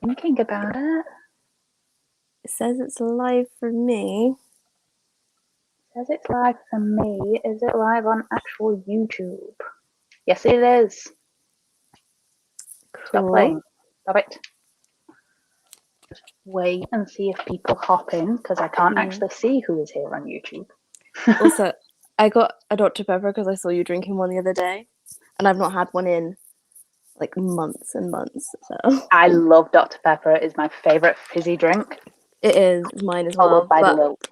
Thinking about it. It says it's live for me. Says it's live for me. Is it live on actual YouTube? Yes, it is. Cool. Stop playing. Stop it. Just wait and see if people hop in because I can't actually see who is here on YouTube. Also, I got a Dr. Pepper because I saw you drinking one the other day, and I've not had one in like months and months. So I love Dr. Pepper. It is my favorite fizzy drink. it is mine as Followed well. by the But Lilt.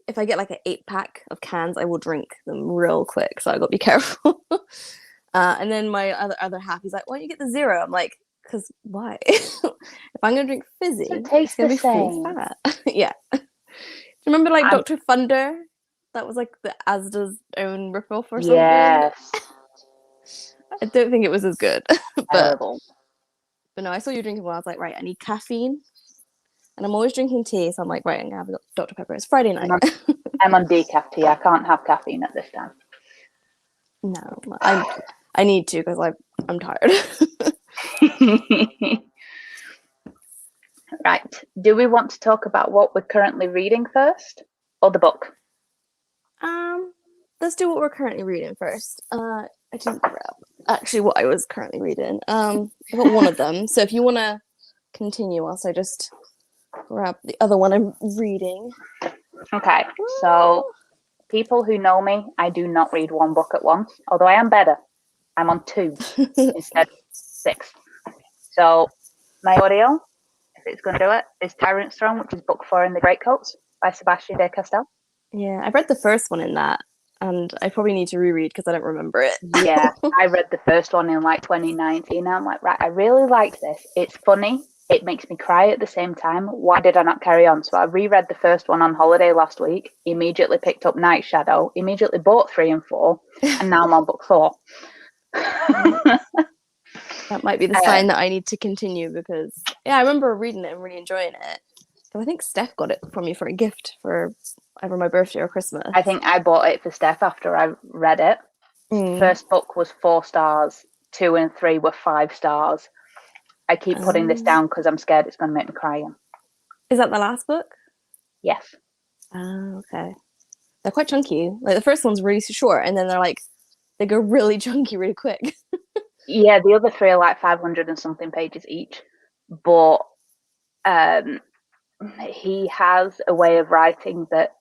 if I get like an 8-pack of cans, I will drink them real quick. So I got to be careful. And then my other half, he's like, "Why don't you get the 0?" I'm like, "Cause why? If I'm gonna drink fizzy, It tastes it's gonna the be full same. fat." Yeah. Do you remember like Dr. Thunder? That was like the Asda's own ripoff or something. Yes. I don't think it was as good. Terrible. But no, I saw you drinking one. I was like, right, I need caffeine. And I'm always drinking tea, so I'm like, right, I'm gonna have a Dr. Pepper. It's Friday night. I'm on decaf tea. I can't have caffeine at this time. No, I need to because I'm tired. Right. Do we want to talk about what we're currently reading first, or the book? Let's do what we're currently reading first. I didn't grab actually what I was currently reading. I got one of them. So if you want to continue, whilst I just grab the other one I'm reading. Okay. So people who know me, I do not read one book at once. Although I am better. I'm on 2 instead of 6. So my audio, if it's going to do it, is Tyrant's Throne, which is book 4 in the Greatcoats by Sebastian de Castell. Yeah, I read the first one in that, and I probably need to reread because I don't remember it. Yeah, I read the first one in like 2019. I'm like, right, I really like this. It's funny. It makes me cry at the same time. Why did I not carry on? So I reread the first one on holiday last week, immediately picked up Night Shadow, immediately bought 3 and 4, and now I'm on book 4. That might be the sign that I need to continue because, yeah, I remember reading it and really enjoying it. So I think Steph got it for me for a gift for either my birthday or Christmas. I think I bought it for Steph after I read it. First book was 4 stars, 2 and 3 were 5 stars. I keep putting this down because I'm scared it's going to make me cry. Is that the last book? Yes. Oh, okay. They're quite chunky. Like the first one's really short, and then they go really chunky really quick. Yeah, the other 3 are like 500 and something pages each. But he has a way of writing that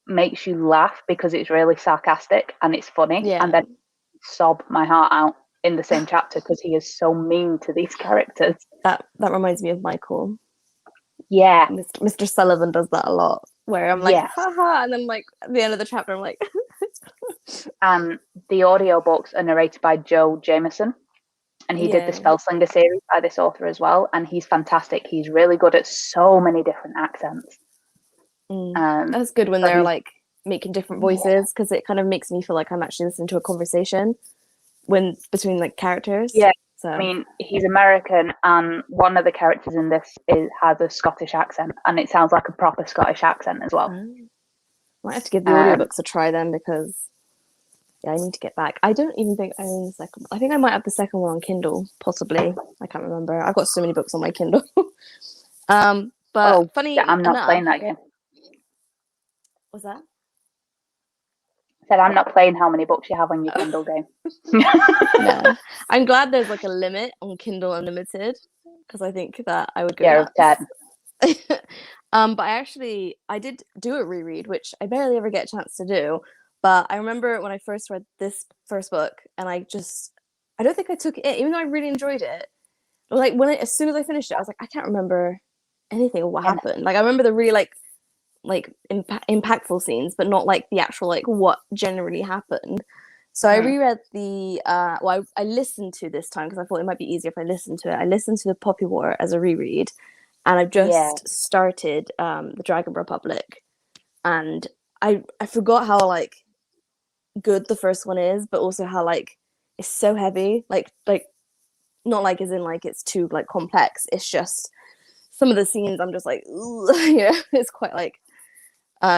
makes you laugh because it's really sarcastic and it's funny. Yeah. And then sob my heart out in the same chapter because he is so mean to these characters. That reminds me of Michael. Yeah. Mr. Sullivan does that a lot, where I'm like, yes. haha, and then like at the end of the chapter, I'm like. And the audiobooks are narrated by Joe Jameson. And he did the Spellslinger series by this author as well. And he's fantastic. He's really good at so many different accents. That's good when they're like making different voices because it kind of makes me feel like I'm actually listening to a conversation between like characters. Yeah. So I mean, he's American, and one of the characters in this has a Scottish accent, and it sounds like a proper Scottish accent as well. Might have to give the audiobooks a try then because I need to get back. I don't even think I own the second one. I think I might have the second one on Kindle, possibly. I can't remember. I've got so many books on my Kindle. But funny I'm not enough, playing that game. What's that? I said I'm not playing how many books you have on your Kindle game. No. I'm glad there's like a limit on Kindle Unlimited because I think that I would go nuts. 10. But I did do a reread, which I barely ever get a chance to do. But I remember when I first read this first book, and I don't think I took it, even though I really enjoyed it. Like as soon as I finished it, I was like, I can't remember anything of what happened. Like I remember the really impactful scenes, but not like the actual like what generally happened. So I reread I listened to this time because I thought it might be easier if I listened to it. I listened to the Poppy War as a reread, and I've just started the Dragon Republic, and I forgot how like good the first one is, but also how like it's so heavy, like not like as in like it's too like complex. It's just some of the scenes I'm just like, it's quite like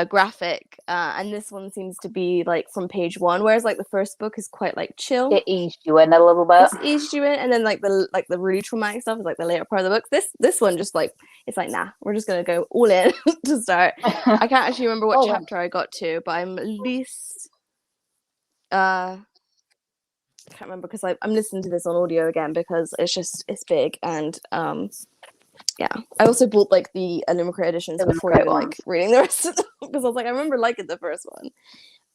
graphic, and this one seems to be like from page 1, whereas like the first book is quite like chill. It eased you in a little bit. It's eased you in, and then like the really traumatic stuff is like the later part of the book. This one just like, it's like, nah, we're just gonna go all in to start. I can't actually remember what chapter I got to, but I'm at least I can't remember because I'm listening to this on audio again because it's big, and yeah. I also bought like the Illumicrate editions before you were like reading the rest of them because I was like, I remember liking the first one.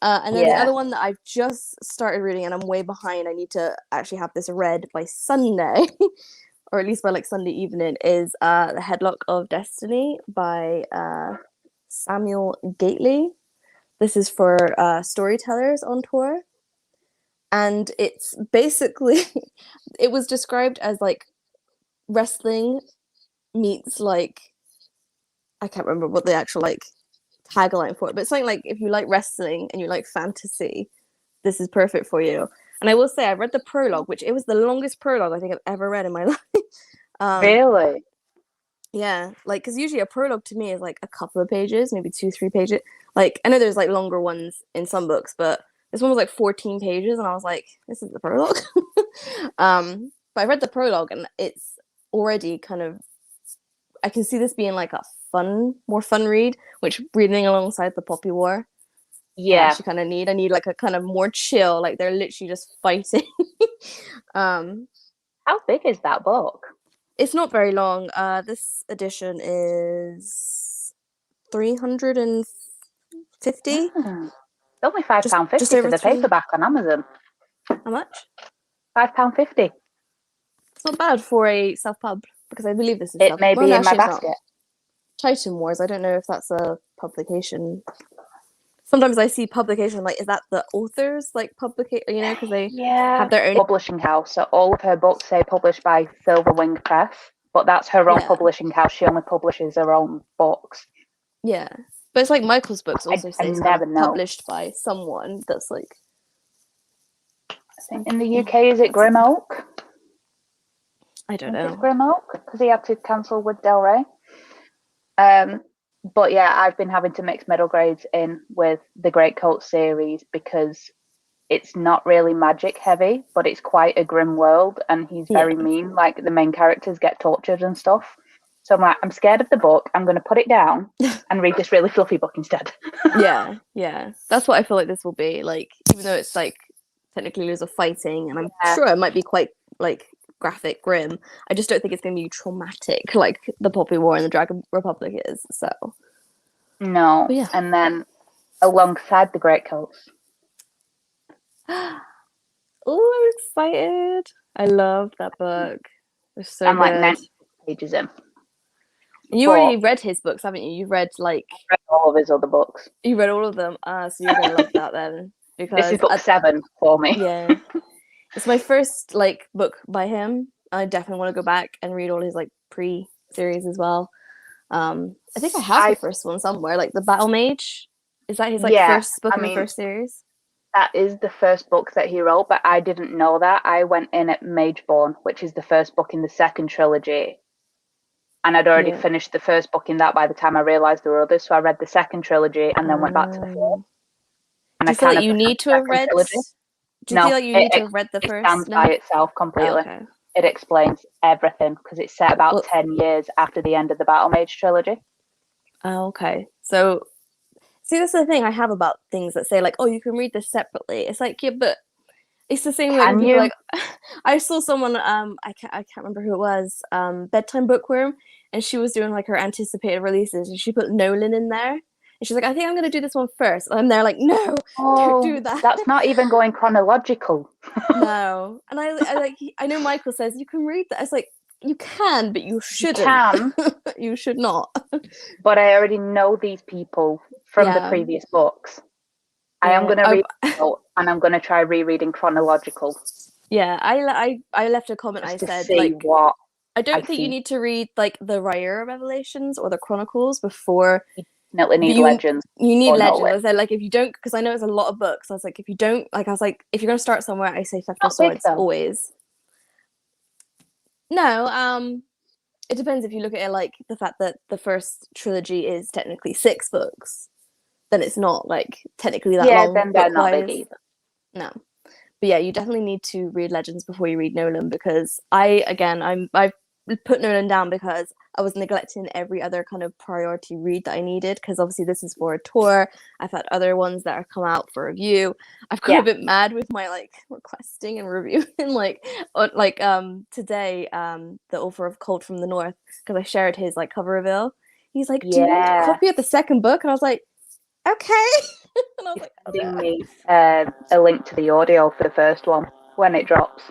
And then the other one that I've just started reading and I'm way behind, I need to actually have this read by Sunday, or at least by like Sunday evening, is The Headlock of Destiny by Samuel Gately. This is for storytellers on tour. And it's basically, it was described as like wrestling meets like, I can't remember what the actual like tagline for it, but it's something like, if you like wrestling and you like fantasy, this is perfect for you. And I will say, I read the prologue, which it was the longest prologue I think I've ever read in my life. Really? Yeah, like, because usually a prologue to me is like a couple of pages, maybe 2-3 pages. Like, I know there's like longer ones in some books, but this one was like 14 pages, and I was like, this is the prologue. But I read the prologue, and it's already kind of, I can see this being like a more fun read, which reading alongside the Poppy War, I actually kind of need. I need like a kind of more chill, like they're literally just fighting. How big is that book? It's not very long. This edition is 350. It's only £5.50 for the paperback on Amazon. How much? £5.50. It's not bad for a self-pub, because I believe this is it may be in my basket. Titan Wars, I don't know if that's a publication. Sometimes I see publication, like, is that the author's like publication? You know, because they have their own publishing house. So all of her books say published by Silverwing Press, but that's her own publishing house. She only publishes her own books. Yeah, but it's like Michael's books also say it's kind of published by someone that's like. I think in the UK, is it Grim Oak? I don't know. It's Grim Oak because he had to cancel with Del Rey. But yeah, I've been having to mix middle grades in with the Greatcoat series because it's not really magic heavy, but it's quite a grim world, and he's very mean. Like, the main characters get tortured and stuff. So I'm like, I'm scared of the book. I'm going to put it down and read this really fluffy book instead. Yeah. That's what I feel like this will be. Like, even though it's like technically there's a fighting, and I'm sure it might be quite like graphic, grim, I just don't think it's going to be traumatic like the Poppy War and the Dragon Republic is. So no. And then alongside the Greatcoats. Oh, I'm excited. I love that book. It's so I'm good. like 90 pages in. You already read his books, haven't you? You've read like... I've read all of his other books. You read all of them? So you're going to love that then. Because this is book 7 for me. Yeah. It's my first like book by him. I definitely want to go back and read all his like pre-series as well. I think I have the first one somewhere, like the Battle Mage. Is that his like first book in the first series? That is the first book that he wrote, but I didn't know that. I went in at Mageborn, which is the first book in the second trilogy. And I'd already finished the first book in that by the time I realised there were others. So I read the second trilogy and then went back to the fourth. Do you feel like you need to have read? Do you feel like you need to have read the first? It stands by itself completely. Oh, okay. It explains everything because it's set about 10 years after the end of the Battle Mage trilogy. Oh, okay. So, see, that's the thing I have about things that say like, oh, you can read this separately. It's like, yeah, but it's the same way people like. I saw someone, I can't remember who it was, Bedtime Bookworm, and she was doing like her anticipated releases, and she put Nolan in there. And she's like, I think I'm going to do this one first. And they're like, no, don't do that. That's not even going chronological. No. And I know Michael says, you can read that. It's like, you can, but you shouldn't. You can. You should not. But I already know these people from the previous books. I am going to read and I'm going to try rereading chronological. Yeah, I left a comment. Just I said, like, what I don't think you need to read like the Rhaenyra Revelations or the Chronicles before. Definitely need Legends. You need Legends. I said, like, if you don't, because I know it's a lot of books. I was like, if you don't, like, I was like, if you're going to start somewhere, I say Theft of Swords always. No, it depends if you look at it like the fact that the first trilogy is technically 6 books. then it's not like technically that Yeah, long. then they're not big Book-wise. either. No. But yeah, you definitely need to read Legends before you read Nolan, because I've put Nolan down because I was neglecting every other kind of priority read that I needed, because obviously this is for a tour. I've had other ones that have come out for review. I've got a bit mad with my like requesting and reviewing today the author of Cold from the North, because I shared his like cover reveal. He's like, do you want a copy of the second book? And I was like, okay. And I was like, Sending me a link to the audio for the first one when it drops.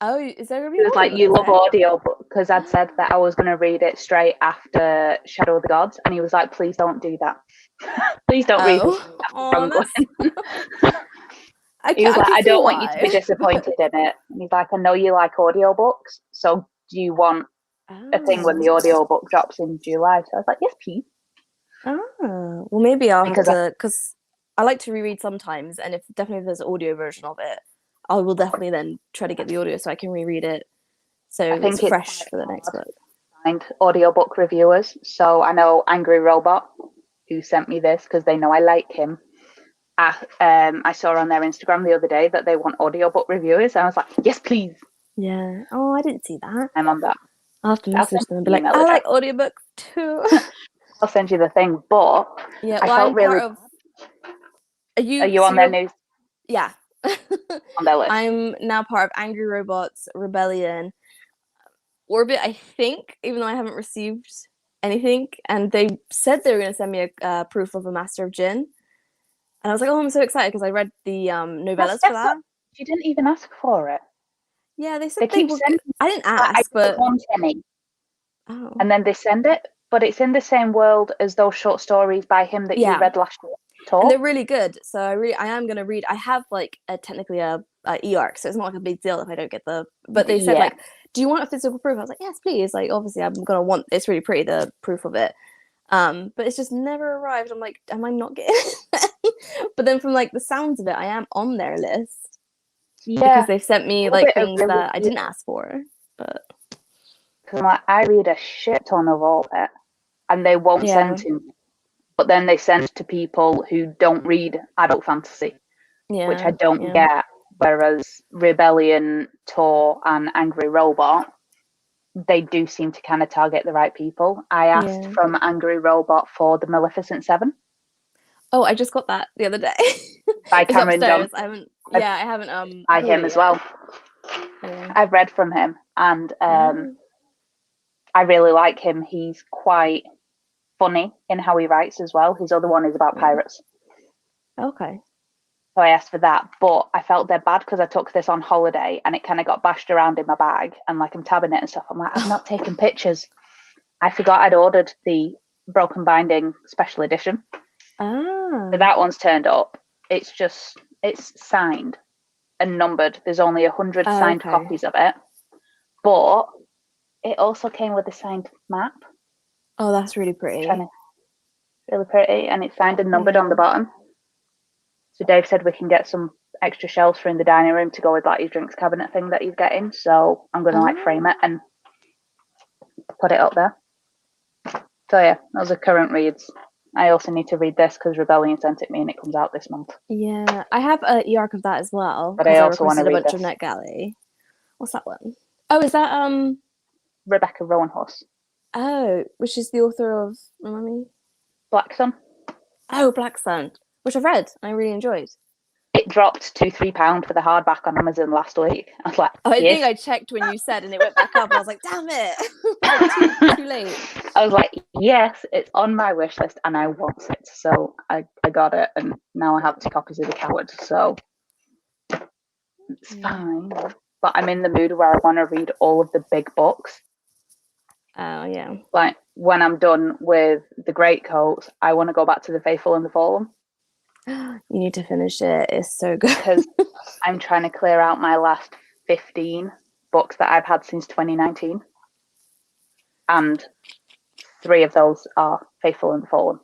oh, is there gonna be It was like, audio you love today? audio, because I'd said that I was going to read it straight after Shadow of the Gods, and he was like, please don't do that. Please don't read it from Gwen. He was like, I don't want you to be disappointed in it. And he's like, I know you like audiobooks, so do you want a thing when the audiobook drops in July? So I was like, yes, please. Oh, well, maybe I'll have to, because I like to reread sometimes, and if there's an audio version of it, I will definitely then try to get the audio so I can reread it, so it's fresh for the next book. Find audiobook reviewers. So I know Angry Robot, who sent me this because they know I like him. I saw on their Instagram the other day that they want audiobook reviewers, and I was like, yes, please. Yeah. Oh, I didn't see that. I'm on that. I'll have to message them and be like, I like audiobooks too. I'll send you the thing, but yeah, well, I felt really. Are you on their news? Yeah. On their list. I'm now part of Angry Robots, Rebellion, Orbit, I think, even though I haven't received anything. And they said they were going to send me a proof of a Master of Jinn. And I was like, oh, I'm so excited because I read the novellas for that. You didn't even ask for it. Yeah, they said they were. I didn't ask, but oh. And then they send it, but it's in the same world as those short stories by him that you read last year. And they're really good. So I am gonna read. I have like technically a e-arc, so it's not like a big deal if I don't get the. But they said like, do you want a physical proof? I was like, yes, please. Like, obviously, I'm gonna want. It's really pretty, the proof of it. But it's just never arrived. I'm like, am I not getting it? But then from like the sounds of it, I am on their list. Yeah. Because they've sent me like things that I didn't ask for. But because like, I read a shit ton of all it, and they won't send to me. But then they send to people who don't read adult fantasy, which I don't get. Whereas Rebellion, Tor, and Angry Robot, they do seem to kind of target the right people. I asked from Angry Robot for the Maleficent 7. Oh, I just got that the other day. By Cameron Johnson. I haven't. By him as well. Yeah. I've read from him, and I really like him. He's quite funny in how he writes as well. His other one is about pirates. Okay. So I asked for that, but I felt dead bad because I took this on holiday and it kind of got bashed around in my bag, and like I'm tabbing it and stuff. I'm like, I've not taken pictures. I forgot I'd ordered the Broken Binding special edition. So that one's turned up. It's signed and numbered. There's only 100 signed copies of it, but it also came with a signed map. Oh, that's really pretty. Really pretty, and it's signed and numbered on the bottom. So Dave said we can get some extra shelves for in the dining room to go with like his drinks cabinet thing that he's getting. So I'm going to like frame it and put it up there. So yeah, those are current reads. I also need to read this because Rebellion sent it me and it comes out this month. Yeah, I have an e-arc of that as well. But I also want to read a bunch of NetGalley. What's that one? Oh, is that Rebecca Rowanhorse. Oh, which is the author of, remind me? Black Sun. Oh, Black Sun, which I've read and I really enjoyed. It dropped to £3 for the hardback on Amazon last week. I was like, I think I checked when you said, and it went back up. And I was like, damn it, too late. I was like, yes, it's on my wish list, and I want it. So I got it, and now I have 2 copies of The Coward. So it's fine. But I'm in the mood where I want to read all of the big books. Oh yeah. Like when I'm done with the Greatcoats, I want to go back to The Faithful and the Fallen. You need to finish it. It's so good. Because I'm trying to clear out my last 15 books that I've had since 2019. And 3 of those are Faithful and the Fallen.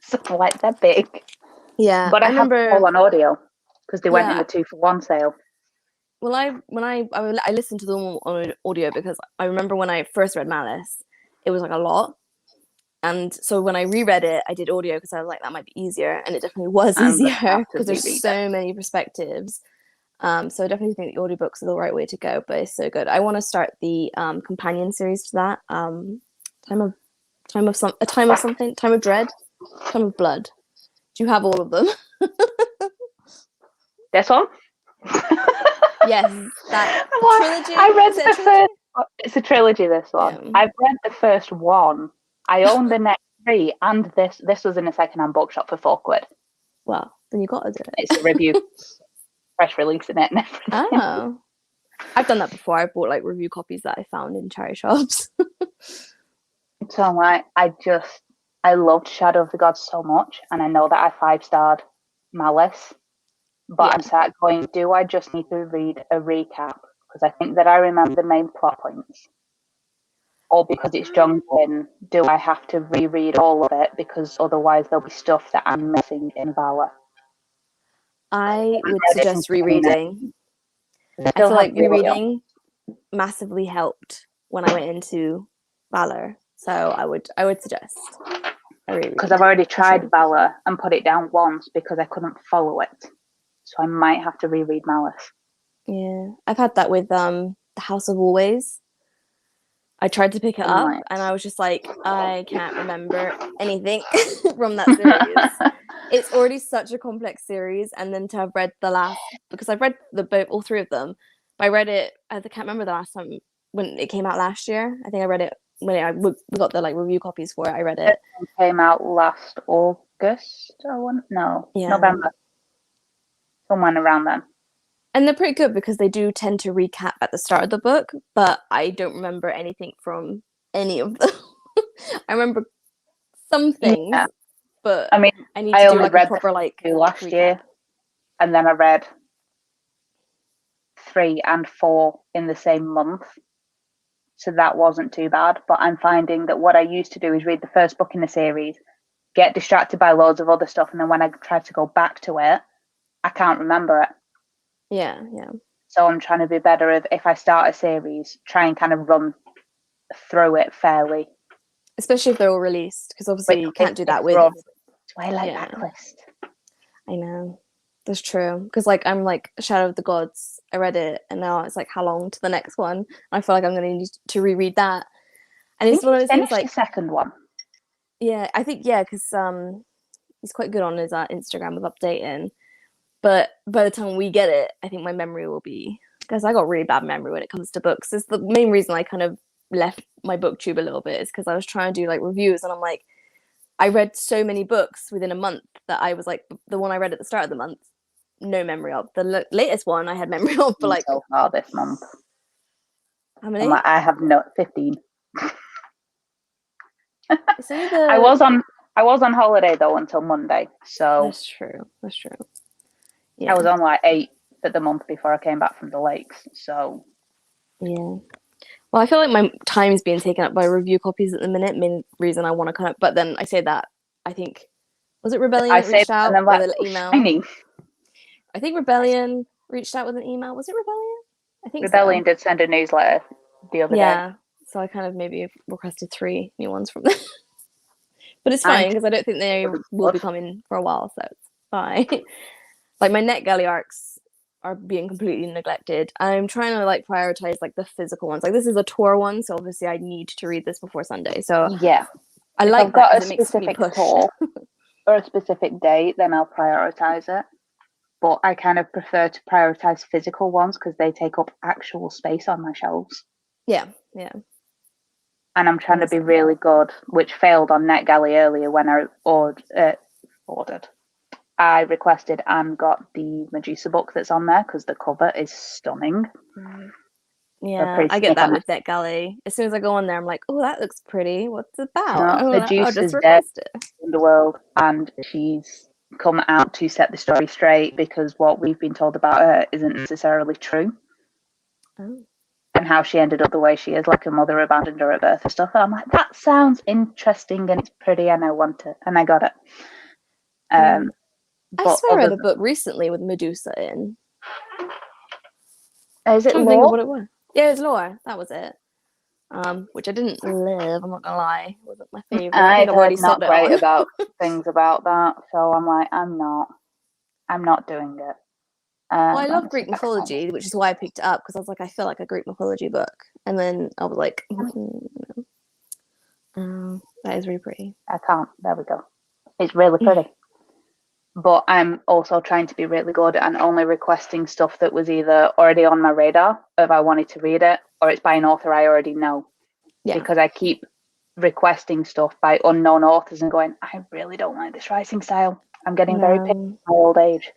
So like they're big. Yeah. But I remember have all on audio because they went in the 2-for-1 sale. Well, I listened to them on audio because I remember when I first read Malice, it was like a lot. And so when I reread it, I did audio because I was like, that might be easier. And it definitely was I'm gonna easier have to because there's reread so many perspectives. So I definitely think the audiobooks are the right way to go, but it's so good. I want to start the companion series to that. Time of something, Time of Dread, Time of Blood. Do you have all of them? This one? Yes, that What? trilogy. I read Is it a the trilogy? first. It's a trilogy. This one. Yeah. I've read the first one. I own the next three, and this. This was in a second-hand bookshop for £4. Well, then you got to do it. It's a review, fresh release in it, and everything. Oh, I've done that before. I bought like review copies that I found in charity shops. So I'm like, I loved Shadow of the Gods so much, and I know that I 5-starred Malice, but Yeah. I'm sat going, do I just need to read a recap? Because I think that I remember the main plot points. Or because it's John Gwynne, do I have to reread all of it? Because otherwise there'll be stuff that I'm missing in Valor. I would suggest rereading. I feel like rereading massively helped when I went into Valor. So I would suggest a reread. Because I've already tried Valor and put it down once because I couldn't follow it. So I might have to reread Malice. Yeah. I've had that with The House of Always. I tried to pick it up and I was just like, I can't remember anything from that series. It's already such a complex series, and then to have read the last, because I've read all three of them, but I read it, I can't remember the last time when it came out last year. I think I read it when we got the like review copies for it. I read it. It came out last August, November. Someone around then. And they're pretty good because they do tend to recap at the start of the book, but I don't remember anything from any of them. I remember some things, but I mean, I need to do like a proper like last year, and then I read 3 and 4 in the same month, so that wasn't too bad. But I'm finding that what I used to do is read the first book in the series, get distracted by loads of other stuff, and then when I try to go back to it, I can't remember it. Yeah. So I'm trying to be better if I start a series, try and kind of run through it fairly. Especially if they're all released, because obviously you can't do that with Twilight Backlist. I know. That's true. Because like I'm like Shadow of the Gods, I read it and now it's like how long to the next one? I feel like I'm gonna need to reread that. And it's one of those things like the second one. Yeah, I think because he's quite good on his Instagram with updating. But by the time we get it, I think my memory will be, because I got really bad memory when it comes to books. It's the main reason I kind of left my booktube a little bit, is because I was trying to do like reviews and I'm like, I read so many books within a month that I was like, the one I read at the start of the month, no memory of. The latest one I had memory of for like so far this month. How many? I have 15. I was on holiday though until Monday, so that's true. Yeah. I was on like 8 for the month before I came back from the lakes. So yeah. Well, I feel like my time is being taken up by review copies at the minute. Main reason I want to kind of, but then I say that I think was it Rebellion that reached out with an email? Shiny. I think Rebellion reached out with an email. Was it Rebellion? I think Rebellion did send a newsletter the other day. Yeah, so I kind of maybe requested 3 new ones from them. But it's fine because I don't think they will be coming for a while, so it's fine. Like my NetGalley arcs are being completely neglected. I'm trying to like prioritize like the physical ones. Like this is a tour one, so obviously I need to read this before Sunday. So yeah, I like that because it makes me push. Tour or a specific date, then I'll prioritize it. But I kind of prefer to prioritize physical ones because they take up actual space on my shelves. Yeah. And I'm trying to be really good, which failed on NetGalley earlier when I ordered. I requested and got the Medusa book that's on there because the cover is stunning. Yeah, I get that with NetGalley. As soon as I go on there, I'm like, oh, that looks pretty. What's it about? Medusa's dead in the world, and she's come out to set the story straight because what we've been told about her isn't necessarily true. Oh. And how she ended up the way she is, like her mother abandoned her at birth and stuff. And I'm like, that sounds interesting and it's pretty and I want it. And I got it. I swear I read a book recently with Medusa in. Is it Lore? Think of what it was. Yeah, it's Lore. That was it. which I didn't love. I'm not gonna lie, it wasn't my favorite. I've I think I've already heard not stopped it great on. about things about that, so I'm like, I'm not doing it. Well, I Let love me see Greek if I can find it. mythology, which is why I picked it up, because I was like, I feel like a Greek mythology book, and then I was like, that is really pretty. I can't. There we go. It's really pretty. But I'm also trying to be really good and only requesting stuff that was either already on my radar if I wanted to read it, or it's by an author I already know. Yeah. Because I keep requesting stuff by unknown authors and going, I really don't like this writing style. I'm getting very picky in my old age.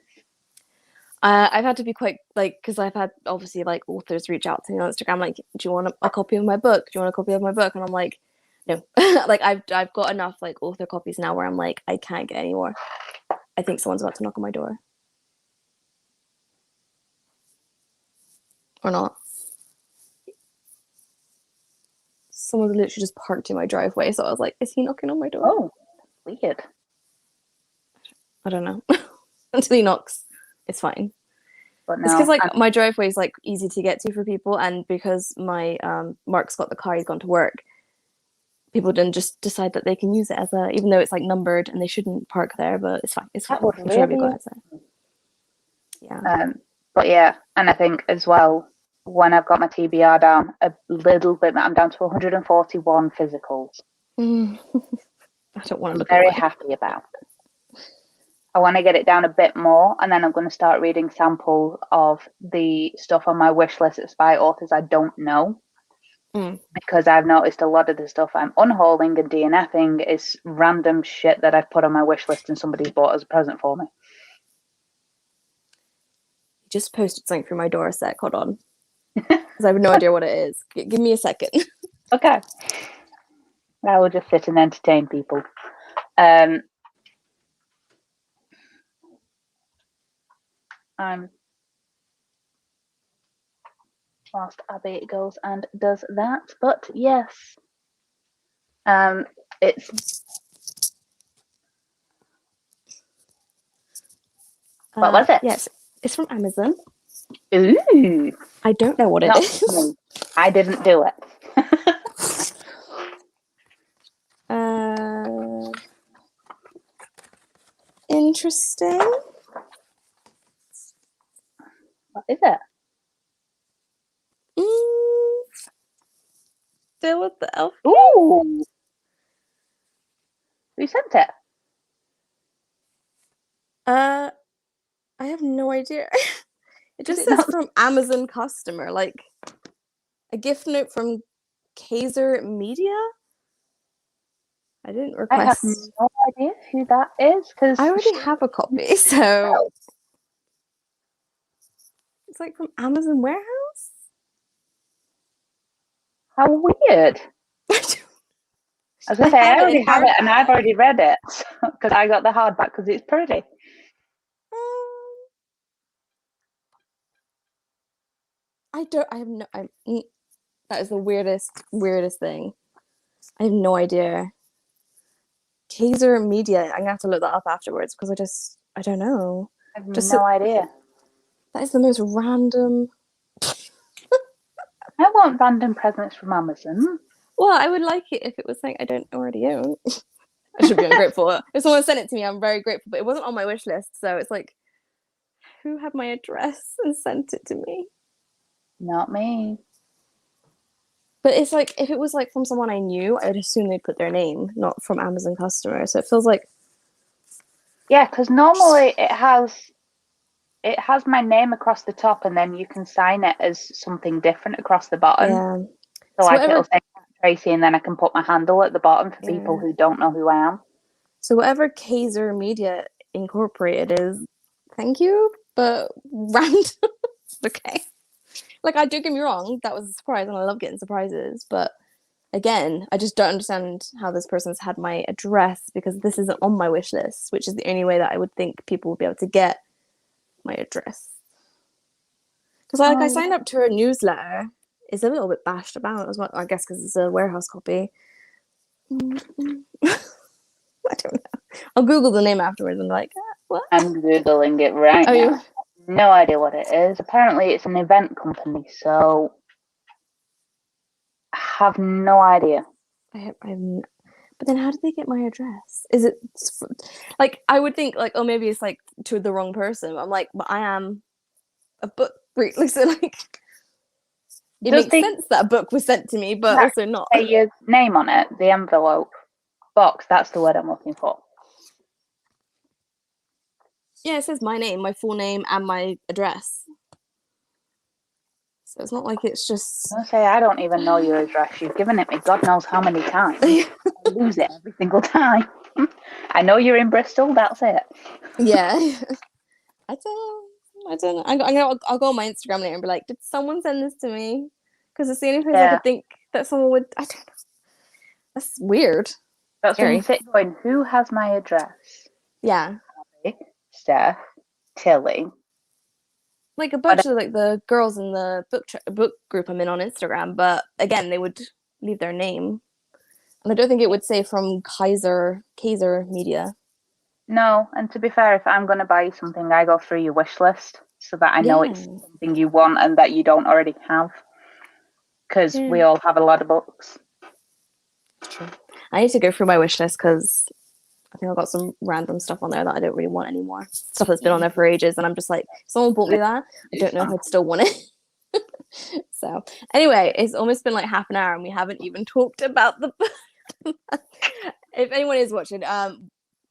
I've had to be quite because I've had obviously authors reach out to me on Instagram like, do you want a copy of my book? Do you want a copy of my book? And I'm like, no. I've got enough author copies now where I'm like, I can't get any more. I think someone's about to knock on my door. Or not. Someone literally just parked in my driveway, so I was like, is he knocking on my door? Oh, weird. I don't know. Until he knocks, it's fine. But no, it's because my driveway is easy to get to for people, and because my Mark's got the car, he's gone to work. People didn't just decide that they can use it as even though it's numbered and they shouldn't park there, but it's fine. It's fine. I'm sure we got it. Yeah. But yeah, and I think as well, when I've got my TBR down a little bit, I'm down to 141 physicals. I don't want to look. I'm very happy about it. I want to get it down a bit more, and then I'm going to start reading samples of the stuff on my wish list that's by authors I don't know. Because I've noticed a lot of the stuff I'm unhauling and DNFing is random shit that I've put on my wish list and somebody's bought as a present for me. Just posted something through my door a sec. Hold on. Because I have no idea what it is. Give me a second. Okay. I will just sit and entertain people. Whilst Abby goes and does that, but yes, it's what was it? Yes, it's from Amazon. Ooh, I don't know what it is. Me. I didn't do it. Interesting. What is it? Still with the elf. Ooh. Who sent it? I have no idea. It just says from Amazon customer, a gift note from Kaiser Media. I didn't request. I have no idea who that is because I already have a copy, so it's from Amazon warehouse. How weird. I was going to say, I already have it and I've already read it because I got the hardback because it's pretty. That is the weirdest thing. I have no idea. Kaiser Media. I'm gonna have to look that up afterwards because I don't know. I have no idea. That is the most random. I want random presents from Amazon. Well, I would like it if it was something I don't already own. I should be ungrateful. If someone sent it to me, I'm very grateful, but it wasn't on my wish list, so it's who had my address and sent it to me? Not me. But it's if it was from someone I knew, I'd assume they'd put their name, not from Amazon customer. So it feels yeah, because normally it has my name across the top, and then you can sign it as something different across the bottom. Yeah. So it'll say Tracy, and then I can put my handle at the bottom for people who don't know who I am. So whatever Kaiser Media Incorporated is, thank you, but random. Okay. Don't get me wrong, that was a surprise, and I love getting surprises. But again, I just don't understand how this person's had my address because this isn't on my wish list, which is the only way that I would think people would be able to get my address. Because I signed up to her newsletter. It's a little bit bashed about as well, I guess, because it's a warehouse copy. I don't know. I'll Google the name afterwards and what? I'm Googling it right now. No idea what it is. Apparently it's an event company, so have no idea. But then how did they get my address? Is it like I would think like, oh, maybe it's like to the wrong person. I'm like, but I am a book reader, so like it makes sense that a book was sent to me, but also not. Say your name on it, the envelope box. That's the word I'm looking for. Yeah, it says my name, my full name, and my address. So it's not like it's just. I say I don't even know your address. You've given it me God knows how many times. I lose it every single time. I know you're in Bristol. That's it. Yeah. I don't know. I'll go on my Instagram later and be like, did someone send this to me? Because it's the only place I could think that someone would. I don't know. That's weird. That's when you sit going, who has my address? Yeah. Steph, Tilly. Like a bunch of like the girls in the book group I'm in on Instagram, but again, they would leave their name. And I don't think it would say from Kaiser Media. No, and to be fair, if I'm going to buy you something, I go through your wish list so that I know it's something you want and that you don't already have. Because we all have a lot of books. True. I need to go through my wish list because I think I've got some random stuff on there that I don't really want anymore. Stuff that's been on there for ages, and I'm just like, if someone bought me that, I don't know if I'd still want it. So, anyway, it's almost been like half an hour, and we haven't even talked about the. If anyone is watching,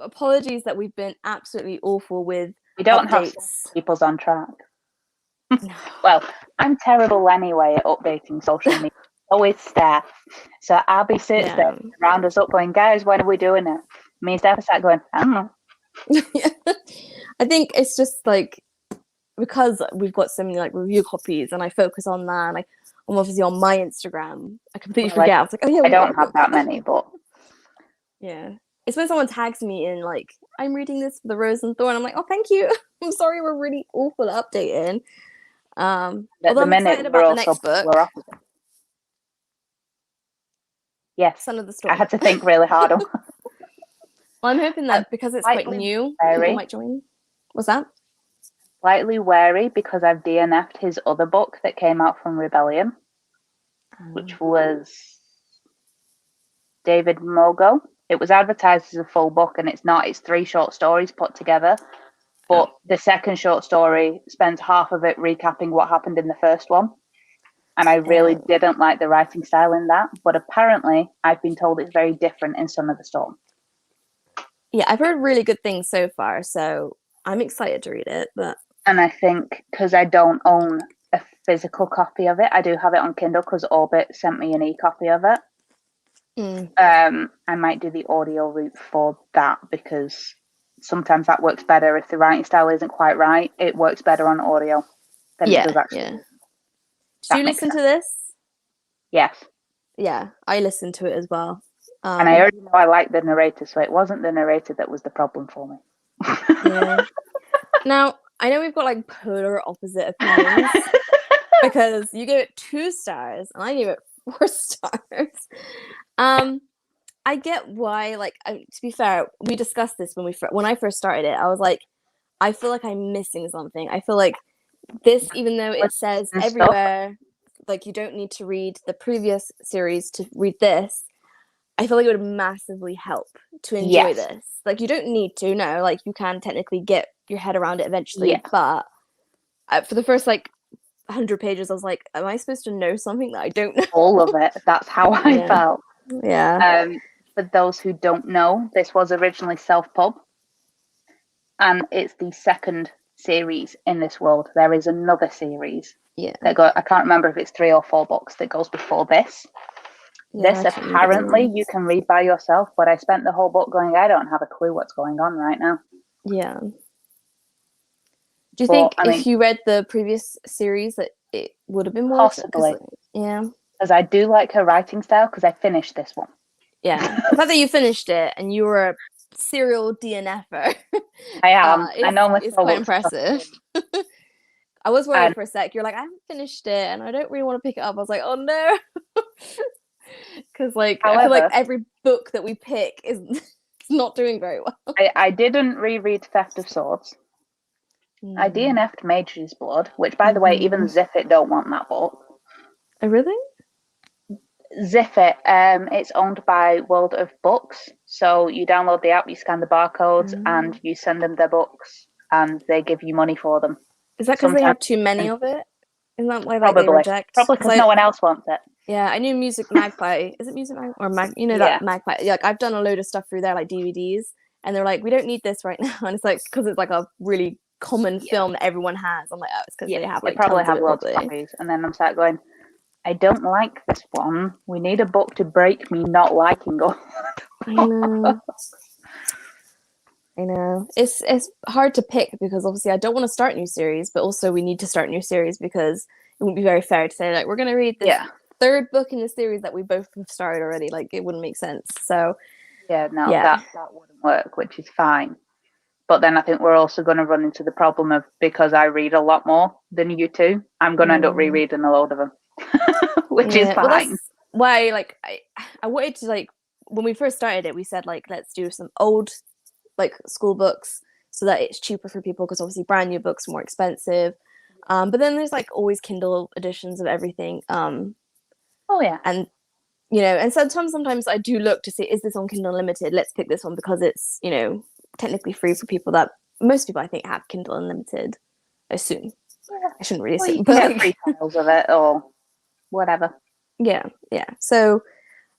apologies that we've been absolutely awful with. We don't have people's on track. Well, I'm terrible anyway at updating social media. Always Steph. So I'll be sitting there round us up going, guys, when are we doing it? Me and Steph are going, I don't know. I think it's just like because we've got so many like review copies and I focus on that and I'm obviously on my Instagram. I completely forget. I was like, oh yeah, I don't have that many, but yeah. It's when someone tags me in like, I'm reading this for the Rose and Thorn. I'm like, oh thank you. I'm sorry we're really awful at updating. Although I'm excited about the next book. Yes. Son of the Storm. I had to think really hard. Well, I'm hoping that because it's quite new, people might join. What's that? Slightly wary because I've DNF'd his other book that came out from Rebellion, which was David Mogo. It was advertised as a full book and it's not. It's 3 short stories put together. But the second short story spends half of it recapping what happened in the first one. And I really didn't like the writing style in that. But apparently, I've been told it's very different in Son of the Storm. Yeah, I've heard really good things so far. So I'm excited to read it. And I think because I don't own a physical copy of it, I do have it on Kindle because Orbit sent me an e-copy of it. I might do the audio route for that because sometimes that works better. If the writing style isn't quite right, it works better on audio than it does actually. Yeah. Did you listen to this? Yes. Yeah, I listened to it as well. And I already know I like the narrator, so it wasn't the narrator that was the problem for me. Yeah. Now, I know we've got like polar opposite opinions because you gave it 2 stars and I gave it 4 stars. I get why, like, to be fair, we discussed this when I first started it. I was like, I feel like I'm missing something. I feel like this, even though it says everywhere, like you don't need to read the previous series to read this, I feel like it would massively help to enjoy this. Like you don't need to, no, like you can technically get your head around it eventually, but for the first like 100 pages, I was like, am I supposed to know something that I don't know? All of it. That's how I felt. Yeah. For those who don't know, this was originally self-pub, and it's the second series in this world. There is another series. I can't remember if it's 3 or 4 books that goes before this. This apparently you can read by yourself, but I spent the whole book going, I don't have a clue what's going on right now. Yeah. Do you think if you read the previous series that it would have been more? Possibly. Yeah. Because I do like her writing style because I finished this one. Yeah. The fact that you finished it and you were a serial DNFer. I am. I know it's quite impressive. I was worried for a sec. You're like, I haven't finished it and I don't really want to pick it up. I was like, oh no. Because like I feel like every book that we pick is not doing very well. I didn't reread Theft of Swords. I DNF'd Mage's Blood, which by the way, even Zip It don't want that book. Oh really? Zip It. It's owned by World of Books. So you download the app, you scan the barcodes, and you send them their books, and they give you money for them. Is that because they have too many of it? Isn't that why like, they reject? Probably because no one else wants it. Yeah, I knew Music Magpie. Is it Music Magpie? Or that Magpie? Yeah, like, I've done a load of stuff through there, like DVDs, and they're like, we don't need this right now. And it's like, because it's like a really common film that everyone has. I'm like, oh, it's because they have like probably have lots of copies. And then I'm sat going, I don't like this one. We need a book to break me not liking all. I know. It's hard to pick because obviously I don't want to start a new series, but also we need to start a new series because it wouldn't be very fair to say like we're going to read this third book in the series that we both have started already. Like it wouldn't make sense. So that wouldn't work, which is fine. But then I think we're also going to run into the problem of, because I read a lot more than you two, I'm going to end up rereading a load of them, which is fine. Well, that's why, like, I wanted to, like, when we first started it, we said, like, let's do some old, like, school books so that it's cheaper for people because obviously brand new books are more expensive. But then there's, like, always Kindle editions of everything. And, you know, and sometimes I do look to see, is this on Kindle Unlimited? Let's pick this one because it's, you know, technically free for people that most people I think have Kindle Unlimited. I assume. I shouldn't really assume, but get free files of it or whatever. Yeah. So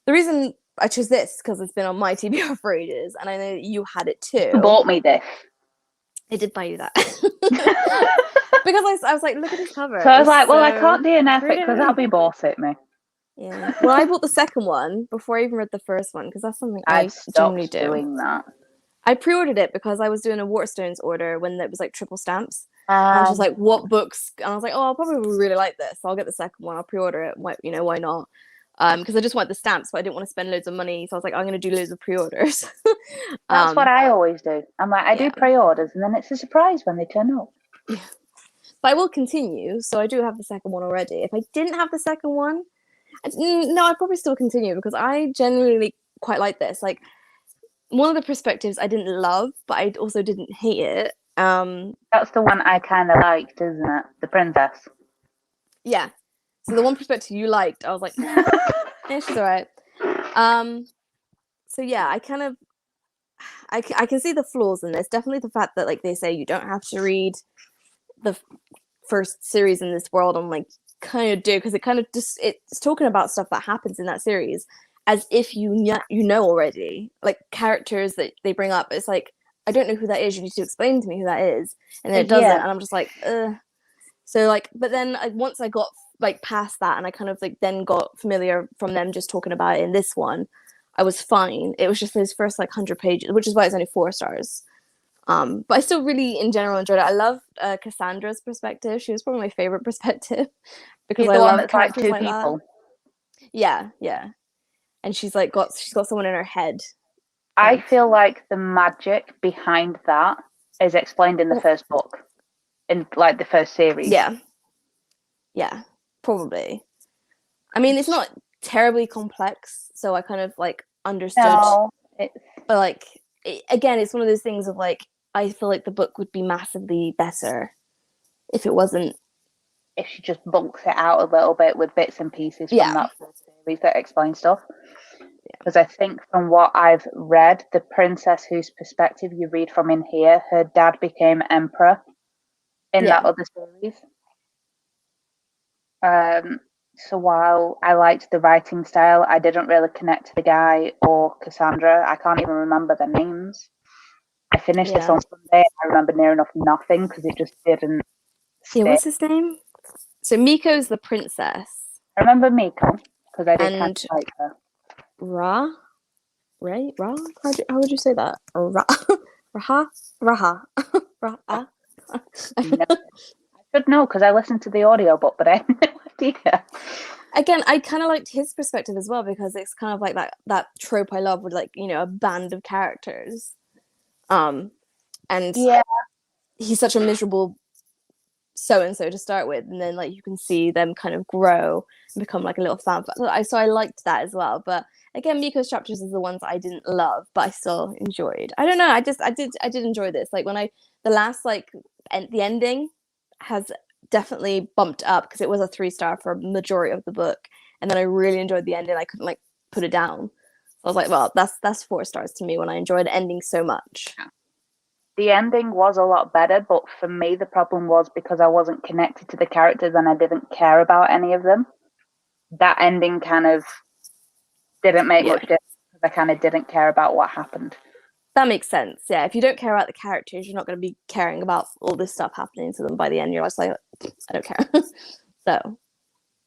the reason I chose this because it's been on my TBR for ages, and I know that you had it too. You bought me this. I did buy you that because I was like, look at this cover. So I was like, well, I can't DNF it because that'll be bullshit me. Yeah. Well, I bought the second one before I even read the first one because that's something I generally do. Doing that. I pre-ordered it because I was doing a Waterstones order when it was like triple stamps. And I was just like, what books? And I was like, oh, I'll probably really like this. So I'll get the second one. I'll pre-order it. Why not? Because I just want the stamps, but I didn't want to spend loads of money. So I was like, I'm going to do loads of pre-orders. That's what I always do. I'm like, I do pre-orders, and then it's a surprise when they turn up. Yeah. But I will continue. So I do have the second one already. If I didn't have the second one, no, I'd probably still continue because I genuinely quite like this. Like, one of the perspectives I didn't love, but I also didn't hate it. That's the one I kind of liked, isn't it? The princess. Yeah. So the one perspective you liked, I was like, yeah, she's all right. So yeah, I kind of, I can see the flaws in this. Definitely the fact that like they say you don't have to read the first series in this world. I'm like, kind of do because it kind of just it's talking about stuff that happens in that series as if you know already, like characters that they bring up. It's like, I don't know who that is. You need to explain to me who that is, and then it doesn't, and I'm just like, ugh. So like, but then once I got like past that, and I kind of like then got familiar from them just talking about it in this one, I was fine. It was just those first like 100 pages, which is why it's only 4 stars. But I still really, in general, enjoyed it. I love Cassandra's perspective. She was probably my favorite perspective because I love characters like people. That. Yeah. And she's got someone in her head. I feel like the magic behind that is explained in the first book, in like the first series. Yeah, probably. I mean, it's not terribly complex, so I kind of like understood. No, but like again, it's one of those things of like I feel like the book would be massively better if it wasn't. If she just bulks it out a little bit with bits and pieces from that first series that explain stuff. Because I think from what I've read, the princess whose perspective you read from in here, her dad became emperor in that other series. So while I liked the writing style, I didn't really connect to the guy or Cassandra. I can't even remember their names. I finished this on Sunday. I remember near enough nothing because it just didn't stick. Yeah, what's his name? So Miko's the princess. I remember Miko because I did kind of like her. Ra? Right? Ra? How would you say that? Ra? Raha? Raha? Raha? No. I should know because I listened to the audiobook, but I have no idea. Again, I kind of liked his perspective as well because it's kind of like that trope I love with like, you know, a band of characters. And he's such a miserable so-and-so to start with, and then like you can see them kind of grow and become like a little fan. So I liked that as well. But again, Miko's chapters are the ones I didn't love, but I still enjoyed. I don't know. I did enjoy this. Like when the last like the ending has definitely bumped up because it was a 3-star for a majority of the book, and then I really enjoyed the ending. I couldn't like put it down. So I was like, well, that's 4 stars to me when I enjoyed the ending so much. The ending was a lot better, but for me the problem was because I wasn't connected to the characters and I didn't care about any of them. That ending kind of didn't make much difference because I kind of didn't care about what happened. That makes sense. Yeah, if you don't care about the characters, you're not going to be caring about all this stuff happening to them by the end. You're just like, I don't care. So,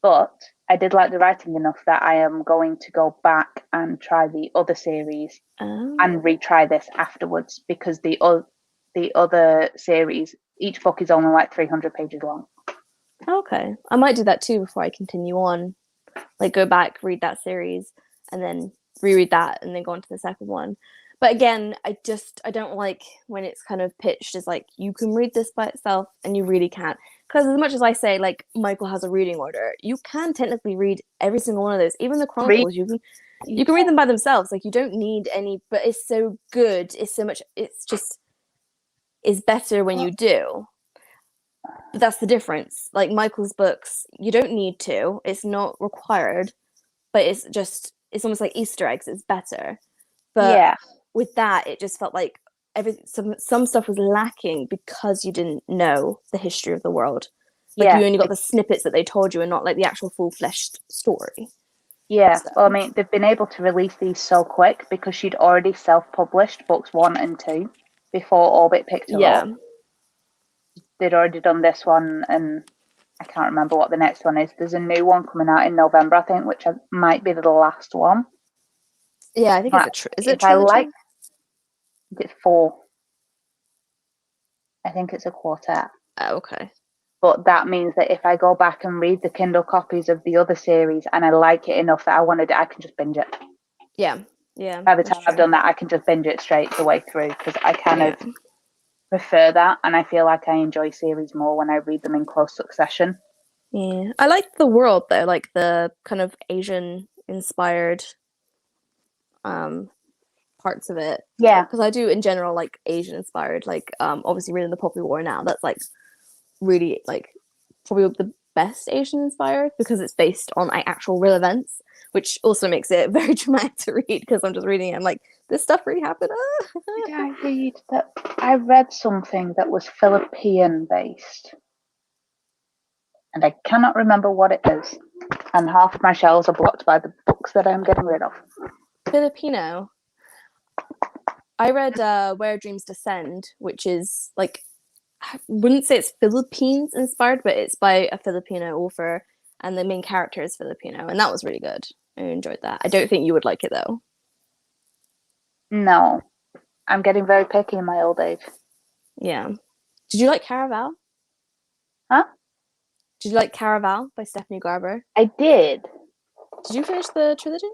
but I did like the writing enough that I am going to go back and try the other series and retry this afterwards because the other series, each book is only like 300 pages long. Okay, I might do that too before I continue on. Like go back, read that series, and then reread that, and then go on to the second one. But again, I don't like when it's kind of pitched as like you can read this by itself, and you really can't. Because as much as I say like Michael has a reading order, you can technically read every single one of those, even the Chronicles. You can read them by themselves. Like you don't need any. But it's so good. It's so much. It's just is better when you do. But that's the difference. Like Michael's books, you don't need to. It's not required. But it's almost like Easter eggs. It's better. But with that, it just felt like some stuff was lacking because you didn't know the history of the world. Like you only got the snippets that they told you and not like the actual full-fleshed story. Yeah, so. Well, I mean, they've been able to release these so quick because she'd already self-published books 1 and 2 before Orbit picked her up. They'd already done this one, and I can't remember what the next one is. There's a new one coming out in November, I think, which might be the last one. Yeah, I think is it trilogy? It's 4. I think it's a quartet. Oh, okay. But that means that if I go back and read the Kindle copies of the other series and I like it enough that I want to, I can just binge it. Yeah. By the time I've done that, I can just binge it straight the way through because I kind of prefer that, and I feel like I enjoy series more when I read them in close succession. Yeah, I like the world though, like the kind of Asian inspired parts of it. Yeah, because I do in general like Asian inspired. Like obviously reading the Poppy War now, that's like really like probably the best Asian inspired because it's based on like actual real events, which also makes it very dramatic to read because I'm just reading it. I'm like, this stuff really happened. Did I read that? I read something that was Philippine based, and I cannot remember what it is. And half of my shelves are blocked by the books that I'm getting rid of. Filipino. I read Where Dreams Descend, which is like, I wouldn't say it's Philippines inspired, but it's by a Filipino author, and the main character is Filipino, and that was really good. I enjoyed that. I don't think you would like it though. No, I'm getting very picky in my old age. Yeah. Did you like Caraval? Huh? Did you like Caraval by Stephanie Garber? I did. Did you finish the trilogy?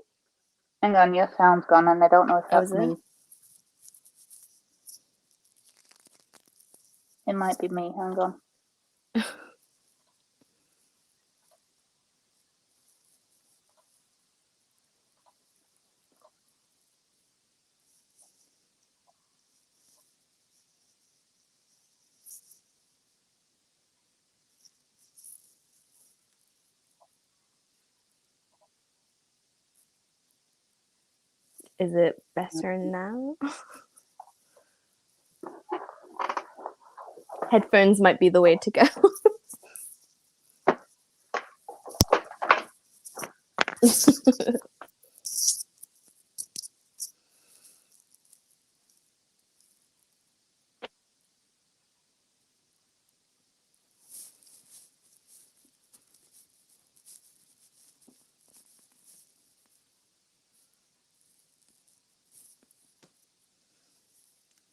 Hang on, your sound's gone, and I don't know if that's me. It might be me. Hang on. Is it better now? Headphones might be the way to go.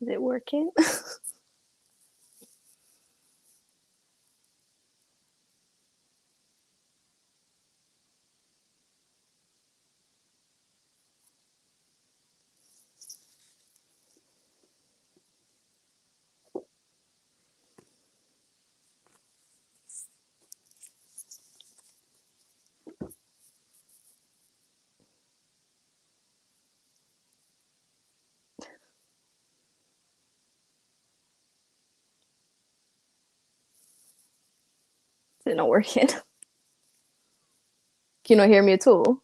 Is it working? Is it not working? Can you not hear me at all?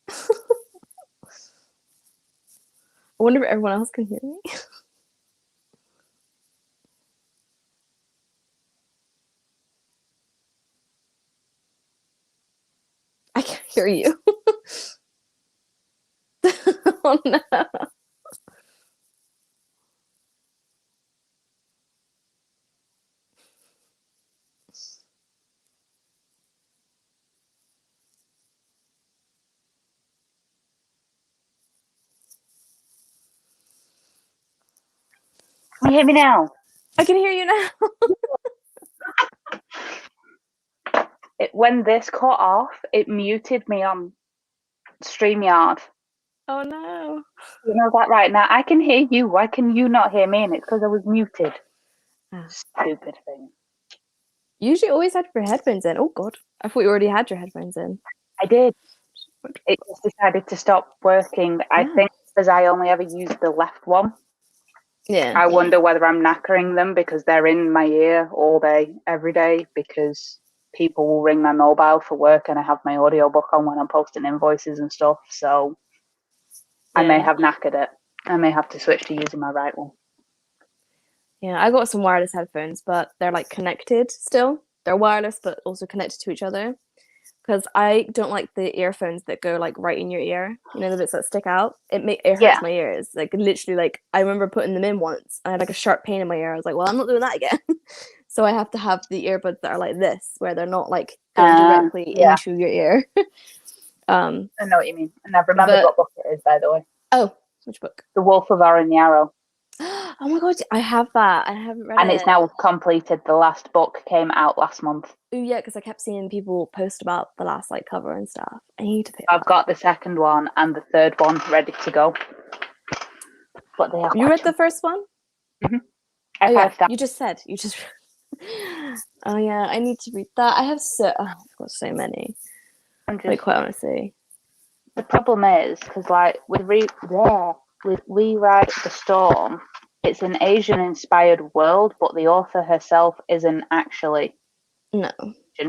I wonder if everyone else can hear me. I can't hear you. Oh no. Can you hear me now? I can hear you now. When this cut off, it muted me on StreamYard. Oh no. You know that right now? I can hear you. Why can you not hear me? And it's because I was muted. Stupid thing. You usually always had your headphones in. Oh god. I thought you already had your headphones in. I did. It just decided to stop working. I think because I only ever used the left one. Yeah. I wonder whether I'm knackering them because they're in my ear all day, every day, because people will ring my mobile for work and I have my audiobook on when I'm posting invoices and stuff. So I may have knackered it. I may have to switch to using my right one. Yeah, I got some wireless headphones, but they're like connected still. They're wireless, but also connected to each other. Because I don't like the earphones that go like right in your ear. You know, the bits that stick out. It hurts my ears. Like literally, like I remember putting them in once. I had like a sharp pain in my ear. I was like, well, I'm not doing that again. So I have to have the earbuds that are like this, where they're not like going directly into your ear. I know what you mean. And I've remembered what book it is, by the way. Oh, which book? The Wolf of Oran Yarrow. Oh my god, I have that. I haven't read it. And it's now completed. The last book came out last month. Oh yeah, because I kept seeing people post about the last like cover and stuff. I need to pick. I've got the second one and the third one ready to go. But they are. You read the first one? Mm-hmm. Oh, yeah. You just. Oh yeah, I need to read that. I've got so many. Like quite honestly. The problem is because like with We Ride the Storm, it's an Asian-inspired world, but the author herself isn't actually. No.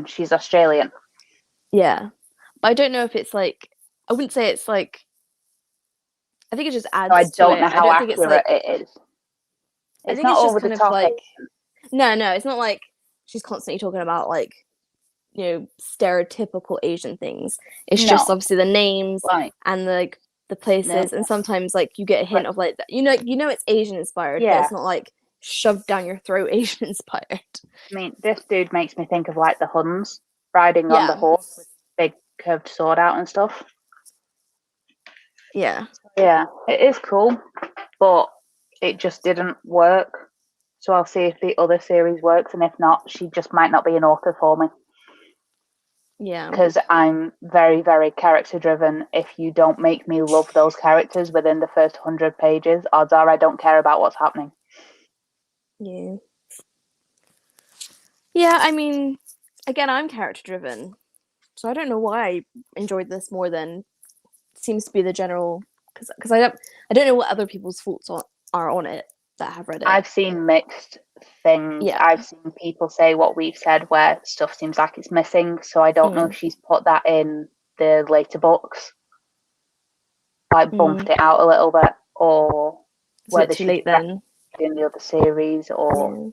She's Australian. Yeah, but I don't know if it's like. I wouldn't say it's like. I think it just adds. I don't to know it. how accurate it is. It's not over the top. Like, no, it's not like she's constantly talking about like, you know, stereotypical Asian things. It's just obviously the names and the places, and sometimes like you get a hint of like you know it's Asian inspired, but it's not like shoved down your throat Asian inspired. I mean, this dude makes me think of like the Huns riding on the horse with big curved sword out and stuff. Yeah, it is cool, but it just didn't work. So I'll see if the other series works, and if not, she just might not be an author for me. Yeah, because I'm very, very character driven. If you don't make me love those characters within the first 100 pages, odds are I don't care about what's happening. Yeah, I mean, again, I'm character driven, so I don't know why I enjoyed this more than seems to be the general. Because I don't know what other people's thoughts are on it that have read it. I've seen mixed things. Yeah. I've seen people say what we've said, where stuff seems like it's missing. So I don't know if she's put that in the later books, like bumped it out a little bit, or whether too late then in the other series, or.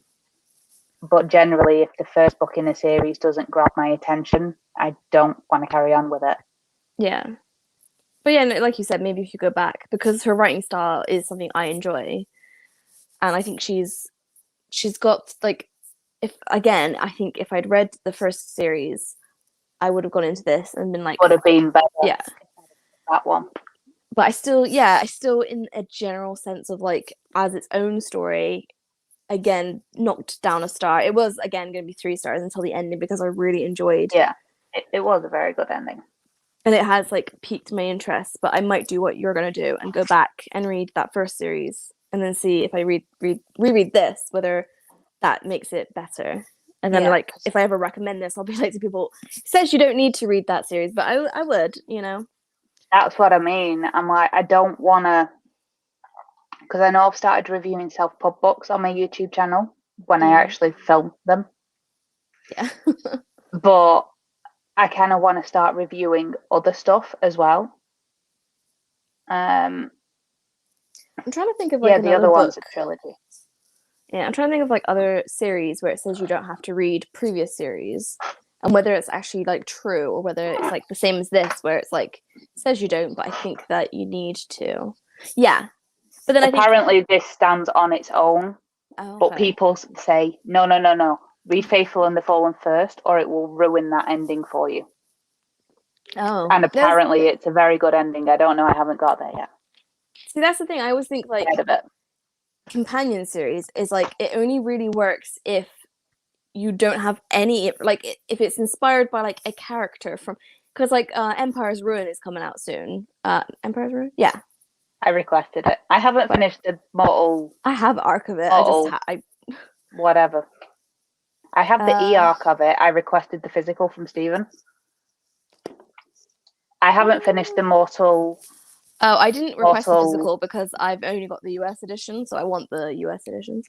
But generally, if the first book in a series doesn't grab my attention, I don't want to carry on with it. Yeah. But yeah, like you said, maybe if you go back, because her writing style is something I enjoy. And I think she's got like, I think if I'd read the first series, I would have gone into this and been like, would have been better. Yeah. That one. But I still in a general sense of like, as its own story, again, knocked down a star. It was, again, going to be 3 stars until the ending because I really enjoyed. Yeah, it was a very good ending. And it has, like, piqued my interest, but I might do what you're going to do and go back and read that first series and then see if I reread this, whether that makes it better. And then, like, if I ever recommend this, I'll be like to people, it says you don't need to read that series, but I would, you know. That's what I mean. I'm like, I don't want to, because I know I've started reviewing self-pub books on my YouTube channel when I actually film them. Yeah. But I kind of want to start reviewing other stuff as well. I'm trying to think of like the another other book. one's a trilogy. Yeah, I'm trying to think of like other series where it says you don't have to read previous series, and whether it's actually like true or whether it's like the same as this, where it's like it says you don't, but I think that you need to. Yeah, but then apparently this stands on its own, but people say no. Read Faithful and the Fallen first, or it will ruin that ending for you. Oh, and apparently it's a very good ending. I don't know. I haven't got there yet. See, that's the thing. I always think like companion series is like it only really works if you don't have any like if it's inspired by like a character from because like Empire's Ruin is coming out soon. Empire's Ruin, yeah. I requested it. I haven't finished the Mortal. I have arc of it. Whatever. I have the e-arc of it. I requested the physical from Stephen. I haven't finished the Mortal. Oh, I didn't request the physical because I've only got the US edition, so I want the US editions.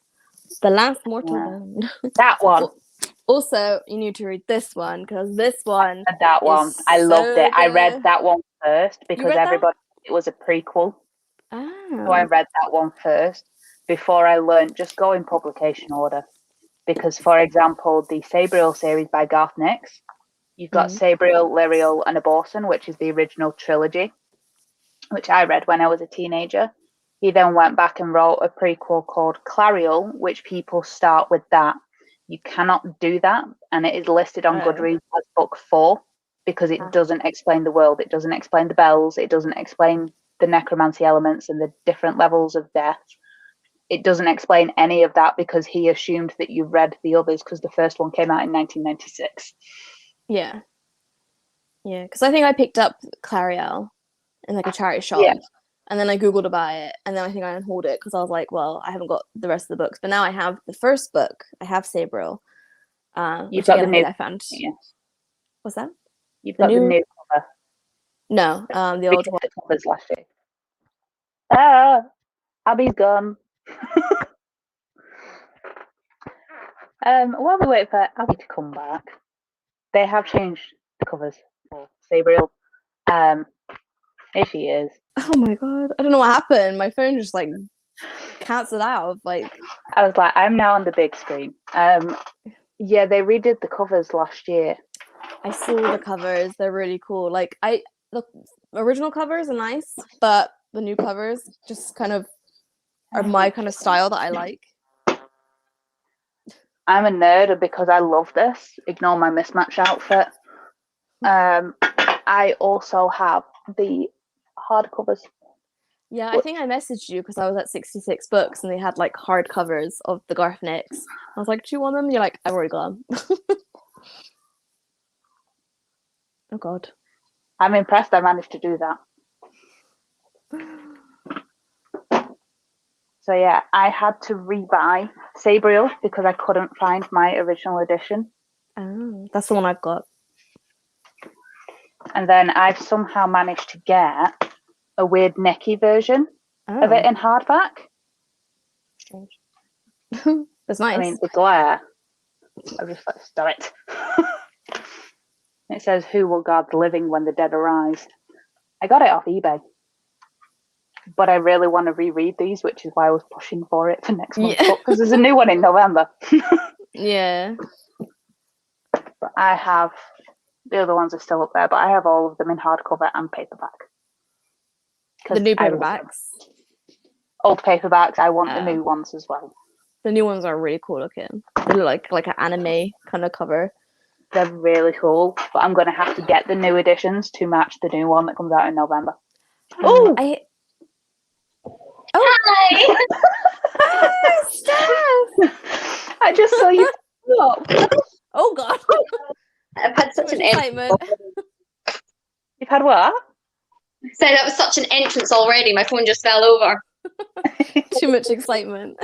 The Last Mortal. Yeah. That one. Also, you need to read this one because this one. That one. I loved it. I read that one first because everybody it was a prequel. Oh. So I read that one first before I learned just go in publication order. Because, for example, the Sabriel series by Garth Nix, you've got Sabriel, Lyriel, and Aborson, which is the original trilogy, which I read when I was a teenager. He then went back and wrote a prequel called Clariel, which people start with that. You cannot do that, and it is listed on Goodreads as book 4 because it doesn't explain the world. It doesn't explain the bells. It doesn't explain the necromancy elements and the different levels of death. It doesn't explain any of that because he assumed that you read the others because the first one came out in 1996. Yeah. Yeah, because I think I picked up Clariel in like a charity shop. Yeah. And then I Googled to buy it. And then I think I unhauled it because I was like, well, I haven't got the rest of the books. But now I have the first book. I have Sabriel. You've got the new I found. Yeah. What's that? You've got the new cover. No, the old one. The covers last year. Abby's gone. While we wait for Abby to come back, they have changed the covers for Sabriel. Here she is. Oh my god! I don't know what happened. My phone just like cancelled out. Like I was like, I'm now on the big screen. Yeah, they redid the covers last year. I saw the covers. They're really cool. Like the original covers are nice, but the new covers just kind of are my kind of style that I like. I'm a nerd because I love this. Ignore my mismatch outfit. I also have the hardcovers. Yeah, I think I messaged you because I was at 66 Books and they had like hardcovers of the Garth Nix. I was like, do you want them? And you're like, I've already got them. Oh god. I'm impressed I managed to do that. So yeah, I had to rebuy Sabriel because I couldn't find my original edition. Oh, that's the one I've got. And then I've somehow managed to get a weird necky version of it in hardback. Strange. That's nice. I mean, the glare. I'll just stop it. It says, "Who will guard the living when the dead arise?" I got it off eBay. But I really want to reread these, which is why I was pushing for it for next month's book, because there's a new one in November. Yeah. But I have, the other ones are still up there, but I have all of them in hardcover and paperback. The new paperbacks? Old paperbacks, I want the new ones as well. The new ones are really cool looking. They look like an anime kind of cover. They're really cool, but I'm going to have to get the new editions to match the new one that comes out in November. Oh! Hi! Hi, Steph! I just saw you up. Oh god! I've had such an excitement. You've had what? So that was such an entrance already. My phone just fell over. Too much excitement.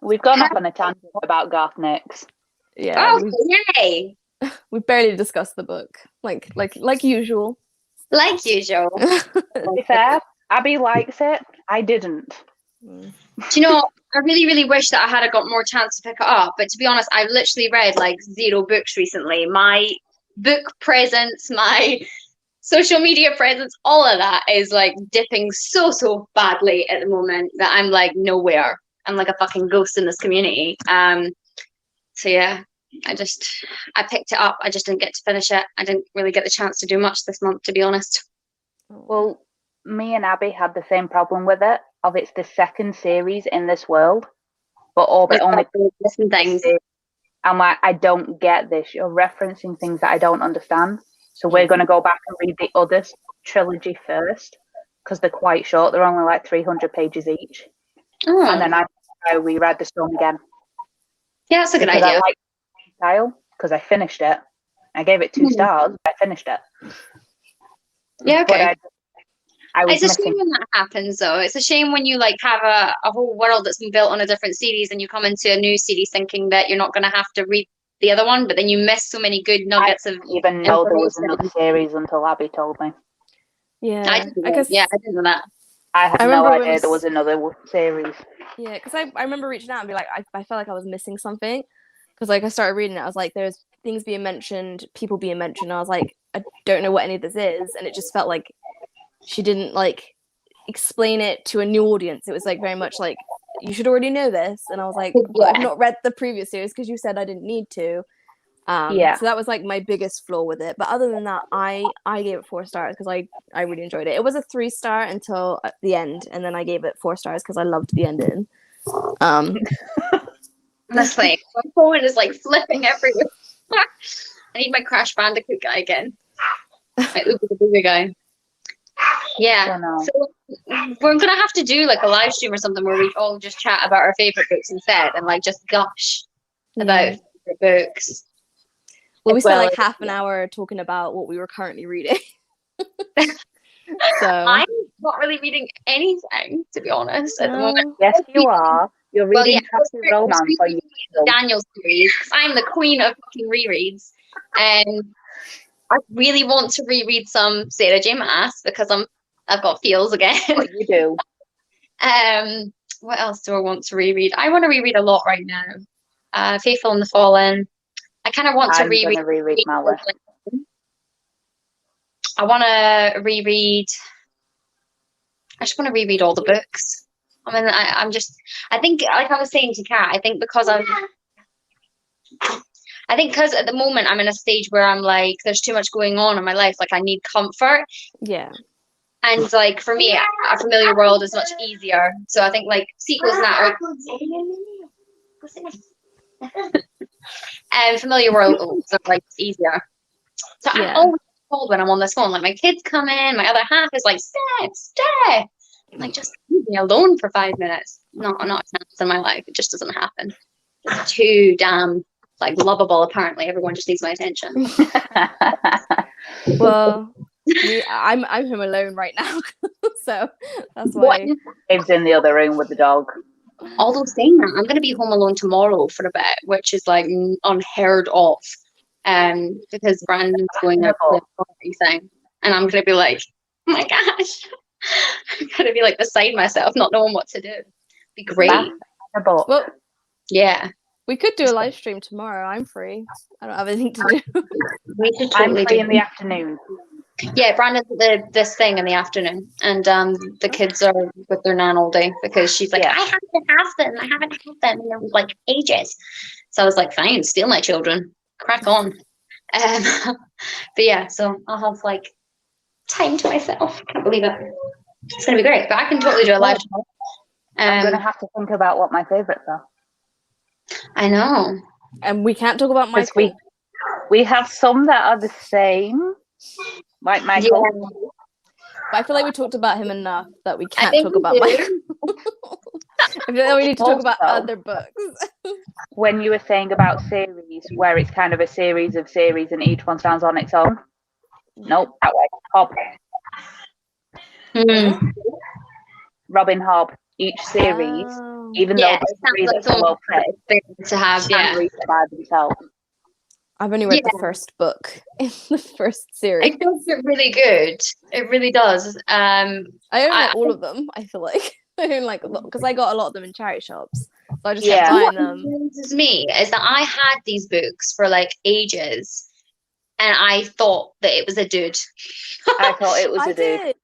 We've gone off on a tangent about Garth Nix. Yeah. Oh, yay! We barely discussed the book, like usual. Like usual. To be fair, Abby likes it. I didn't. Do you know, I really, really wish that I had got more chance to pick it up. But to be honest, I've literally read like 0 books recently. My book presence, my social media presence, all of that is like dipping so badly at the moment that I'm like nowhere. I'm like a fucking ghost in this community. So yeah, I picked it up. I just didn't get to finish it. I didn't really get the chance to do much this month, to be honest. Well, me and Abby had the same problem with it. Of it's the second series in this world, but Orbit only listen things. I'm like, I don't get this. You're referencing things that I don't understand. So we're going to go back and read the other trilogy first because they're quite short. They're only like 300 pages each. Oh. And then I reread the Storm again. Yeah, that's a good because idea. I like the style because I finished it. I gave it 2 stars. I finished it. Yeah, okay. But I was it's a missing. shame when that happens, though. It's a shame when you like have a whole world that's been built on a different series and you come into a new series thinking that you're not going to have to read the other one, but then you miss so many good nuggets of even know there was another series until Abby told me. Yeah, I didn't know that. I had no idea there was another series. Yeah, because I remember reaching out and be like, I felt like I was missing something. Because like I started reading it, I was like, there's things being mentioned, people being mentioned. I was like, I don't know what any of this is, and it just felt like she didn't like explain it to a new audience. It was like very much like you should already know this, and I was like, well, I've not read the previous series because you said I didn't need to. So that was like my biggest flaw with it. But other than that, I gave it 4 stars because I really enjoyed it. It was a 3-star until the end, and then I gave it 4 stars because I loved the ending. That's like my phone is like flipping everywhere. I need my Crash Bandicoot guy again. My Uber guy. Yeah. So we're gonna have to do like a live stream or something where we all just chat about our favorite books instead and like just gush about favorite books. Well, we spent like half an hour talking about what we were currently reading. So I'm not really reading anything, to be honest, at the moment. Yes, you are. You're reading romance for you. Daniel's series because I'm the queen of fucking rereads, and I really want to reread some Sarah J. Maas because I've got feels again. What you do? What else do I want to reread? I want to reread a lot right now. Faithful and the Fallen. I kind of want to reread Malice. I want to reread. I just want to reread all the books. I mean, I think, like I was saying to Kat, I think because at the moment I'm in a stage where I'm like, there's too much going on in my life. Like I need comfort. Yeah. And like for me, a familiar world is much easier. So I think like sequels now and familiar worlds are like easier. So I'm always told when I'm on this phone, like my kids come in, my other half is like, stay. Like just leave me alone for 5 minutes. Not a chance in my life. It just doesn't happen. It's too damn like lovable. Apparently, everyone just needs my attention. Well, I'm home alone right now, so that's why. Dave's in the other room with the dog. Although saying that, I'm going to be home alone tomorrow for a bit, which is like unheard of. Because Brandon's going out to the party thing, and I'm going to be like, oh my gosh. I'm gonna be like beside myself, not knowing what to do. Be great. Well, yeah, we could do a live stream tomorrow. I'm free. I don't have anything to do. We should totally I'm free in the afternoon. Yeah, Brandon's at this thing in the afternoon, and the kids are with their nan all day because she's like, I haven't had them in like ages. So I was like, fine, steal my children, crack on. But yeah, so I'll have like time to myself. Can't believe it. It's gonna be great, but I can totally do a live show. I'm gonna have to think about what my favorites are. I know, and we can't talk about Michael. We have some that are the same, like Michael. Yeah. But I feel like we talked about him enough that we can't talk about Michael. I feel like we need to talk about other books. When you were saying about series, where it's kind of a series of series and each one stands on its own. Nope, that way. Hob. Robin Hobb. Each series, even though the series are so well set, to have read by themselves. I've only read the first book in the first series. It does get really good. It really does. I don't like all of them. I feel like I don't like because I got a lot of them in charity shops, so I just kept buying them. What amazes me is that I had these books for like ages, and I thought that it was a dude. I thought it was a dude. did.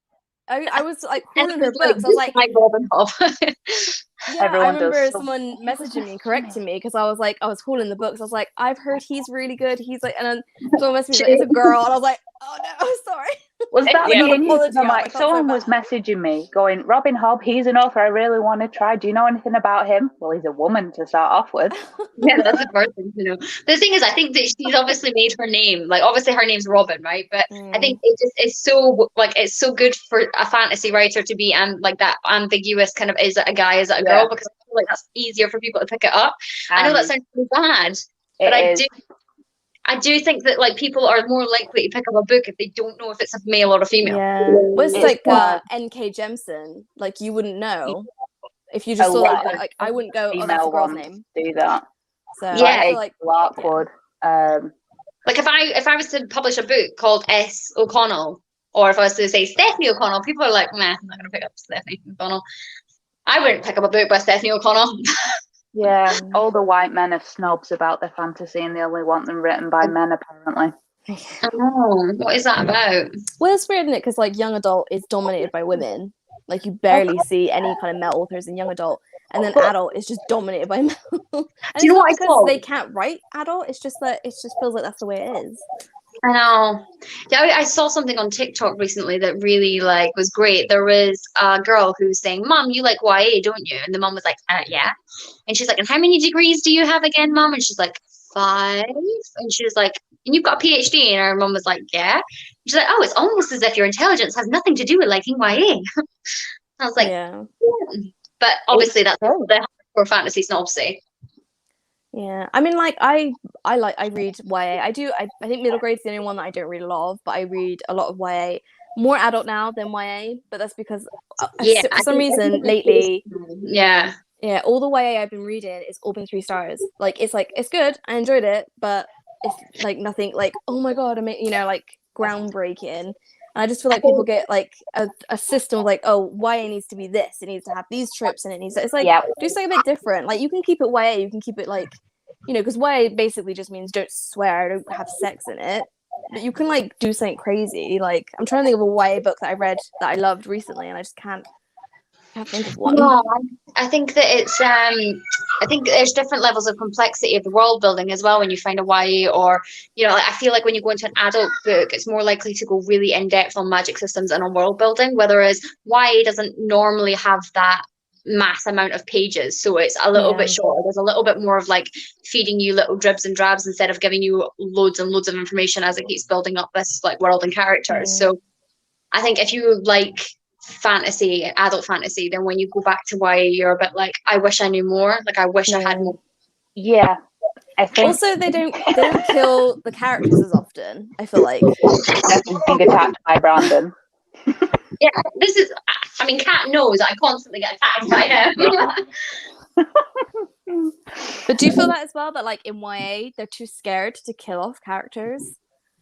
I was like And calling it her was like, books. I was like, Robin Hobb. yeah, I Everyone does. remember So someone what was messaging me, messaging correcting me? me because I was calling the books. I was like, I've heard he's really good. He's like, and then someone messaged me like, it's a girl, and I was like, oh no, sorry. Was that Yeah. me Got and an you? 'Cause apology I'm out, I like, felt so someone was bad. messaging me going, Robin Hobb, he's an author I really want to try. Do you know anything about him? Well, he's a woman to start off with. Yeah, that's the first thing to know. The thing is, I think that she's obviously made her name. Like, obviously, her name's Robin, right? But I think it just is so like it's so good for a fantasy writer to be like that ambiguous kind of, is it a guy, is it a girl? Because I feel like that's easier for people to pick it up. I know that sounds really bad, but I do think that like people are more likely to pick up a book if they don't know if it's a male or a female. Yeah, well, it's It's like N.K. Jemisin. Like you wouldn't know if you just saw like I wouldn't go, oh, that's a girl's name. Do that. So Yeah. I feel like Larkwood. Like if I was to publish a book called S. O'Connell, or if I was to say Stephanie O'Connell, people are like, nah, I'm not going to pick up Stephanie O'Connell. I wouldn't pick up a book by Stephanie O'Connell. Yeah, all the white men are snobs about their fantasy and they only want them written by men, apparently. Oh, what is that about? Well, it's weird, isn't it? Because like young adult is dominated by women. Like you barely see any kind of male authors in young adult, and then adult is just dominated by male. And do you know what I because thought? they can't write adult? It's just that it just feels like that's the way it is. I know. Yeah, I saw something on TikTok recently that really like was great. There was a girl who was saying, "Mom, you like YA, don't you?" And the mom was like, "Yeah." And she's like, "And how many degrees do you have again, Mom?" And she's like, 5. And she was like, "And you've got a PhD?" And her mom was like, "Yeah." And she's like, "Oh, it's almost as if your intelligence has nothing to do with liking YA." I was like, yeah. But obviously that's the hardcore fantasy snobsy. Yeah, I mean, like I read YA. I think middle grade's the only one that I don't read a lot of, but I read a lot of YA. More adult now than YA, but that's because for some reason lately, yeah, all the YA I've been reading it's all been 3 stars. Like it's good, I enjoyed it, but it's like nothing like, oh my god, I mean, like groundbreaking. And I just feel like people get like a system of like, oh, YA needs to be this, it needs to have these tropes, and it's like do something a bit different. Like you can keep it YA, you can keep it like, because YA basically just means don't swear, don't have sex in it. But you can like do something crazy. Like I'm trying to think of a YA book that I read that I loved recently, and I just can't think of one. No, I think that it's I think there's different levels of complexity of the world building as well when you find a YA, or like, I feel like when you go into an adult book, it's more likely to go really in depth on magic systems and on world building, whereas YA doesn't normally have that mass amount of pages, so it's a little bit shorter. There's a little bit more of like feeding you little dribs and drabs instead of giving you loads and loads of information as it keeps building up this like world and characters. So I think if you like fantasy, adult fantasy, then when you go back to YA, you're a bit like, I wish I knew more. Like I wish I had more. Yeah, I think also they don't kill the characters as often. I feel like Devin's being attacked by Brandon. Yeah, this is. I mean, Kat knows I constantly get attacked by him. But do you feel that as well? That like in YA, they're too scared to kill off characters?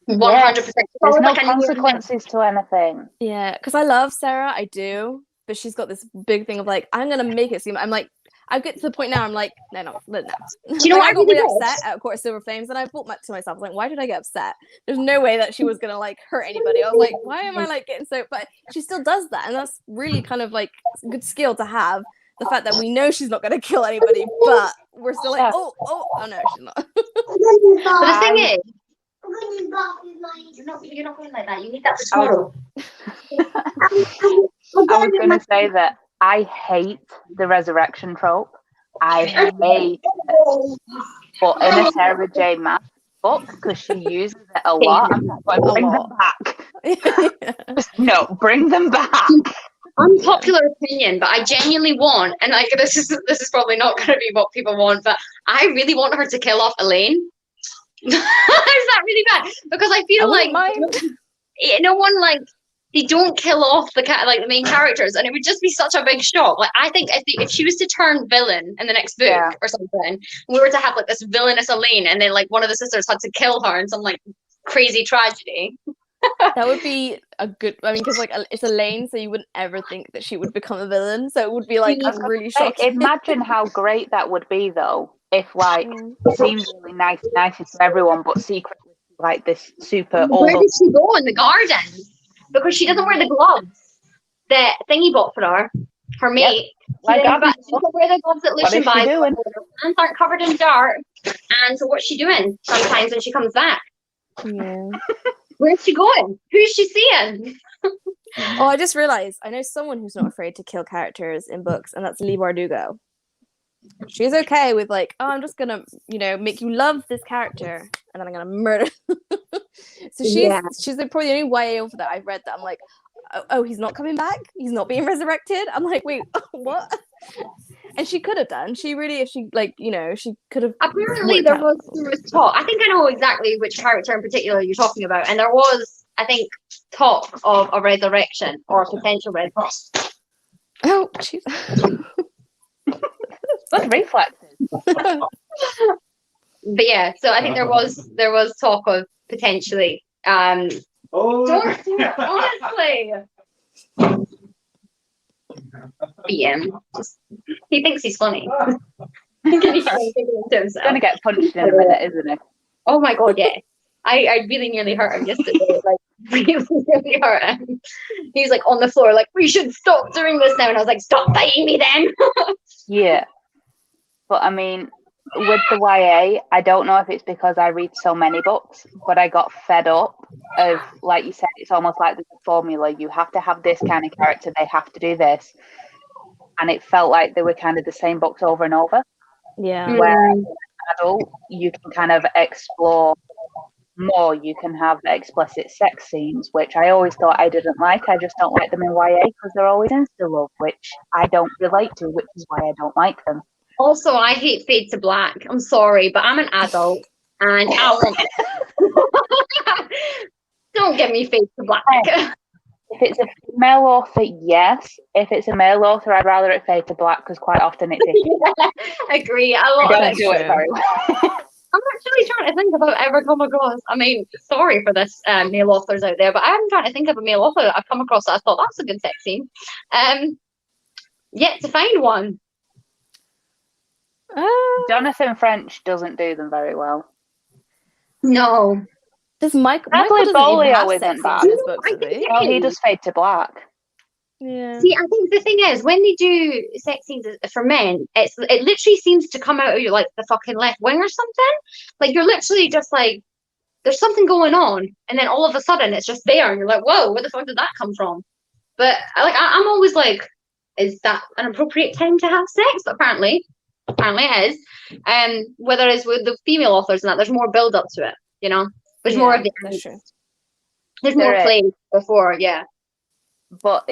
100%. There's no consequences to anything. Yeah, because I love Sarah, I do, but she's got this big thing of like, I'm gonna make it seem. I'm like, I get to the point now. I'm like, no. Do you know what I got really upset at Court of Silver Flames, and I thought to myself, like, why did I get upset? There's no way that she was gonna like hurt anybody. I was like, why am I like getting so? But she still does that, and that's really kind of like a good skill to have. The fact that we know she's not gonna kill anybody, but we're still like, oh no, she's not. But the thing is, you're not going like that. You need that for tomorrow. I was going to say that I hate the resurrection trope. I hate it. But in a Sarah J. Maas book, because she uses it a lot, I'm like, bring them back. No, bring them back. Unpopular opinion, but I genuinely want, and like this is probably not going to be what people want, but I really want her to kill off Elaine. Is that really bad? Because I feel like no one like they don't kill off the main characters, and it would just be such a big shock. Like I think if she was to turn villain in the next book or something, we were to have like this villainous Elaine, and then like one of the sisters had to kill her in some like crazy tragedy. That would be a good. I mean, because like it's Elaine, so you wouldn't ever think that she would become a villain. So it would be like really shocking. Imagine how great that would be, though. If like it seems really nice to everyone, but secretly like this super Where over. did she go in the garden? Because she doesn't wear the gloves that Thingy bought for her. Her mate. Like, She doesn't wear the gloves that what Lucian is she buys. doing? Her hands aren't covered in dirt. And so what's she doing sometimes when she comes back? Yeah. Where's she going? Who's she seeing? Oh, I just realized I know someone who's not afraid to kill characters in books, and that's Leigh Bardugo. She's okay with like, oh, I'm just gonna, make you love this character, and then I'm gonna murder. So she's probably the only YA author that I've read that I'm like, oh, he's not coming back. He's not being resurrected. I'm like, wait, what? And she could have done. She really, if she she could have. Apparently, there was talk. I think I know exactly which character in particular you're talking about, and there was, I think, talk of a resurrection or a potential resurrection. Oh, jeez. That's reflexes. But yeah, so I think there was talk of potentially. Don't do it, honestly. He thinks he's funny. He's gonna get punched in a minute, isn't he? Oh my god, yeah. I really nearly hurt him yesterday. Like, really nearly hurt him. He's like on the floor, like, we should stop doing this now. And I was like, stop biting me then. Yeah. But I mean, with the YA, I don't know if it's because I read so many books, but I got fed up of, like you said, it's almost like there's a formula. You have to have this kind of character. They have to do this. And it felt like they were kind of the same books over and over. Yeah. Where as an adult, you can kind of explore more. You can have explicit sex scenes, which I always thought I didn't like. I just don't like them in YA because they're always insta-love, which I don't relate to, which is why I don't like them. Also, I hate Fade to Black. I'm sorry, but I'm an adult and I want don't get me Fade to Black. If it's a female author, yes. If it's a male author, I'd rather it fade to black because quite often it's Agree. I don't do it very well. I'm actually trying to think if I've ever come across, I mean, sorry for this male authors out there, but I'm trying to think of a male author that I've come across that I thought that's a good sex scene. Yet to find one. Jonathan French doesn't do them very well. No. This Michael Natalie doesn't even have Bolio sex isn't bad. in his books, does he? Well, he does fade to black. Yeah. See, I think the thing is, when they do sex scenes for men, it literally seems to come out of you like the fucking left wing or something. Like, you're literally just like, there's something going on, and then all of a sudden it's just there, and you're like, whoa, where the fuck did that come from? But I'm always like, is that an appropriate time to have sex? But apparently it is. Whether it's with the female authors and that, there's more build up to it, There's more of the there's more play before, yeah. But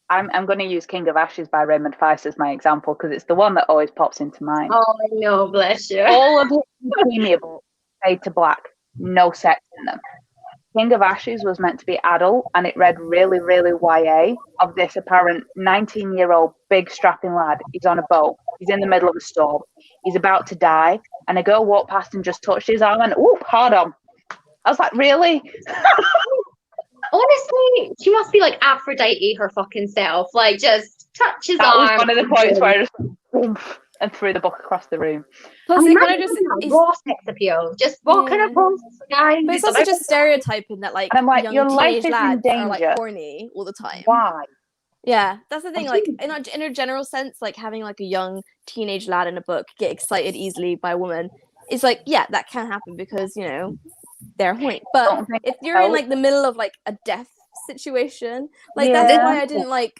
I'm going to use King of Ashes by Raymond Feist as my example because it's the one that always pops into mind. Oh, I know, bless you. All of his premier books fade to black, no sex in them. King of Ashes was meant to be adult, and it read really, really YA of this apparent 19-year-old big strapping lad. He's on a boat. He's in the middle of a storm. He's about to die, and a girl walked past and just touched his arm and, ooh, hard on. I was like, really? Honestly, she must be like Aphrodite her fucking self. Like, just touch his arm. That was one of the points where I just went, and threw the book across the room. Plus, it kind of just raw sex appeal. Just walking across the guy. But it's also just stereotyping that like, I'm like, young your life teenage is lads in danger. are like horny all the time. Why? Yeah, that's the thing. Like in a general sense, like having like a young teenage lad in a book get excited easily by a woman, it's like, yeah, that can happen because they're horny. But if you're in like the middle of like a death situation, like that's why I didn't like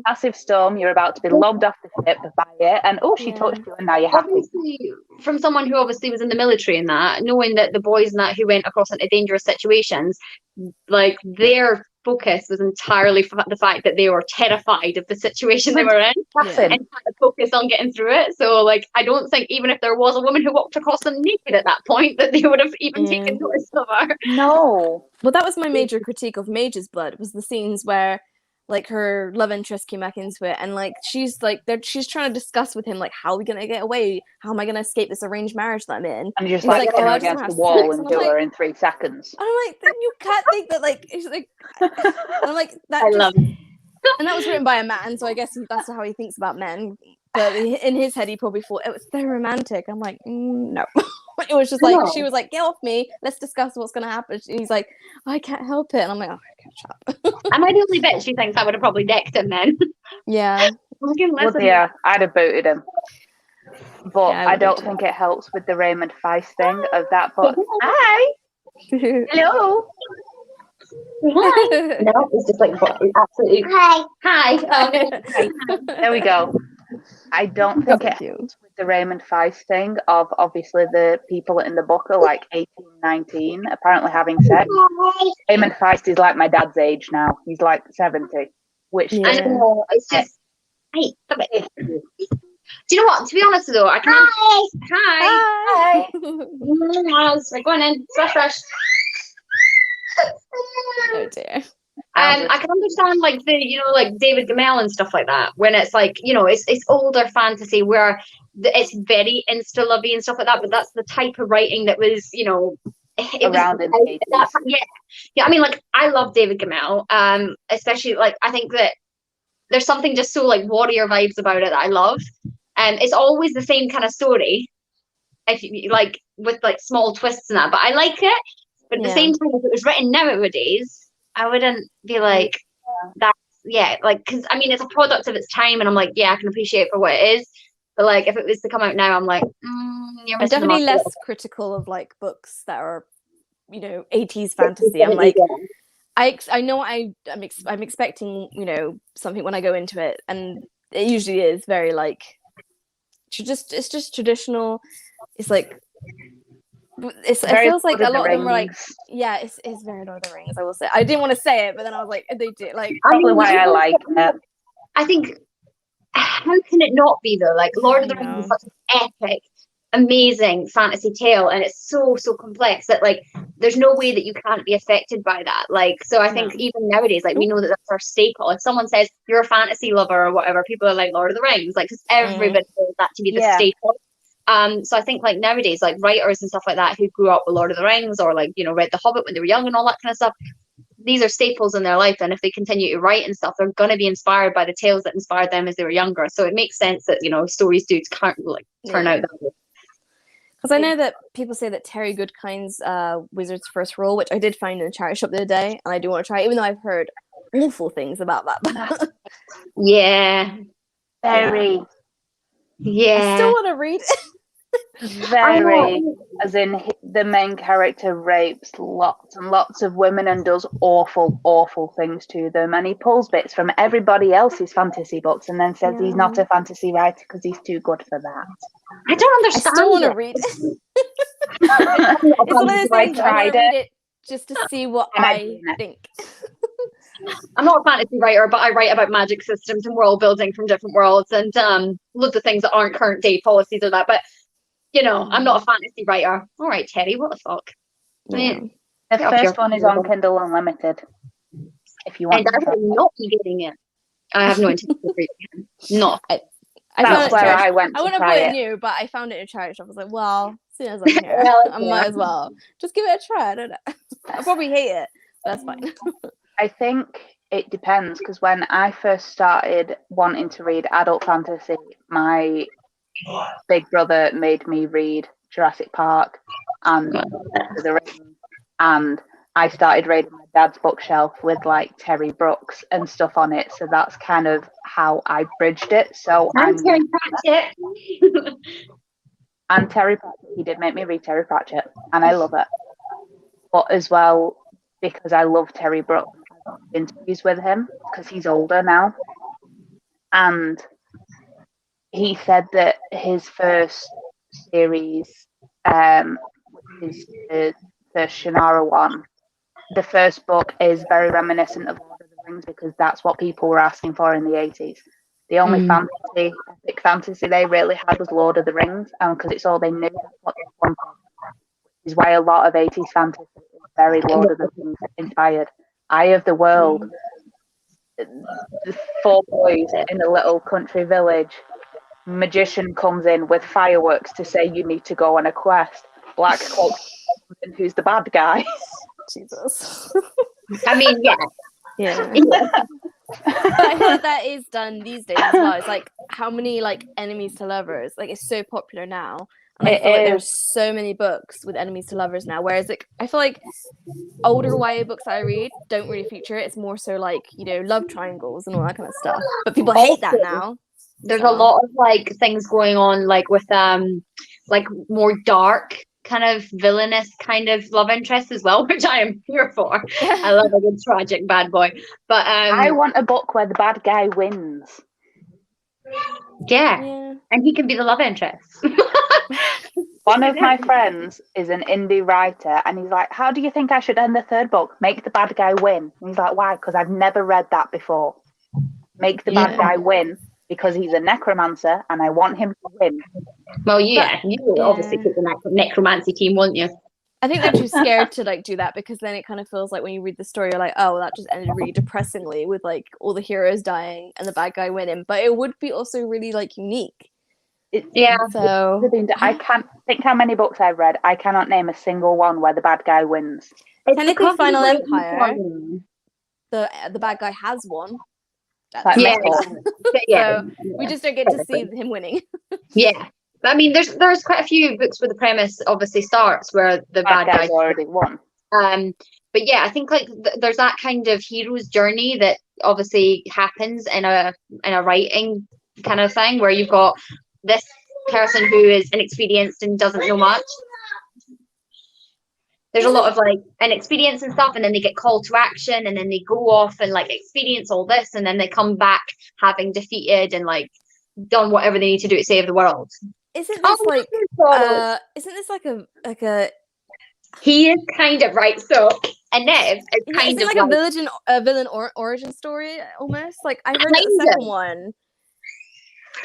massive storm. You're about to be lobbed off the ship by it, and she touched you, and now you're happy. Obviously, from someone who obviously was in the military and that, knowing that the boys and that who went across into dangerous situations, like their focus was entirely the fact that they were terrified of the situation they were in and had to focus on getting through it. So like, I don't think even if there was a woman who walked across them naked at that point that they would have even taken notice of her. No. Well, that was my major critique of Mage's Blood, was the scenes where like her love interest came back into it, and like she's trying to discuss with him like, how are we gonna get away? How am I gonna escape this arranged marriage that I'm in? And you're just like, oh, against the wall and do her in 3 seconds. I'm like, you can't think that like it's like. I'm like that. I love it. And that was written by a man, so I guess that's how he thinks about men. But in his head, he probably thought it was so romantic. I'm like, no. It was just like, she was like, get off me. Let's discuss what's going to happen. And he's like, I can't help it. And I'm like, oh, catch up. Am I the only bitch who thinks I would have probably decked him then? Yeah. Well, yeah, I'd have booted him. But Yeah, I don't think it helps with the Raymond Feist thing of that. But hi, hello. No, it's just like absolutely. Hi. There we go. I don't think it helps with the Raymond Feist thing of obviously the people in the book are like 18, 19, apparently having sex. Raymond Feist is like my dad's age now. He's like 70, which I know. It's just, hey, stop it. Do you know what? To be honest though, I can. Hi. We're going in. Rush. Oh dear. I can understand like like David Gemmell and stuff like that when it's like it's older fantasy where it's very insta lovey and stuff like that, but that's the type of writing that was around in the 80s. Yeah. I mean, like I love David Gemmell, especially like I think that there's something just so like warrior vibes about it that I love, and it's always the same kind of story, if you like with like small twists and that. But I like it. But at the same time, if it was written nowadays, I wouldn't be like, because I mean, it's a product of its time, and I'm like, yeah, I can appreciate it for what it is. But like, if it was to come out now, I'm like, you're I'm definitely less critical of like books that are, 80s fantasy. I'm like, I know I'm expecting, something when I go into it, and it usually is very like, it's just traditional. It's like. It feels like a lot of them are like, yeah, it's very Lord of the Rings. I will say, I didn't want to say it, but then I was like, they do like probably why I like it. I think how can it not be though? Like Lord of the Rings is such an epic, amazing fantasy tale, and it's so complex that like there's no way that you can't be affected by that. Like, so I think even nowadays, like we know that that's our staple. If someone says you're a fantasy lover or whatever, people are like Lord of the Rings, like because everybody knows that to be the staple. So I think like nowadays, like writers and stuff like that who grew up with Lord of the Rings or like, read The Hobbit when they were young and all that kind of stuff, these are staples in their life. And if they continue to write and stuff, they're going to be inspired by the tales that inspired them as they were younger. So it makes sense that, stories do turn out that way. Because I know that people say that Terry Goodkind's Wizard's First Rule, which I did find in the charity shop the other day, and I do want to try it, even though I've heard awful things about that. Yeah. Very. Yeah. I still want to read it. Very, as in the main character rapes lots and lots of women and does awful things to them, and he pulls bits from everybody else's fantasy books and then says he's not a fantasy writer because he's too good for that. I don't understand. I still want to read it. It's one of those things I want to read it just to see what I think. I'm not a fantasy writer, but I write about magic systems and world building from different worlds and loads of things that aren't current day policies or that. But I'm not a fantasy writer. All right, Terry, what the fuck? Yeah. The first one is on Kindle Unlimited. If you want, and I will not be getting it. I have no intention of reading it. No. That's where I went. I wouldn't have put it new, but I found it in a charity shop. I was like, well, as soon as I'm here, I might as well just give it a try. I don't know. I'll probably hate it, but that's fine. I think it depends, because when I first started wanting to read adult fantasy, my big brother made me read Jurassic Park and The Ring, and I started reading my dad's bookshelf with like Terry Brooks and stuff on it, so that's kind of how I bridged it. So I'm Terry Pratchett. And Terry Pratchett, he did make me read Terry Pratchett, and I love it. But as well, because I love Terry Brooks, I got interviews with him because he's older now, and he said that his first series, which is the Shannara one, the first book is very reminiscent of Lord of the Rings because that's what people were asking for in the 80s. The only epic fantasy they really had was Lord of the Rings, and because it's all they knew, that's what they wanted. Which is why a lot of 80s fantasy is very Lord of the Rings inspired. Eye of the World, the 4 boys in a little country village, magician comes in with fireworks to say you need to go on a quest. Black Cloak, who's the bad guy. Jesus. I mean, yeah. But I feel like that is done these days as well. It's like how many like enemies to lovers, like it's so popular now. And I feel like there's so many books with enemies to lovers now. Whereas like I feel like older YA books that I read don't really feature it. It's more so like, you know, love triangles and all that kind of stuff. But people hate that now. There's a lot of like things going on like with like more dark kind of villainous kind of love interest as well, which I am here for. I love a good tragic bad boy. But I want a book where the bad guy wins. Yeah. And he can be the love interest. One of my friends is an indie writer, and he's like, how do you think I should end the third book? Make the bad guy win. And he's like, why? Because I've never read that before. Make the bad guy win because he's a necromancer and I want him to win. Well, you will obviously pick the necromancy team, won't you? I think they're too scared to like do that, because then it kind of feels like when you read the story, you're like, oh, that just ended really depressingly with like all the heroes dying and the bad guy winning. But it would be also really like unique. So I can't think how many books I've read. I cannot name a single one where the bad guy wins. Technically, Final Empire, the bad guy has won. So we just don't get to see him winning. I mean, there's quite a few books where the premise obviously starts where the bad guy's already won. But yeah, I think like there's that kind of hero's journey that obviously happens in a writing kind of thing where you've got this person who is inexperienced and doesn't know much. There's a lot of like inexperience and stuff, and then they get called to action, and then they go off and like experience all this, and then they come back having defeated and like done whatever they need to do to save the world. Isn't this isn't this like a He is kind of right. So and Nev is kind of like a villain origin story almost. Like I heard the second one.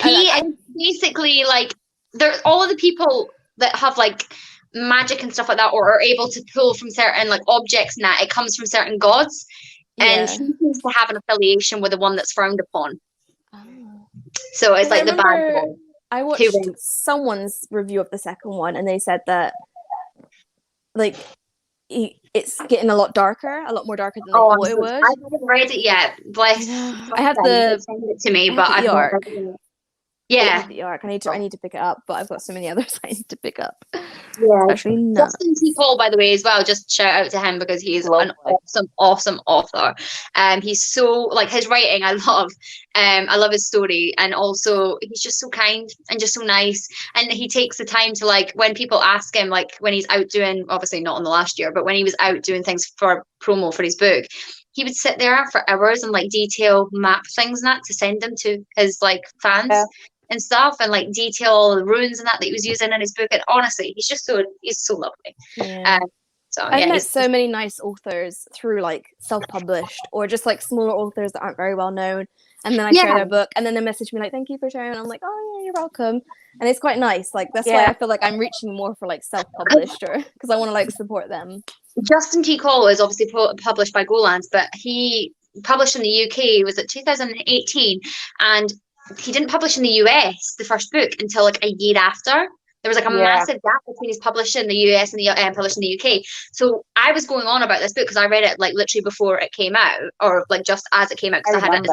He is basically like there's all of the people that have like magic and stuff like that, or are able to pull from certain like objects and that it comes from certain gods, and he seems to have an affiliation with the one that's frowned upon. So it's like the bad guy. I watched someone's review of the second one, and they said that like it's getting a lot more darker than they thought it would. I haven't read it yet. I have send it to me, but I've not read it. The arc. I need to pick it up, but I've got so many others I need to pick up. Especially Justin T. Cole, by the way, as well. Just shout out to him because he's an awesome author. He's so like his writing. I love his story, and also he's just so kind and just so nice. And he takes the time to like when people ask him, like when he's out doing, obviously not in the last year, but when he was out doing things for promo for his book. He would sit there for hours and like detail map things and that to send them to his like fans and stuff, and like detail all the runes and that he was using in his book. And honestly, he's so lovely. I've met so many nice authors through like self-published or just like smaller authors that aren't very well known, and then I share their book, and then they message me like, thank you for sharing, and I'm like, oh yeah, you're welcome. And it's quite nice. Like that's why I feel like I'm reaching more for like self-published, or because I want to like support them. Justin T. Cole is obviously published by Golands, but he published in the UK was it 2018, and he didn't publish in the US the first book until like a year after. There was like a massive gap between his publishing in the US and the publishing in the UK. So I was going on about this book because I read it like literally before it came out, or like just as it came out, because I had it.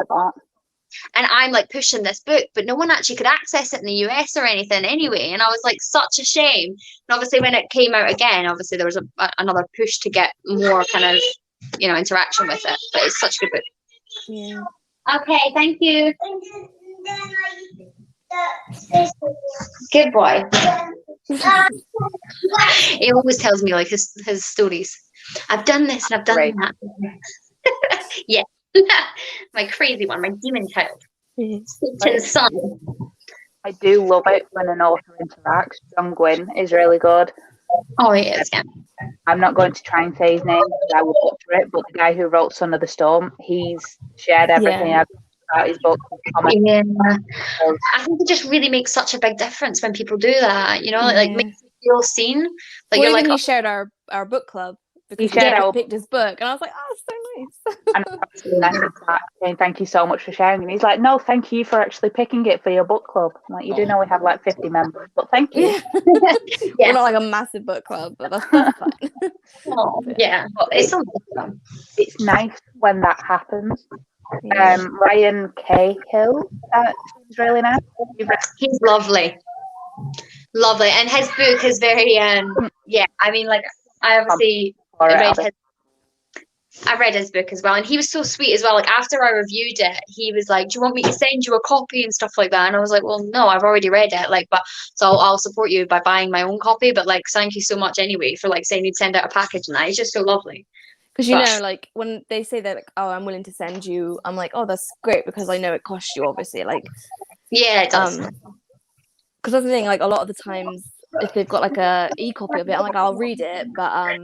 And I'm like pushing this book, but no one actually could access it in the US or anything anyway. And I was like, such a shame. And obviously when it came out again, obviously there was another push to get more kind of, interaction with it. But it's such a good book. Yeah. Okay, thank you. Good boy. He always tells me like his stories. I've done this and I've done that. Yeah. My crazy one, my demon child. Satan's son. I do love it when an author interacts. John Gwynn is really good. Oh, he is, yeah. I'm not going to try and say his name because I will butcher it, but the guy who wrote Son of the Storm, he's shared everything about his book. Yeah. I think it just really makes such a big difference when people do that, like makes you feel seen. Like you're like, he shared our book club. Because he picked his book, and I was like, "Oh, it's so nice." And I messaged back saying, "Thank you so much for sharing." And he's like, "No, thank you for actually picking it for your book club." I'm like, you do know we have like 50 members, but thank you. We're not like a massive book club, but that's fine. Yeah, it's so fun. It's nice when that happens. Ryan Cahill. Seems really nice. He's lovely. Lovely. And his book is very, yeah, I mean, like, I obviously I read his book as well, and he was so sweet as well. Like, after I reviewed it, he was like, "Do you want me to send you a copy and stuff like that?" And I was like, "Well, no, I've already read it. Like, but so I'll support you by buying my own copy. But like, thank you so much anyway for like saying you'd send out a package and that. It's just so lovely." Because you know, like when they say that, like, "Oh, I'm willing to send you," I'm like, "Oh, that's great," because I know it costs you, obviously. Like, yeah, it does. Because that's the thing. Like, a lot of the times, if they've got like a e-copy of it, I'm like, I'll read it, but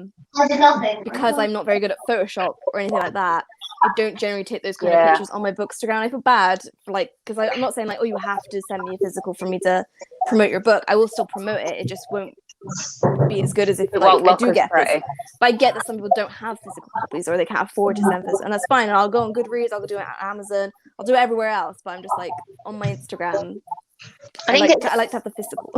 because I'm not very good at Photoshop or anything like that, I don't generally take those kind of pictures on my Bookstagram. I feel bad, like, because I'm not saying like, oh, you have to send me a physical for me to promote your book. I will still promote it. It just won't be as good as if like I do get physical. But I get that some people don't have physical copies or they can't afford to send physical, and that's fine. I'll go on Goodreads. I'll do it on Amazon. I'll do it everywhere else. But I'm just like on my Instagram. I like to have the physical.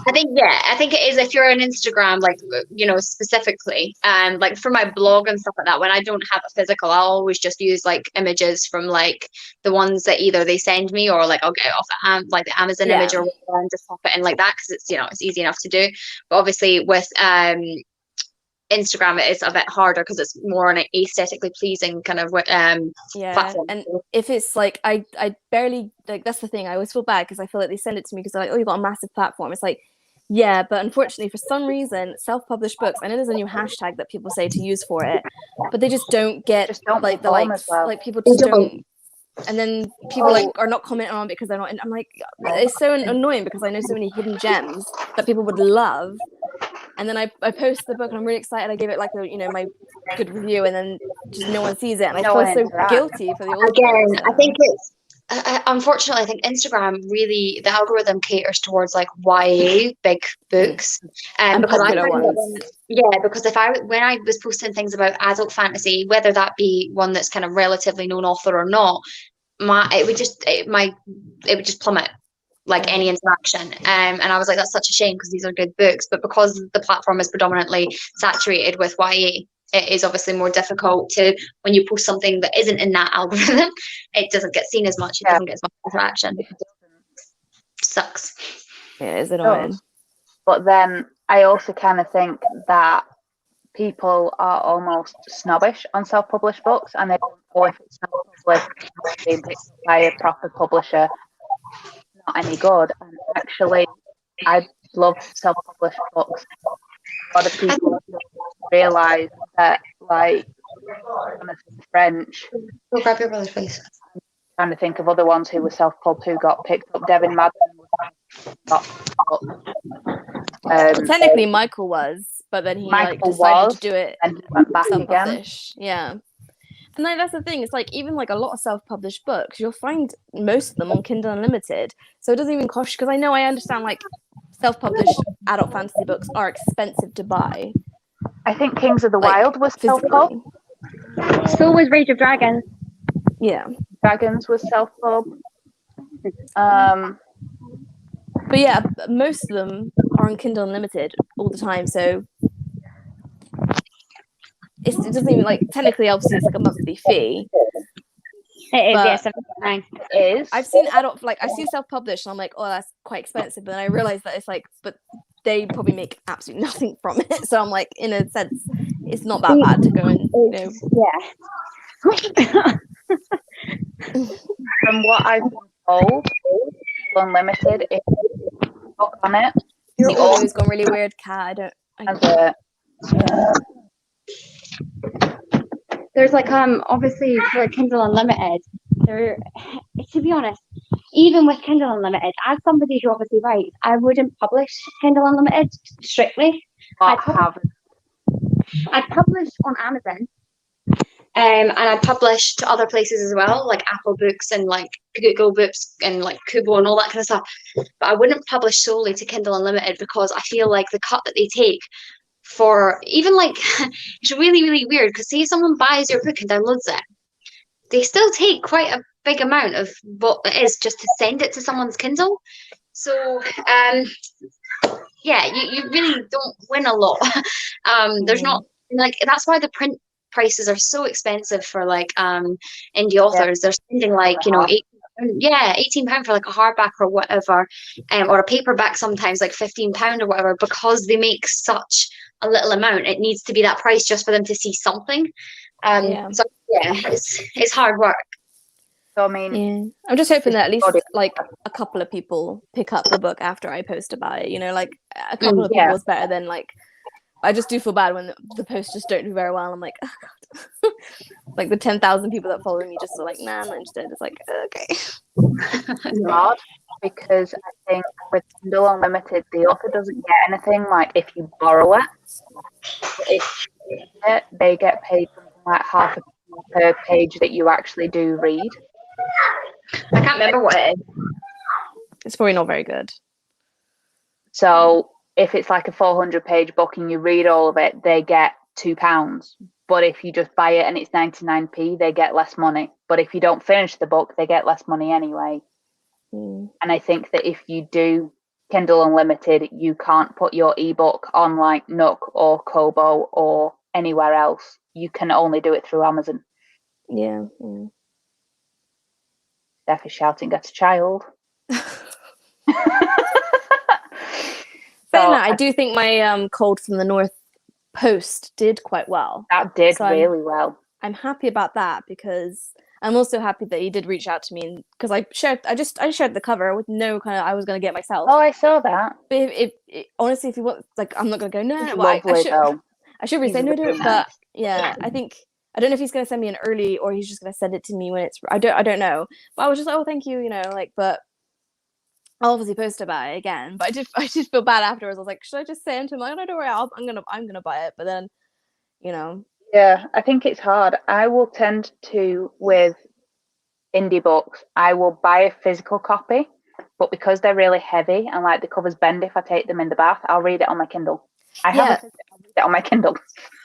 I think it is if you're on Instagram, like, you know, specifically, like for my blog and stuff like that, when I don't have a physical, I'll always just use like images from like the ones that either they send me or like I'll get off like the Amazon image or whatever and just pop it in like that because it's, you know, it's easy enough to do. But obviously with Instagram, it is a bit harder because it's more an aesthetically pleasing kind of platform. And if it's like I barely, like, that's the thing, I always feel bad because I feel like they send it to me because they're like, oh, you've got a massive platform. It's like, yeah, but unfortunately for some reason self-published books, I know there's a new hashtag that people say to use for it, but they just don't get like the likes. Like people just don't. And then people like are not commenting on it because they're not in. I'm like, it's so annoying because I know so many hidden gems that people would love. And then I post the book and I'm really excited. I gave it like a, you know, my good review, and then just no one sees it, and I feel so guilty for the author. Again, I think it's unfortunately, I think Instagram really, the algorithm caters towards like YA big books, and because because when I was posting things about adult fantasy, whether that be one that's kind of relatively known author or not, it would just plummet. Like any interaction, and I was like, that's such a shame because these are good books, but because the platform is predominantly saturated with YA, it is obviously more difficult to, when you post something that isn't in that algorithm, it doesn't get seen as much, it doesn't get as much interaction. Sucks. Yeah, is it annoying? But then I also kind of think that people are almost snobbish on self-published books, and they don't know if it's self-published being picked by a proper publisher. Not any good. And actually, I love self-published books. A lot of people don't realise that, like, French. Go grab your brother's face. I'm trying to think of other ones who were self-pub who got picked up. Devin, Madson got picked up. Well, technically, Michael was, but then he decided to do it and went back again. Yeah. And like, that's the thing, it's like even like a lot of self-published books, you'll find most of them on Kindle Unlimited, so it doesn't even cost you, because I understand like self-published adult fantasy books are expensive to buy. I think Kings of the Wild was self-pub. So was Rage of Dragons. Yeah, Dragons was self-pub. But yeah, most of them are on Kindle Unlimited all the time, so it doesn't even, like, technically, obviously, it's like a monthly fee. It is, yeah, $7.99. It is. I've seen I've seen self-published, and I'm like, oh, that's quite expensive. But then I realized that it's like, but they probably make absolutely nothing from it. So I'm like, in a sense, it's not that bad to go and, you know. Yeah. From what I've been told, Unlimited, if you book on it, your audio's gone really weird, Kat. There's like obviously for Kindle Unlimited, to be honest, even with Kindle Unlimited, as somebody who obviously writes, I wouldn't publish Kindle Unlimited strictly. I'd publish on Amazon. And I published to other places as well, like Apple Books and like Google Books and like Kubo and all that kind of stuff. But I wouldn't publish solely to Kindle Unlimited because I feel like the cut that they take for even like, it's really, really weird because say someone buys your book and downloads it, they still take quite a big amount of what it is just to send it to someone's Kindle. So, yeah, you really don't win a lot. There's not, like, that's why the print prices are so expensive for like indie authors. They're spending like, you know, £18 for like a hardback or whatever, or a paperback sometimes like £15 or whatever, because they make such a little amount. It needs to be that price just for them to see something. So yeah, it's hard work. So I mean, I'm just hoping that at least like a couple of people pick up the book after I post about it. You know, like a couple of people is better than like. I just do feel bad when the posts just don't do very well. I'm like, oh god, like the 10,000 people that follow me just are like, nah, I'm not interested. It's like, okay. It's hard because I think with Kindle Unlimited, the author doesn't get anything. Like if you borrow it, they get paid something like half a per page that you actually do read. I can't remember what it is. It's probably not very good. So if it's like a 400-page book and you read all of it, they get £2. But if you just buy it and it's 99p, they get less money. But if you don't finish the book, they get less money anyway. And I think that if you do Kindle Unlimited, you can't put your ebook on like Nook or Kobo or anywhere else. You can only do it through Amazon. Yeah. Steph is shouting at a child. But no, I do think my Cold from the North post did quite well. That did really well. I'm happy about that because I'm also happy that he did reach out to me because I shared the cover with no kind of I was going to get myself. Oh, I saw that. But if honestly, if you want, like, I'm not going to go no. It's Well, lovely, though. I should really say no to it, but yeah, I don't know if he's going to send me an early or he's just going to send it to me when it's. I don't know. But I was just like, oh, thank you, you know, like, but. I'll obviously post about it again, but I did feel bad afterwards. I was like, should I just say to him, like, no, don't worry, I'm gonna buy it. But then, you know. Yeah, I think it's hard. I will tend to with indie books. I will buy a physical copy, but because they're really heavy and like the covers bend if I take them in the bath, I'll read it on my Kindle. I'll read it on my Kindle.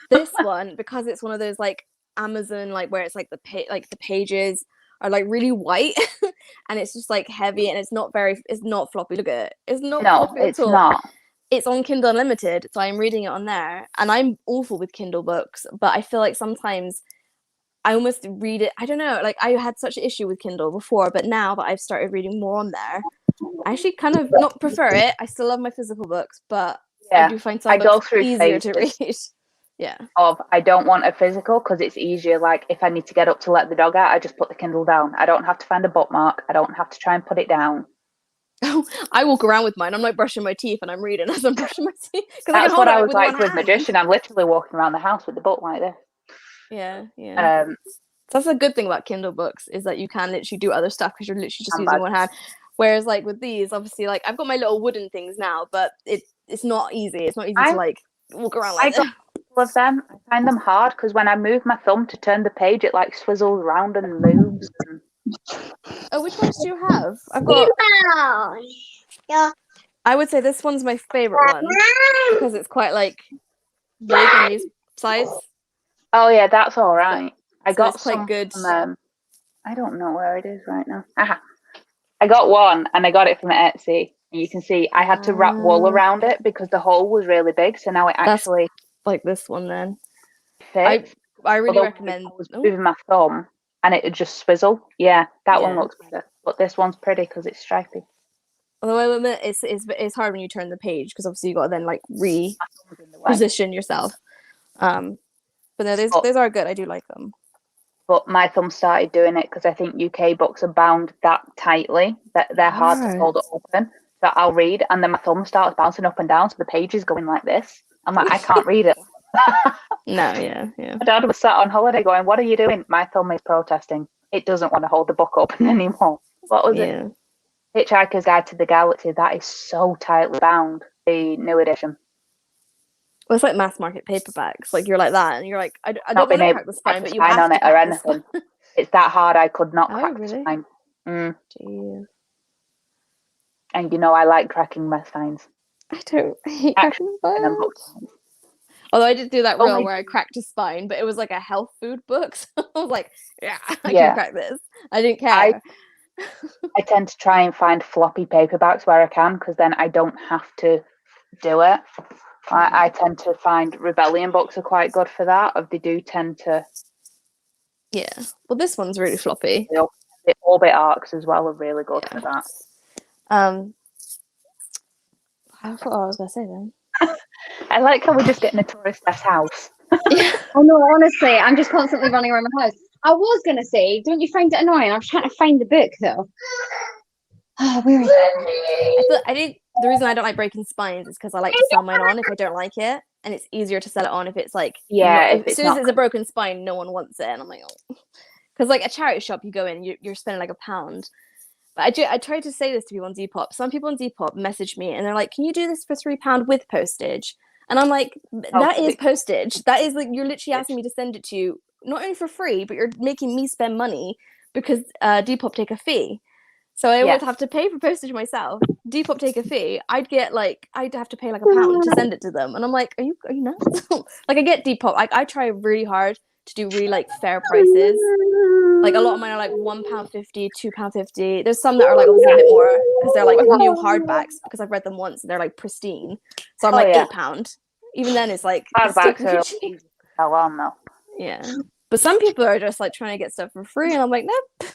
This one, because it's one of those like Amazon, like where it's like the pages are like really white and it's just like heavy and it's not floppy. Look at it. It's not floppy at all. Not. It's on Kindle Unlimited, so I'm reading it on there. And I'm awful with Kindle books, but I feel like sometimes I almost read it. I don't know, like I had such an issue with Kindle before, but now that I've started reading more on there, I actually kind of not prefer it. I still love my physical books, but I do find some books easier to read. Yeah. I don't want a physical because it's easier. Like if I need to get up to let the dog out, I just put the Kindle down. I don't have to find a bookmark. I don't have to try and put it down. I walk around with mine. I'm like brushing my teeth and I'm reading as I'm brushing my teeth. That's what I was like with Magician. I'm literally walking around the house with the book like this. Yeah. So that's a good thing about Kindle books is that you can literally do other stuff because you're literally just using one hand. Whereas like with these, obviously, like I've got my little wooden things now, but it's not easy. It's not easy to like walk around like that. Of them. I find them hard because when I move my thumb to turn the page, it like swizzles around and moves. Oh, which ones do you have? I've got. Yeah. I would say this one's my favorite one because it's quite like big on these sides. Oh yeah, that's all right. I got quite good. I don't know where it is right now. I got one and I got it from Etsy. And you can see I had to wrap wool around it because the hole was really big. So now it actually. Like this one then. Fits. I really recommend. I was moving my thumb and it would just swizzle. Yeah, that one looks better. But this one's pretty because it's stripy. Although I admit it's hard when you turn the page because obviously you got to then like reposition yourself. But no, those are good. I do like them. But my thumb started doing it because I think UK books are bound that tightly that they're hard to hold it open. So I'll read and then my thumb starts bouncing up and down, so the page is going like this. I'm like, I can't read it. No, yeah. My dad was sat on holiday going, what are you doing? My thumb is protesting. It doesn't want to hold the book open anymore. What was it? Hitchhiker's Guide to the Galaxy. That is so tightly bound, the new edition. Well, it's like mass market paperbacks. Like you're like that, and you're like, I don't want to crack the spine, but you have on to it or anything. It's that hard. I could not crack the spine. Jeez. And you know, I like cracking my spines. I hate cracking spines. Although I did do that reel where I cracked a spine, but it was like a health food book. So I was like, I can crack this. I didn't care. I tend to try and find floppy paperbacks where I can because then I don't have to do it. I tend to find Rebellion books are quite good for that. They do tend to. Yeah. Well, this one's really floppy. The Orbit arcs as well are really good for that. I forgot what I was going to say then. I like how we just get in a tourist house. Oh no, honestly, I'm just constantly running around my house. I was gonna say, don't you find it annoying? I'm trying to find the book though. Oh, where is it? The reason I don't like Breaking Spines is because I like to sell mine on if I don't like it, and it's easier to sell it on if it's like as soon as it's a broken spine, no one wants it, and I'm like, oh, because like a charity shop, you go in, you're spending like £1. But I tried to say this to people on Depop. Some people on Depop message me and they're like, "Can you do this for £3 with postage?" And I'm like, "That is postage. That is like you're literally asking me to send it to you, not only for free, but you're making me spend money because Depop take a fee. So I would have to pay for postage myself. Depop take a fee. I'd have to pay like £1 to send it to them. And I'm like, are you nuts? Like I get Depop. Like I try really hard to do really like fair prices. Like a lot of mine are like £1.50, £2.50. There's some that are like obviously a bit more because they're like new hardbacks because I've read them once and they're like pristine. So I'm like £8. Even then it's like hardbacks are easy to sell on though. Yeah. But some people are just like trying to get stuff for free and I'm like, nope.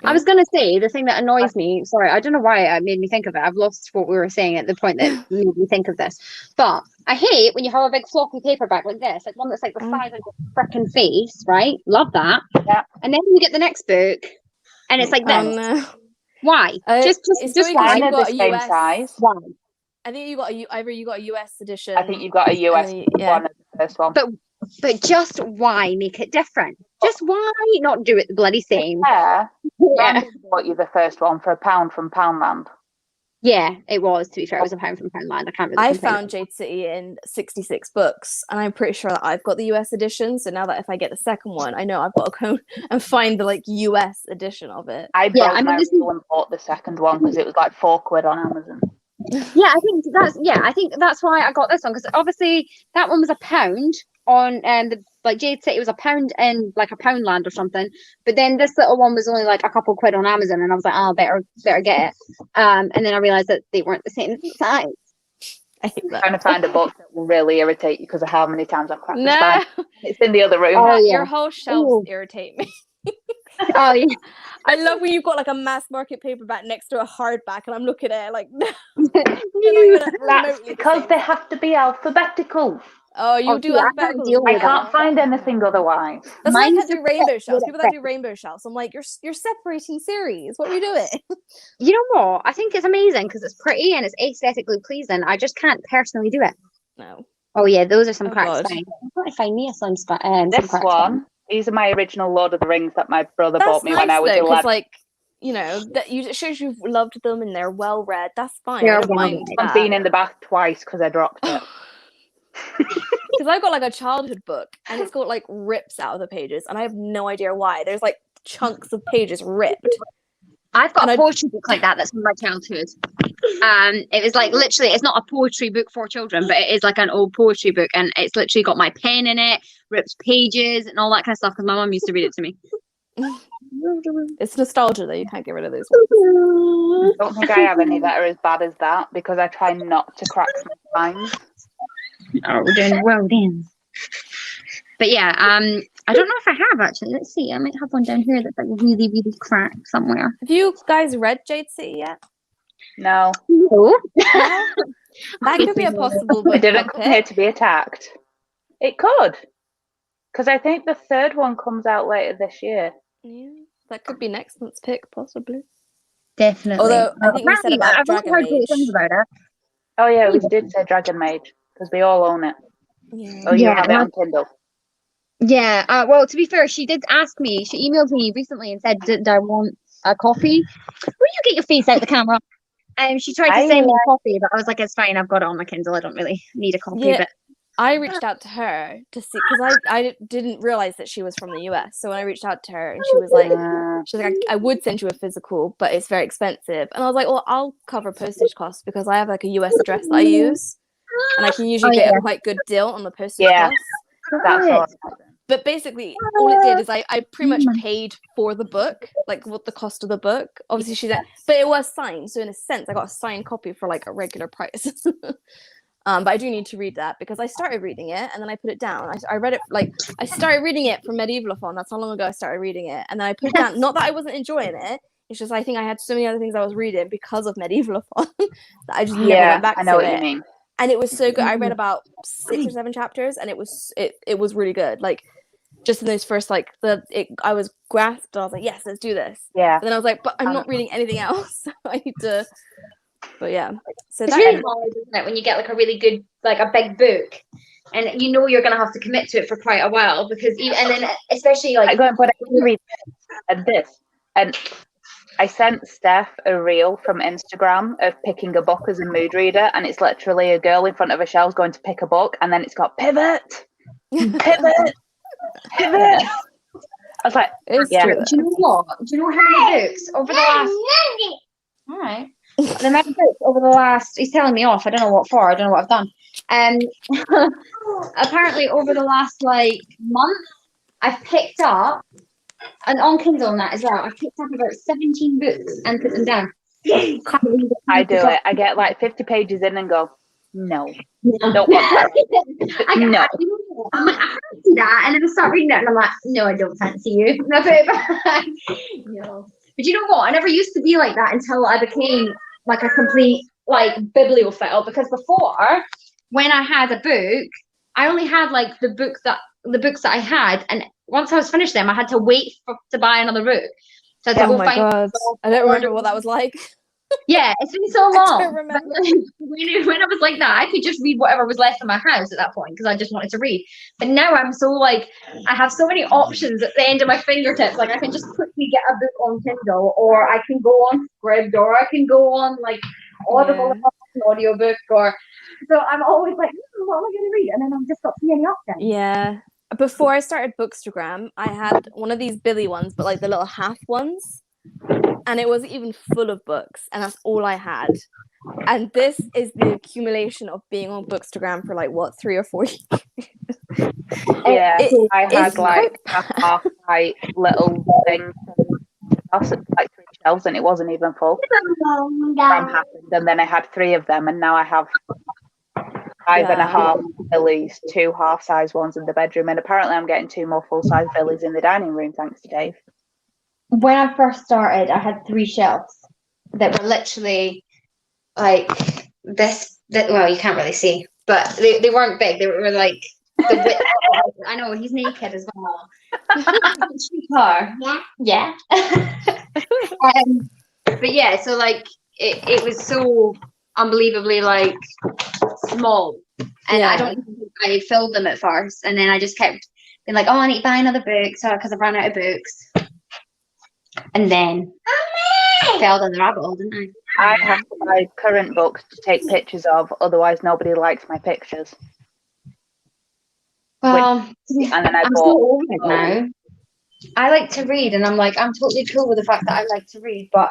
I was going to say, the thing that annoys me, sorry, I don't know why it made me think of it. I've lost what we were saying at the point that made me think of this. But I hate when you have a big floppy paperback like this, like one that's like the size of your frickin' face, right? Love that. Yeah. And then you get the next book and it's like this. Why? Just why? They're the same size. Why? I think you got a US edition. I think you got a US one as the first one. But just why make it different? Just why not do it the bloody same? Yeah. Bought you the first one for £1 from Poundland. Yeah, it was. To be fair, it was £1 from Poundland. I found Jade City in 66 books, and I'm pretty sure that I've got the US edition. So now that if I get the second one, I know I've got to go and find the like US edition of it. I broke my rule and bought the second one because it was like £4 on Amazon. Yeah, I think that's why I got this one because obviously that one was £1 on the like Jade City was £1 in like a Poundland or something, but then this little one was only like a couple quid on Amazon, and I was like, oh, better get it. And then I realized that they weren't the same size. I hate that. Trying to find a book that will really irritate you because of how many times I've cracked the spine. It's in the other room. Oh, yeah. Your whole shelves irritate me. Oh yeah. I love when you've got like a mass market paperback next to a hardback, and I'm looking at it like, that's because they have to be alphabetical. Oh, you do alphabetical. I can't find anything otherwise. That's why I can't do rainbow shelves. People that do rainbow shelves, I'm like, you're separating series. What are you doing? You know what? I think it's amazing because it's pretty and it's aesthetically pleasing. I just can't personally do it. No. Oh yeah, those are some cracked spines. I thought I find me some spine. This one. These are my original Lord of the Rings that my brother bought me when I was 11. Like, you know, it shows you've loved them and they're well read. That's fine. I don't mind that. I've been in the bath twice because I dropped it. Because I've got like a childhood book and it's got like rips out of the pages and I have no idea why. There's like chunks of pages ripped. I've got a poetry book like that. That's from my childhood. It was like literally, it's not a poetry book for children, but it is like an old poetry book, and it's literally got my pen in it, ripped pages, and all that kind of stuff. Because my mum used to read it to me. It's nostalgia, though. You can't get rid of those ones. I don't think I have any that are as bad as that because I try not to crack my spines. Oh, we're doing well then. But yeah, I don't know if I have actually. Let's see. I might have one down here that's like really, really cracked somewhere. Have you guys read Jade City yet? No. That could be a possible book. It didn't come here to be attacked. It could. Because I think the third one comes out later this year. Yeah. That could be next month's pick, possibly. Definitely. Although I think we said about Dragon Mage. About it. Oh yeah, we did say Dragon Mage. Because we all own it. Yeah. Oh, you have it on Kindle. Yeah, well, to be fair, she did ask me, she emailed me recently and said, did I want a copy? Will you get your face out the camera? She tried to send me a copy, but I was like, it's fine, I've got it on my Kindle, I don't really need a copy. Yeah, but I reached out to her to see, because I didn't realize that she was from the US, so when I reached out to her, and she was like, I would send you a physical, but it's very expensive. And I was like, well, I'll cover postage costs, because I have like a US address that I use, and I can usually get a quite good deal on the postage costs. That's all. But basically, all it did is I pretty much paid for the book, like what the cost of the book. Obviously, but it was signed, so in a sense, I got a signed copy for like a regular price. But I do need to read that because I started reading it and then I put it down. I read it I started reading it for Medievalathon. That's how long ago I started reading it, and then I put it down. Not that I wasn't enjoying it. It's just I think I had so many other things I was reading because of Medievalathon that I just never went back to it. I know what you mean. And it was so good. I read about 6 or 7 chapters, and it was really good. Like just in those first I was grasped. I was like, yes, let's do this. Yeah. And then I was like, but I'm not reading anything else. So I need to. But yeah, so it's really hard, isn't it, when you get like a really good, like a big book, and you know you're gonna have to commit to it for quite a while because and then especially like I go and put read this, and I sent Steph a reel from Instagram of picking a book as a mood reader, and it's literally a girl in front of a shelf going to pick a book, and then it's got pivot. I was like, yeah. Do you know what? Do you know how many books over the last? All right. The amount of books over the last, he's telling me off. I don't know what for. I don't know what I've done. Apparently over the last like month, I've picked up, and on Kindle and that as well, I've picked up about 17 books and put them down. I do it. I get like 50 pages in and go, no. Don't want that. No. I'm like, I fancy that, and then I start reading it, and I'm like, no, I don't fancy you. And I put it back. No. But you know what? I never used to be like that until I became like a complete like bibliophile, because before, when I had a book, I only had like the books that I had, and once I was finished them, I had to wait to buy another book. So I had to go find. God. I don't remember what that was like. Yeah, it's been so long. I don't remember. When I was like that, I could just read whatever was left in my house at that point because I just wanted to read. But now I'm so like, I have so many options at the end of my fingertips. Like I can just quickly get a book on Kindle, or I can go on Scribd, or I can go on like Audible, an audiobook, or so I'm always like, what am I going to read? And then I've just got too many options. Yeah. Before I started Bookstagram, I had one of these Billy ones, but like the little half ones. And it wasn't even full of books, and that's all I had. And this is the accumulation of being on Bookstagram for like what, 3 or 4 years. Yeah, I had like a half-height little thing, like 3 shelves, and it wasn't even full. Happened, and then I had 3 of them, and now I have 5.5 Billies, 2 half-size ones in the bedroom, and apparently I'm getting 2 more full-size Billies in the dining room, thanks to Dave. When I first started, I had 3 shelves that were literally like this. Well, you can't really see, but they weren't big. They were like the width. I know he's naked as well. Yeah. But yeah, so like it was so unbelievably like small, and I don't even think I filled them at first, and then I just kept being like, oh, I need to buy another book, so because I've run out of books. And then fell down the rabbit hole, didn't I? I have to buy current books to take pictures of, otherwise nobody likes my pictures. Well, and then I I'm bought so over it now. I like to read, and I'm like, I'm totally cool with the fact that I like to read, but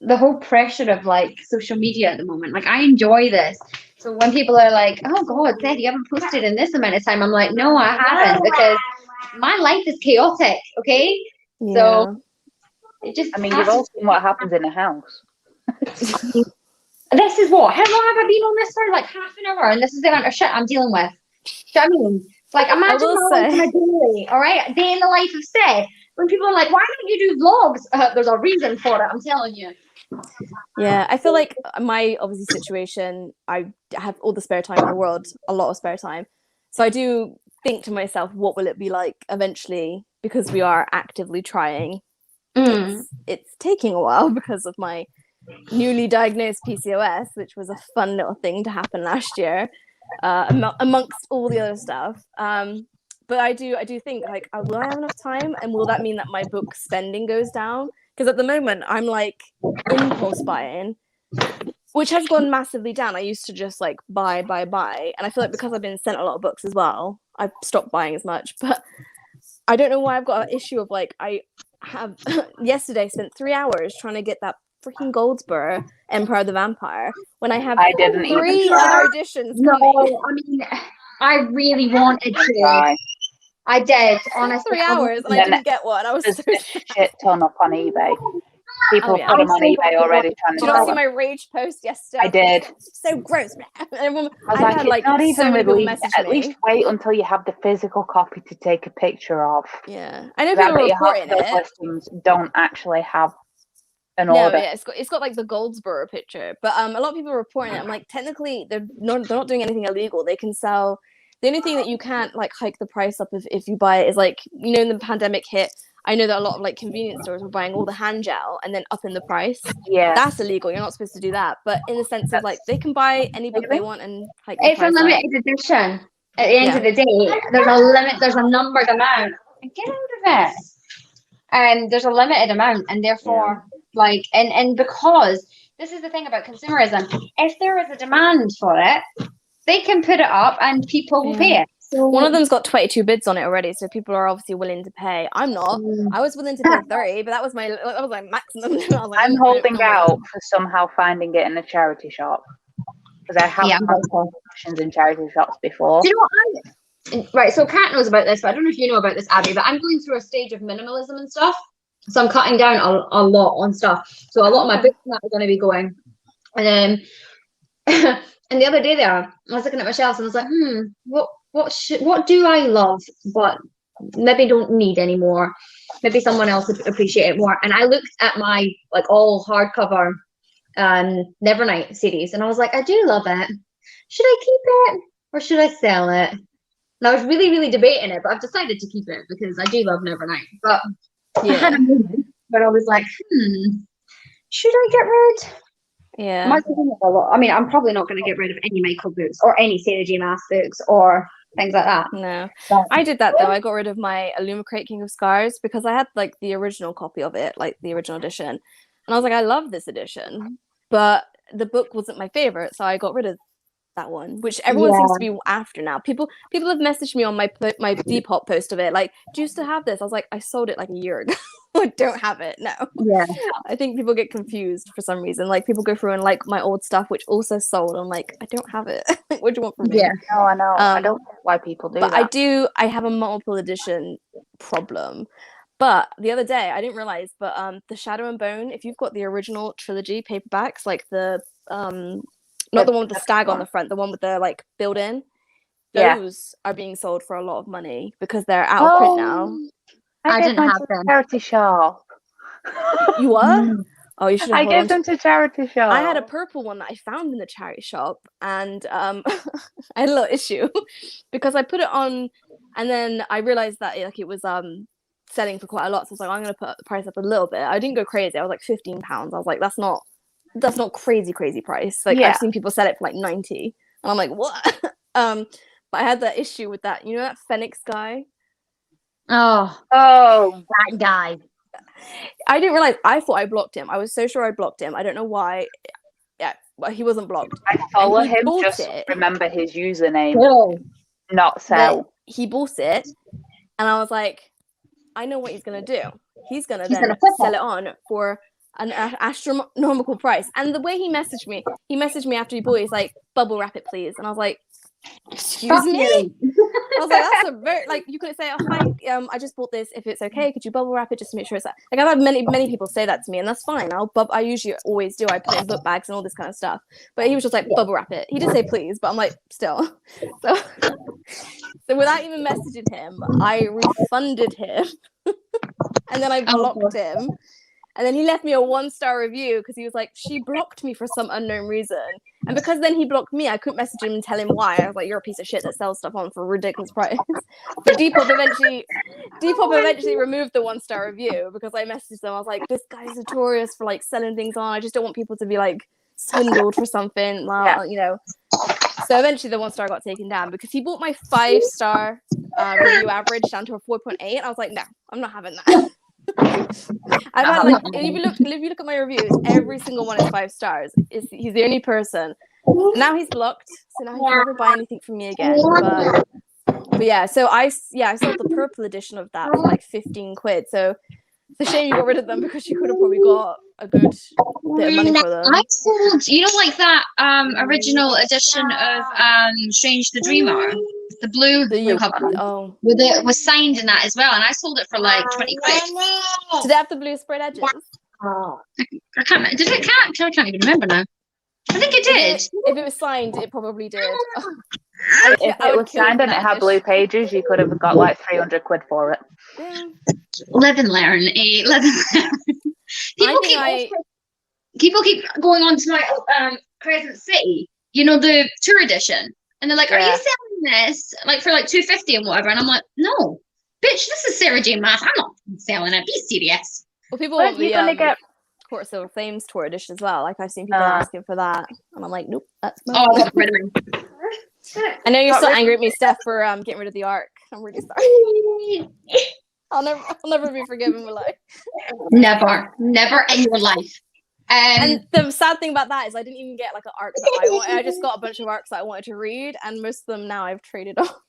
the whole pressure of like social media at the moment, like I enjoy this. So when people are like, oh God, Seth, you haven't posted in this amount of time, I'm like, no, I haven't, because my life is chaotic, okay? Yeah. So it just, I mean, you've all seen what happens in a house. This is what? How long have I been on this for? Like half an hour, and this is the amount of shit I'm dealing with. Do you know what I mean? Like, imagine my life in a daily, all right? A day in the life of Seth. When people are like, why don't you do vlogs? There's a reason for it, I'm telling you. Yeah, I feel like my obviously situation, I have all the spare time in the world, a lot of spare time. So I do think to myself, what will it be like eventually? Because we are actively trying. It's taking a while because of my newly diagnosed PCOS, which was a fun little thing to happen last year, amongst all the other stuff. But I do think, like, will I have enough time, and will that mean that my book spending goes down? Because at the moment I'm like impulse buying, which has gone massively down. I used to just like buy, and I feel like because I've been sent a lot of books as well, I've stopped buying as much. But I don't know why I've got an issue of like, I have yesterday spent 3 hours trying to get that freaking Goldsboro Empire of the Vampire when I have 3 other editions coming. No, I mean, I really wanted to. I did, honestly. 3 hours and I didn't get one. I was so shit ton up on eBay. People yeah. put them on eBay already trying Did to you not sell see them. my rage post yesterday? I did. So gross. Everyone, I was I've like, had it's like not so even many people released. message At me. least wait until you have the physical copy to take a picture of. Yeah, I know Because I people bet are you half reporting of those it. listings don't actually have an No, order. yeah, it's got like the Goldsboro picture, but a lot of people are reporting it. I'm like, technically, they're not doing anything illegal. They can sell. The only thing that you can't like hike the price up if you buy it is like, you know, when the pandemic hit, I know that a lot of like convenience stores were buying all the hand gel and then upping the price. Yeah. That's illegal. You're not supposed to do that. But in the sense of like, they can buy any book they want and hike the It's a price up. limited edition. At the end Yeah. of the day, there's a limit. There's a numbered amount. Get out of it. And there's a limited amount, and therefore, like, and because this is the thing about consumerism, if there is a demand for it, they can put it up, and people will pay it. So One of them's got 22 bids on it already, so people are obviously willing to pay. I'm not. I was willing to pay 30, but that was my maximum. I was like, I'm no, holding no, no. out for somehow finding it in a charity shop. Because I have had options in charity shops before. Do you know what? Right, so Kat knows about this, but I don't know if you know about this, Abby, but I'm going through a stage of minimalism and stuff. So I'm cutting down a lot on stuff. So a lot of my books are going to be going. And and the other day there, I was looking at my shelves and I was like, what do I love, but maybe don't need anymore? Maybe someone else would appreciate it more. And I looked at my like all hardcover Nevernight series, and I was like, I do love it. Should I keep it or should I sell it? And I was really, really debating it, but I've decided to keep it because I do love Nevernight. But I had a moment where I was like, should I get rid? Yeah. I mean, I'm probably not going to get rid of any Michael books or any Sarah J. Maas books or things like that. No. But I did that though. I got rid of my Illumicrate King of Scars because I had like the original copy of it, like the original edition. And I was like, I love this edition, but the book wasn't my favorite, so I got rid of that one, which everyone seems to be after now. People have messaged me on my Depop post of it, like, do you still have this? I was like, I sold it like a year ago. I don't have it now. Yeah. I think people get confused for some reason. Like people go through and like my old stuff, which also sold. I'm like, I don't have it. What do you want from me? Yeah. No, I know. I don't know why people do but that. I have a multiple edition problem. But the other day, I didn't realize, but the Shadow and Bone, if you've got the original trilogy paperbacks, like the not the one with the stag on the front, the one with the like build-in, those are being sold for a lot of money because they're out of print now. I didn't have them. Charity shop. You what? Oh, you should have. I gave them to charity shop. I had a purple one that I found in the charity shop, and I had a little issue because I put it on, and then I realized that it was selling for quite a lot. So I was like, I'm going to put the price up a little bit. I didn't go crazy. I was like £15. I was like, that's not crazy price. Like I've seen people sell it for like 90, and I'm like, what? But I had that issue with that. You know that Phoenix guy? Oh, That guy. I didn't realize. I thought I blocked him. I was so sure I blocked him. I don't know why. Yeah, well, he wasn't blocked. I follow him. Just remember his username. Not sell. But he bought it, and I was like, I know what he's gonna do. He's gonna then sell it on for an astronomical price. And the way he messaged me after he bought it, he's like, bubble wrap it, please. And I was like, excuse me? I was like, that's a very, like, you could say, oh, hi, I just bought this. If it's okay, could you bubble wrap it just to make sure it's, like, I've had many people say that to me, and that's fine. I usually always do. I put it in book bags and all this kind of stuff. But he was just like, bubble wrap it. He did say please, but I'm like, still. So without even messaging him, I refunded him. And then I blocked him. And then he left me a 1-star review because he was like, she blocked me for some unknown reason. And because then he blocked me, I couldn't message him and tell him why. I was like, you're a piece of shit that sells stuff on for a ridiculous price. But Depop eventually removed the 1-star review because I messaged them. I was like, this guy's notorious for like selling things on. I just don't want people to be like swindled for something. You know. So eventually the 1-star got taken down because he bought my 5-star review average down to a 4.8. I was like, no, I'm not having that. I've had like, if you look at my reviews, every single one is 5 stars. He's the only person. Now he's blocked, so now he can never buy anything from me again. But yeah, so I sold the purple edition of that for like 15 quid. So it's a shame you got rid of them because you could have probably got a good bit of money for them. I sold, you know, like that original edition of Strange the Dreamer, the blue cover. Oh, with it was signed in that as well, and I sold it for like 20 quid. Do they have the blue sprayed edges? I can't. Did it count? I can't even remember now. I think it did. If it was signed, it probably did. If it was signed and it had blue pages, you could have got like 300 quid for it. Yeah. Live and learn. Live and learn. People keep going on to my Crescent City, you know, the tour edition, and they're like, "Are you selling this like for like $250 and whatever?" And I'm like, "No, bitch, this is Sarah J. Maas. I'm not selling it. Be serious." Well, people want the Court of Silver Flames tour edition as well. Like I've seen people asking for that, and I'm like, "Nope, that's mine." Oh, I got rid of me. I know you're still angry at me, Steph, for getting rid of the arc. I'm really sorry. I'll never be forgiven, will I? Never in your life. And the sad thing about that is I didn't even get like an arc that I wanted. I just got a bunch of arcs that I wanted to read, and most of them now I've traded off.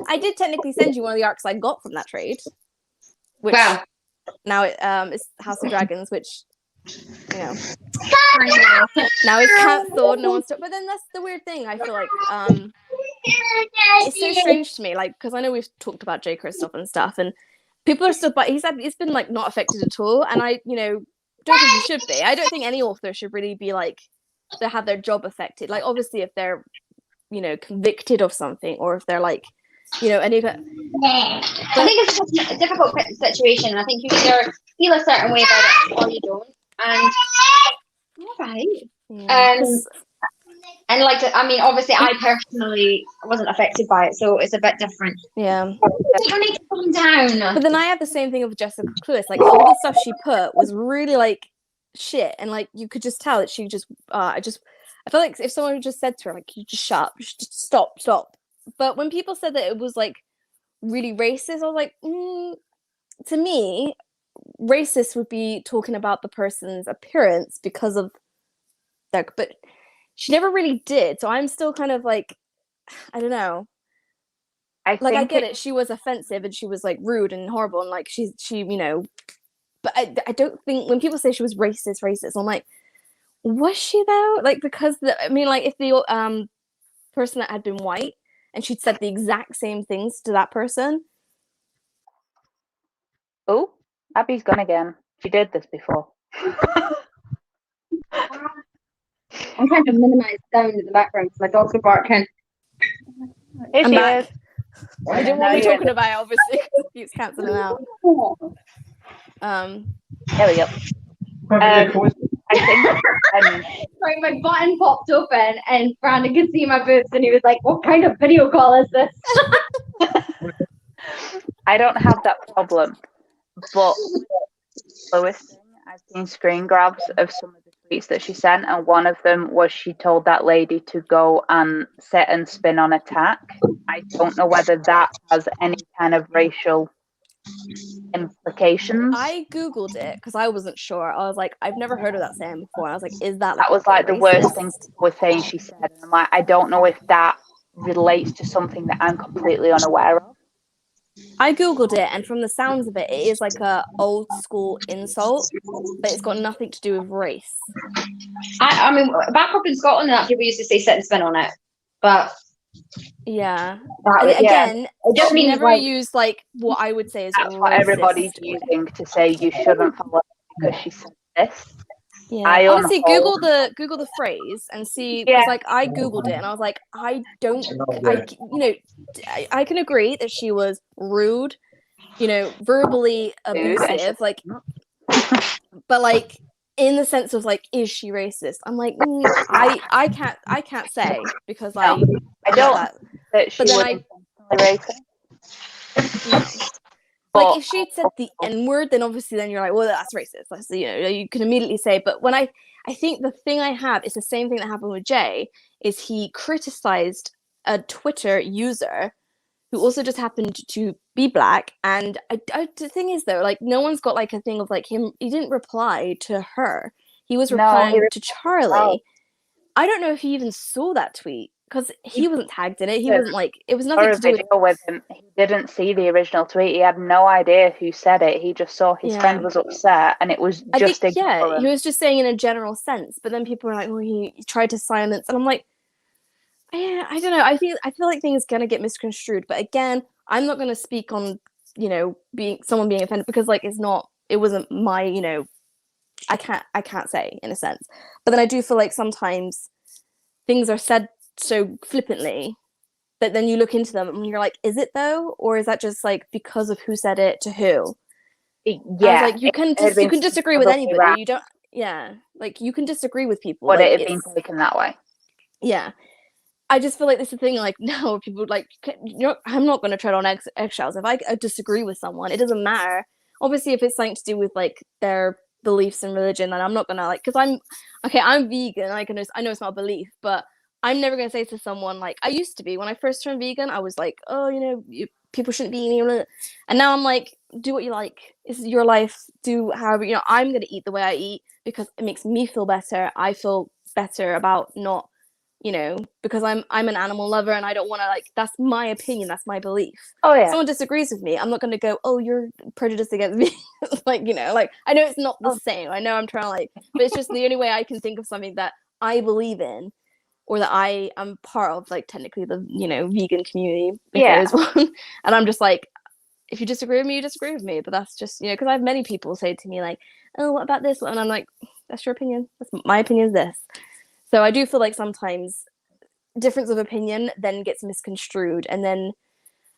I did technically send you one of the arcs I got from that trade. Which now it's House of Dragons, which you know now it's cancelled. No one's. But then that's the weird thing. I feel like it's so strange to me, like because I know we've talked about J. Kristoff and stuff, and people are still. But he said it's been like not affected at all, and I don't think he should be. I don't think any author should really be like they have their job affected. Like obviously if they're convicted of something, or if they're like any. I think it's just a difficult situation. I think you either feel a certain way about it or you don't. And all right. And like, I mean, obviously, I personally wasn't affected by it, so it's a bit different. Yeah. You need to calm down. But then I had the same thing with Jessica Cluess. Like all the stuff she put was really like shit, and like you could just tell that she just. I felt like if someone just said to her like, "You just shut up, just stop." But when people said that it was like really racist, I was like, to me, racist would be talking about the person's appearance because of their. But she never really did, so I'm still kind of like, I don't know. I get it. She was offensive and she was like rude and horrible and like she But I don't think when people say she was racist, I'm like, was she though? Like because if the person that had been white and she'd said the exact same things to that person. Oh, Abby's gone again. She did this before. I'm trying to minimize sound in the background because my dogs are barking. I'm back. I didn't want to be talking about it, obviously, because it keeps cancelling out. There we go. I think sorry, my button popped open and Brandon could see my boobs and he was like, "What kind of video call is this?" I don't have that problem, but Lois, I've seen screen grabs of some of the tweets that she sent, and one of them was she told that lady to go and sit and spin on attack. I don't know whether that has any kind of racial implications. I googled it because I wasn't sure. I was like, I've never heard of that saying before. I was like, is that that was like the worst thing was saying she said, and I'm like, I don't know if that relates to something that I'm completely unaware of. I googled it, and from the sounds of it, it is like a old school insult, but it's got nothing to do with race. I mean, back up in Scotland, that people used to say "sit and spin on it," but yeah, again, it just never used like what I would say is that's what everybody's using to say you shouldn't follow because she said this. Yeah, honestly, Google the phrase and see. Because like I googled it and I was like, I can agree that she was rude, verbally abusive, like, but like in the sense of like, is she racist? I'm like, I can't say because like I don't. That she was racist. Like if she'd said the N-word, then obviously then you're like, well, that's racist. That's, you can immediately say. But when I think the thing I have is the same thing that happened with Jay, is he criticized a Twitter user who also just happened to be black. And the thing is though, like no one's got like a thing of like him. He didn't reply to her. He was replying to Charlie. I don't know if he even saw that tweet. Because he wasn't tagged in it. He wasn't like, it was nothing to do with him. He didn't see the original tweet. He had no idea who said it. He just saw his friend was upset and it was just ignorant. He was just saying in a general sense. But then people were like, well, he tried to silence. And I'm like, yeah, I don't know. I feel like things are going to get misconstrued. But again, I'm not going to speak on, someone being offended because like it wasn't my, I can't say in a sense. But then I do feel like sometimes things are said so flippantly that then you look into them and you're like, is it though? Or is that just like because of who said it to who? Yeah. Like you can disagree with anybody. Right. You don't, like you can disagree with people. But like, it had been taken that way. Yeah. I just feel like this is the thing, like, no, people like, I'm not going to tread on eggshells. If I disagree with someone, it doesn't matter. Obviously, if it's something to do with like their beliefs and religion, then I'm not going to like, because I'm vegan. I know it's not a belief, but I'm never going to say to someone like, I used to be, when I first turned vegan, I was like, oh, people shouldn't be eating. And now I'm like, do what you like. This is your life. Do however, I'm going to eat the way I eat because it makes me feel better. I feel better about not, because I'm an animal lover and I don't want to like, that's my opinion, that's my belief. Oh yeah. If someone disagrees with me, I'm not going to go, oh, you're prejudiced against me. like, like I know it's not the same. I know I'm trying to like, but it's just the only way I can think of something that I believe in or that I am part of, like technically the, vegan community. If there is one. And I'm just like, if you disagree with me, you disagree with me. But that's just, because I have many people say to me like, oh, what about this? And I'm like, that's your opinion. My opinion is this. So I do feel like sometimes difference of opinion then gets misconstrued. And then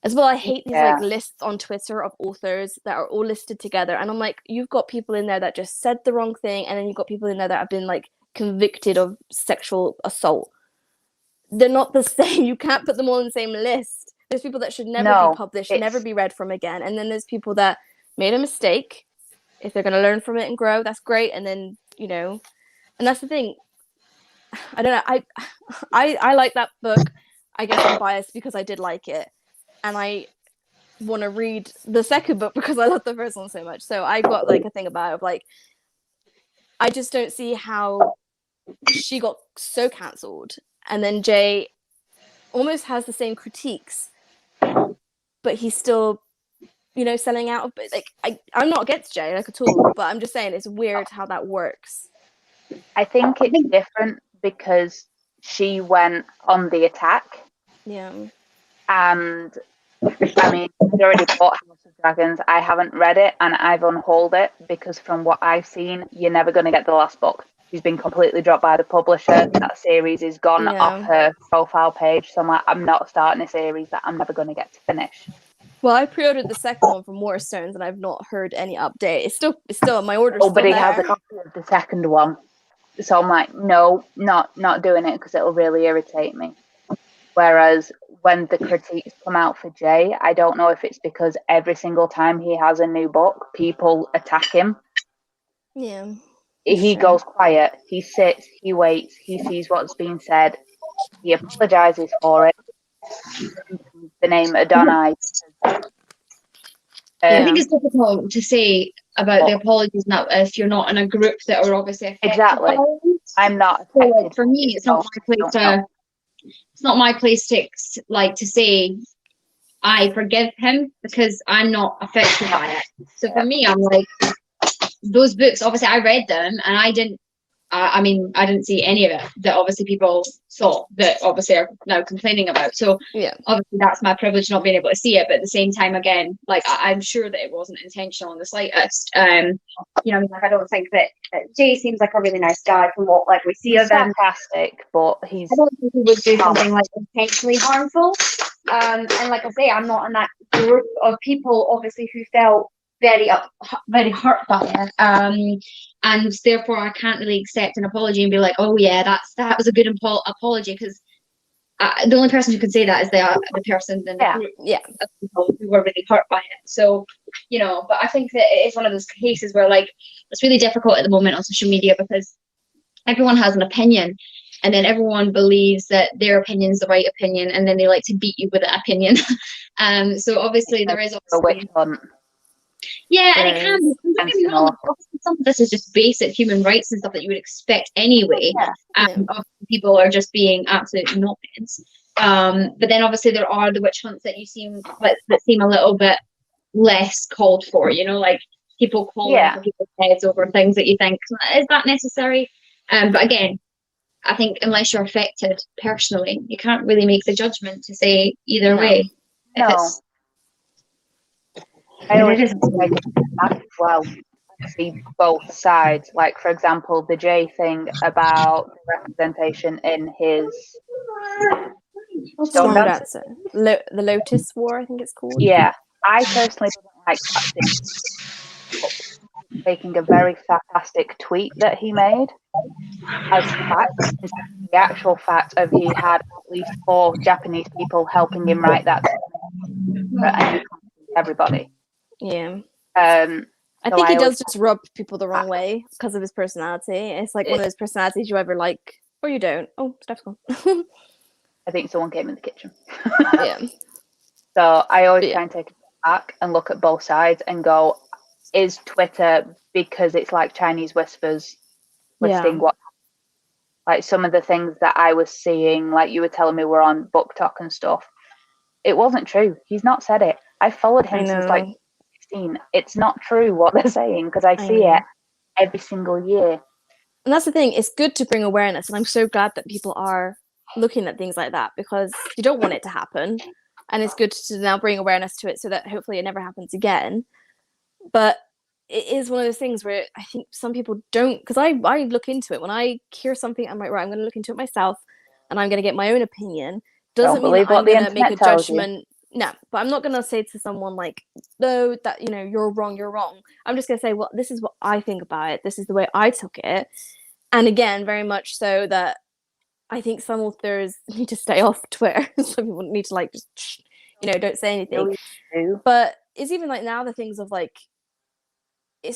as well, I hate these like lists on Twitter of authors that are all listed together. And I'm like, you've got people in there that just said the wrong thing. And then you've got people in there that have been like convicted of sexual assault. They're not the same. You can't put them all in the same list. There's people that should never be published, never be read from again. And then there's people that made a mistake. If they're going to learn from it and grow, that's great. And then, and that's the thing. I don't know. I like that book. I guess I'm biased because I did like it, and I want to read the second book because I love the first one so much. So I got like a thing about it of like, I just don't see how she got so cancelled, and then Jay almost has the same critiques, but he's still, selling out. But like, I'm not against Jay like at all, but I'm just saying it's weird how that works. I think it's different because she went on the attack. Yeah. And I mean, I'd already bought House of Dragons. I haven't read it and I've unhauled it because from what I've seen, you're never going to get the last book. She's been completely dropped by the publisher. That series is gone off her profile page. So I'm not starting a series that I'm never going to get to finish. Well, I pre-ordered the second one from Waterstones and I've not heard any update. It's still my order's still there. Nobody has a copy of the second one. So I'm like, no, not doing it because it'll really irritate me. Whereas when the critiques come out for Jay, I don't know if it's because every single time he has a new book, people attack him. Yeah. He goes quiet. He sits. He waits. He sees what's being said. He apologizes for it. The name Adonai. I think it's difficult to say about the apologies now if you're not in a group that are obviously affected. Exactly. I'm not affected. So, like, for me, it's not my place to. It's not my place to say I forgive him because I'm not affected by it. So for me, I'm like, those books. Obviously, I read them and I didn't. I mean, I didn't see any of it that obviously people saw that obviously are now complaining about. So obviously that's my privilege not being able to see it. But at the same time, again, like I'm sure that it wasn't intentional in the slightest. I don't think that Jay seems like a really nice guy from what like we see of him. Fantastic, but I don't think he would do something like intentionally harmful. And like I say, I'm not in that group of people obviously who felt very hurt by it, and therefore I can't really accept an apology and be like, oh yeah, that was a good apology, because the only person who can say that is the person in the group of people who were really hurt by it. So but I think that it is one of those cases where like it's really difficult at the moment on social media because everyone has an opinion and then everyone believes that their opinion is the right opinion and then they like to beat you with that opinion. So obviously there is obviously and it can be. Don't get me wrong, some of this is just basic human rights and stuff that you would expect anyway. And people are just being absolute knobheads. But then obviously there are the witch hunts that that seem a little bit less called for, like people calling for people's heads over things that you think, is that necessary? But again, I think unless you're affected personally, you can't really make the judgment to say either way. No. I always like that as well. see both sides. Like, for example, the Jay thing about the representation in his Storm Stone Dancer. Dancer. The Lotus War, I think it's called. Yeah, I personally didn't like that scene. Taking a very sarcastic tweet that he made as fact, instead of the actual fact of he had at least 4 Japanese people helping him write that, and he copied everybody. Yeah. So I think he always does just rub people the wrong way because of his personality. It's like one of those personalities you either like or you don't. Oh, Steph's gone. I think someone came in the kitchen. Yeah. So I always Yeah. try and take a step back and look at both sides and go, is Twitter, because it's like Chinese whispers listing what, like some of the things that I was seeing, like you were telling me were on Book Talk and stuff. It wasn't true. He's not said it. I followed him since like 16. It's not true what they're saying because I see it every single year. And that's the thing. It's good to bring awareness, and I'm so glad that people are looking at things like that because you don't want it to happen, and it's good to now bring awareness to it so that hopefully it never happens again. But it is one of those things where I think some people don't, because I look into it. When I hear something, I'm like, right, I'm going to look into it myself, and I'm going to get my own opinion. Doesn't mean that I'm going to make a judgment. No, but I'm not going to say to someone like, no, that, you know, you're wrong. I'm just going to say, well, this is what I think about it. This is the way I took it. And again, very much so that I think some authors need to stay off Twitter. Some people need to like just, you know, don't say anything. But it's even like now the things of like, it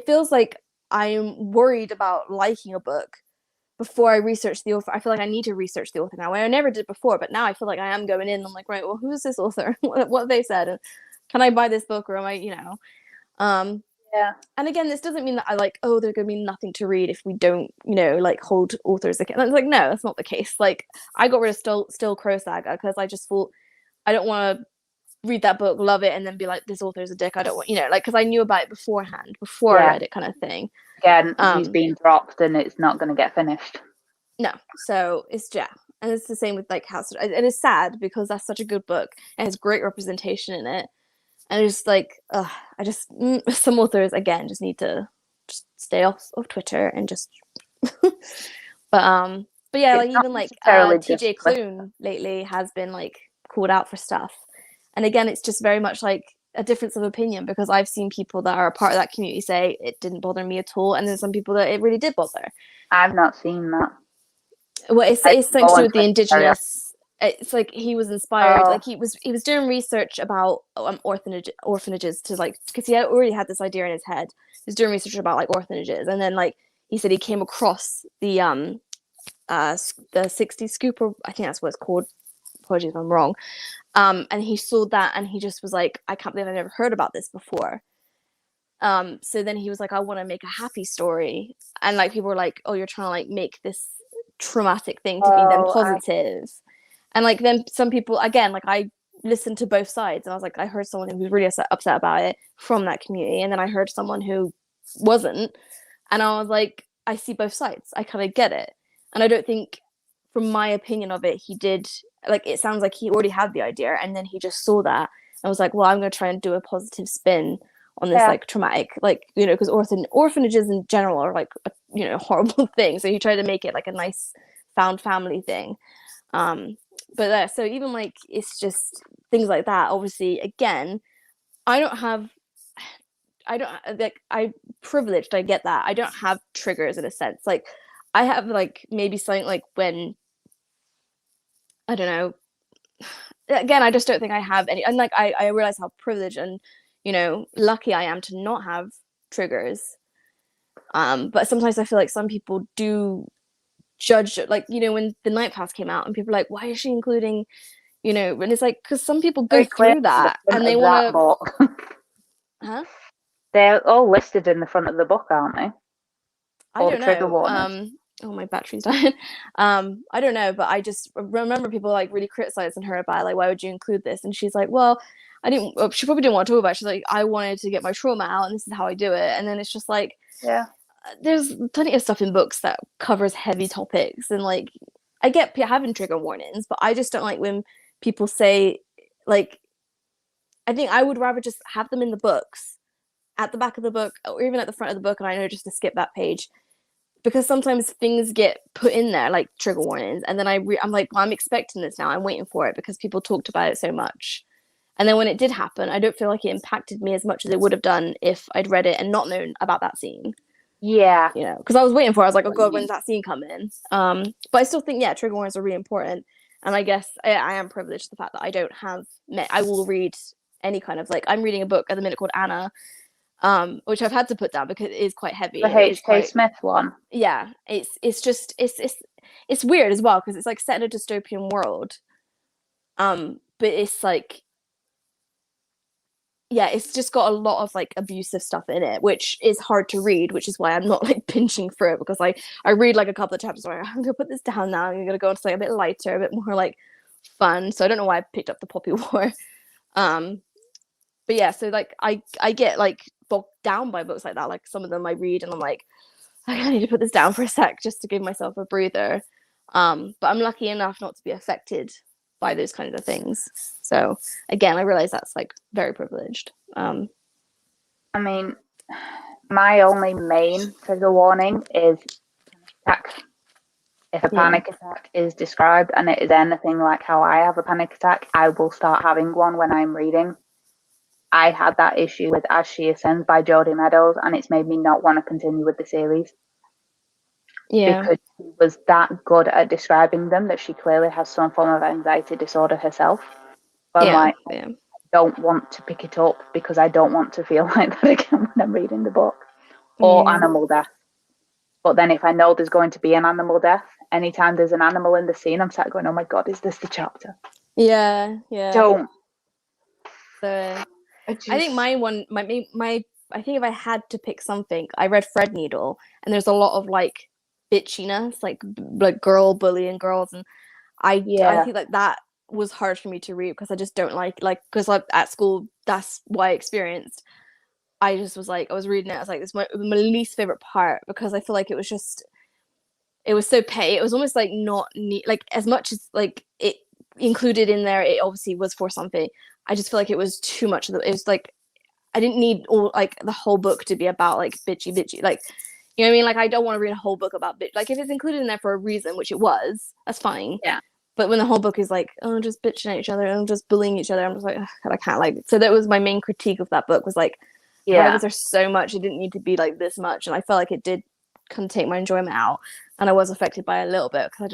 feels like I'm worried about liking a book before I research the author. I feel like I need to research the author now. I never did before, but now I feel like I am going in. I'm like, right, well, who's this author? what have they said? And can I buy this book, or am I, you know? Yeah. And again, this doesn't mean that I like, oh, there's going to be nothing to read if we don't, you know, like hold authors accountable. It's like, no, that's not the case. Like, I got rid of Still Crow Saga because I just thought I don't want to read that book, love it, and then be like, this author's a dick. I don't want, you know, like, because I knew about it beforehand, before I read it, kind of thing. Again, he's been dropped and it's not going to get finished. No, so it's and it's the same with like House. And it's sad because that's such a good book and has great representation in it. And it's like, some authors again just need to just stay off of Twitter and just. but yeah, like even like TJ Klune lately has been like called out for stuff. And again, it's just very much like a difference of opinion because I've seen people that are a part of that community say it didn't bother me at all, and then some people that it really did bother. I've not seen that. Well, it's something to do with the indigenous. It's like he was inspired. Like he was doing research about orphanages to like, because he already had this idea in his head. He was doing research about like orphanages, and then like he said he came across the 60 Scoop, or I think that's what it's called. Apologies if I'm wrong. And he saw that and he just was like, I can't believe I've never heard about this before. So then he was like, I want to make a happy story. And like people were like, oh, you're trying to like make this traumatic thing to be then positive. And like then some people, again, like I listened to both sides and I was like, I heard someone who was really upset about it from that community. And then I heard someone who wasn't. And I was like, I see both sides. I kind of get it. And I don't think, from my opinion of it, he did, like, it sounds like he already had the idea and then he just saw that and was like, well, I'm going to try and do a positive spin on this like traumatic, like, you know, because orphanages in general are like a, you know, horrible thing. So he tried to make it like a nice found family thing. But so even like it's just things like that. Obviously, again, I'm privileged. I get that. I don't have triggers in a sense. Like I have like maybe something like when, I don't know. Again, I just don't think I have any. And like I realize how privileged and, you know, lucky I am to not have triggers. But sometimes I feel like some people do judge, like, you know, when the Night Pass came out and people are like, why is she including, you know, and it's like, because some people go through that and they want to. Huh? They're all listed in the front of the book, aren't they? I don't know. Oh, my battery's dying. I don't know, but I just remember people like really criticizing her about like, why would you include this? And she's like, well, she probably didn't want to talk about it. She's like, I wanted to get my trauma out and this is how I do it. And then it's just like, there's plenty of stuff in books that covers heavy topics. And like, I get having trigger warnings, but I just don't like when people say, like, I think I would rather just have them in the books at the back of the book or even at the front of the book, and I know just to skip that page, because sometimes things get put in there like trigger warnings, and then I'm like, well, I'm expecting this now. I'm waiting for it because people talked about it so much. And then when it did happen, I don't feel like it impacted me as much as it would have done if I'd read it and not known about that scene. Yeah. You know, because I was waiting for it. I was like, oh god, when's that scene coming? But I still think, yeah, trigger warnings are really important. And I guess I am privileged the fact that I don't have I will read any kind of, like, I'm reading a book at the minute called Anna, which I've had to put down because it is quite heavy. The H.K. Smith one. Yeah, it's weird as well because it's like set in a dystopian world. But it's like, yeah, it's just got a lot of like abusive stuff in it, which is hard to read, which is why I'm not like binging through it, because I read like a couple of chapters where I'm gonna put this down now. I'm gonna go into something a bit lighter, a bit more like fun. So I don't know why I picked up the Poppy War. But yeah, so like I get like bogged down by books like that. Like some of them I read and I'm like, I need to put this down for a sec just to give myself a breather. But I'm lucky enough not to be affected by those kinds of things. So again, I realize that's like very privileged. I mean, my only main trigger warning is attack. If a panic attack is described and it is anything like how I have a panic attack, I will start having one when I'm reading. I had that issue with As She Ascends by Jodie Meadows, and it's made me not want to continue with the series. Yeah. Because she was that good at describing them that she clearly has some form of anxiety disorder herself. But I'm like, I don't want to pick it up because I don't want to feel like that again when I'm reading the book. Or animal death. But then if I know there's going to be an animal death, anytime there's an animal in the scene, I'm sat going, oh my God, is this the chapter? Yeah. Don't. So I think my I think if I had to pick something, I read Threadneedle, and there's a lot of like bitchiness, like girl bullying girls, and I think like that was hard for me to read because I just don't like because at school that's what I experienced. I just was like, I was reading it, I was like, this is my least favorite part because I feel like it was so petty. It was almost like not neat, like as much as like it included in there, it obviously was for something. I just feel like it was too much of it was like I didn't need all like the whole book to be about like bitchy, like, you know what I mean? Like I don't want to read a whole book about bitch. Like if it's included in there for a reason, which it was, that's fine. Yeah. But when the whole book is like, oh, just bitching at each other and just bullying each other, I'm just like, God, I can't like. So that was my main critique of that book was like, why was there so much? It didn't need to be like this much, and I felt like it did kind of take my enjoyment out, and I was affected by it a little bit because I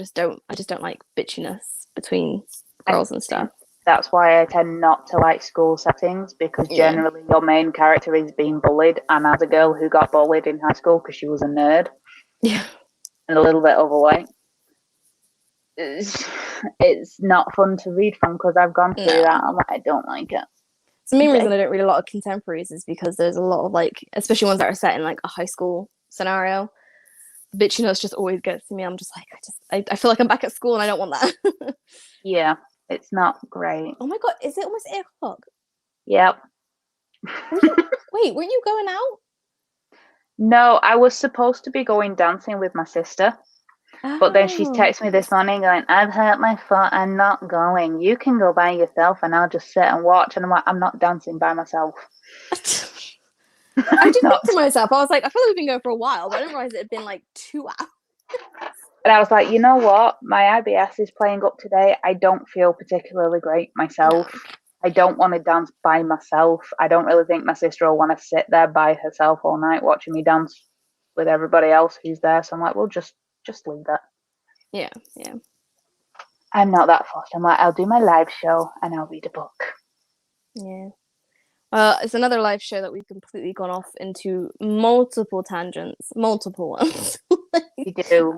just don't like bitchiness between girls and stuff. That's why I tend not to like school settings because generally your main character is being bullied, and as a girl who got bullied in high school because she was a nerd, and a little bit overweight, it's not fun to read from because I've gone through that. I'm like, I don't like it. The main reason I don't read a lot of contemporaries is because there's a lot of like, especially ones that are set in like a high school scenario. Bitchiness just always gets to me. I'm just like, I feel like I'm back at school and I don't want that. Yeah, it's not great. Oh my God, is it almost 8 o'clock? Yep. Wait, weren't you going out? No, I was supposed to be going dancing with my sister. But then she's texted me this morning going, I've hurt my foot, I'm not going. You can go by yourself and I'll just sit and watch. And I'm like, I'm not dancing by myself. I did think to myself, I was like, I feel like we've been going for a while, but I didn't realize it had been like 2 hours. And I was like, you know what? My IBS is playing up today. I don't feel particularly great myself. I don't want to dance by myself. I don't really think my sister will want to sit there by herself all night watching me dance with everybody else who's there. So I'm like, well, just leave it. Yeah. I'm not that fussed. I'm like, I'll do my live show and I'll read a book. Yeah. It's another live show that we've completely gone off into multiple tangents, multiple ones. We do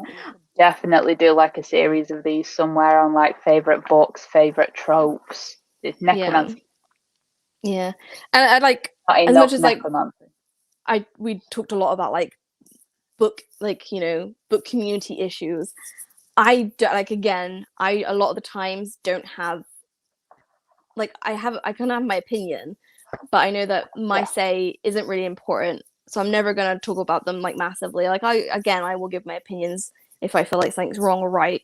definitely do like a series of these somewhere on like favorite books, favorite tropes. It's necromancy. Yeah. And I like as much as like we talked a lot about like book, like, you know, book community issues. I don't like, again, I a lot of the times don't have like I can have my opinion, but I know that my say isn't really important, so I'm never going to talk about them like massively. Like I will give my opinions if I feel like something's wrong or right,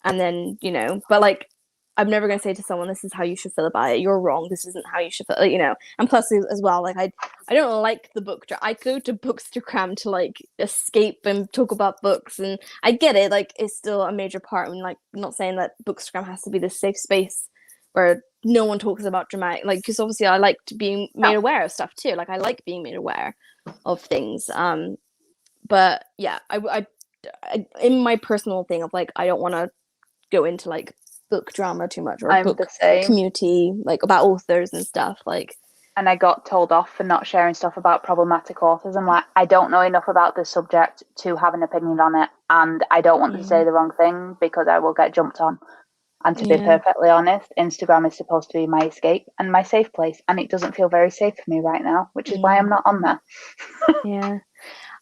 and then, you know, but like I'm never going to say to someone, this is how you should feel about it. You're wrong. This isn't how you should feel, you know. And plus as well, like I don't like the book. I go to Bookstagram to like escape and talk about books, and I get it. Like it's still a major part. I mean, like I'm not saying that Bookstagram has to be this safe space where no one talks about dramatic, like, because obviously I like to being made aware of stuff too. Like I like being made aware of things. But yeah, I in my personal thing of like I don't want to go into like book drama too much, or book community, like about authors and stuff, like. And I got told off for not sharing stuff about problematic authors. I'm like, I don't know enough about this subject to have an opinion on it, and I don't want to say the wrong thing because I will get jumped on. And to be perfectly honest, Instagram is supposed to be my escape and my safe place, and it doesn't feel very safe for me right now, which is why I'm not on there. Yeah.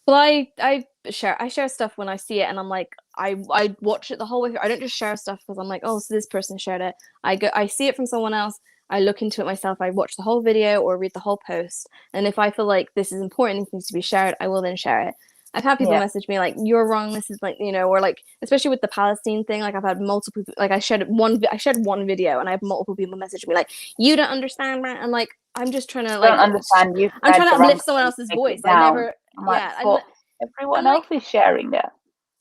Well, I share stuff when I see it, and I'm like, I watch it the whole way through. I don't just share stuff because I'm like, oh, so this person shared it. I see it from someone else. I look into it myself. I watch the whole video or read the whole post, and if I feel like this is important, it needs to be shared, I will then share it. I've had people message me like, you're wrong, this is like, you know, or like, especially with the Palestine thing, like I've had multiple, like I shared one video and I have multiple people message me like, you don't understand, man. And like, I'm just trying to like, don't understand. I'm trying to uplift someone else's voice. I never, everyone else is sharing it.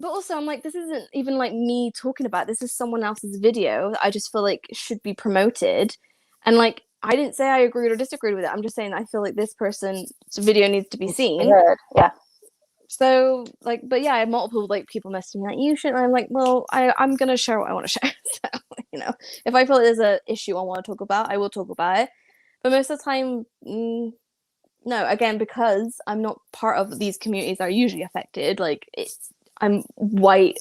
But also I'm like, this isn't even like me talking about, this is someone else's video that I just feel like should be promoted. And like, I didn't say I agreed or disagreed with it. I'm just saying I feel like this person's video needs to be seen. Yeah. So like, but yeah, I have multiple like people messaging me like, you shouldn't. I'm like, well, I'm gonna share what I want to share. So, you know, if I feel like there's a issue I want to talk about, I will talk about it. But most of the time, no. Again, because I'm not part of these communities that are usually affected. Like, I'm white.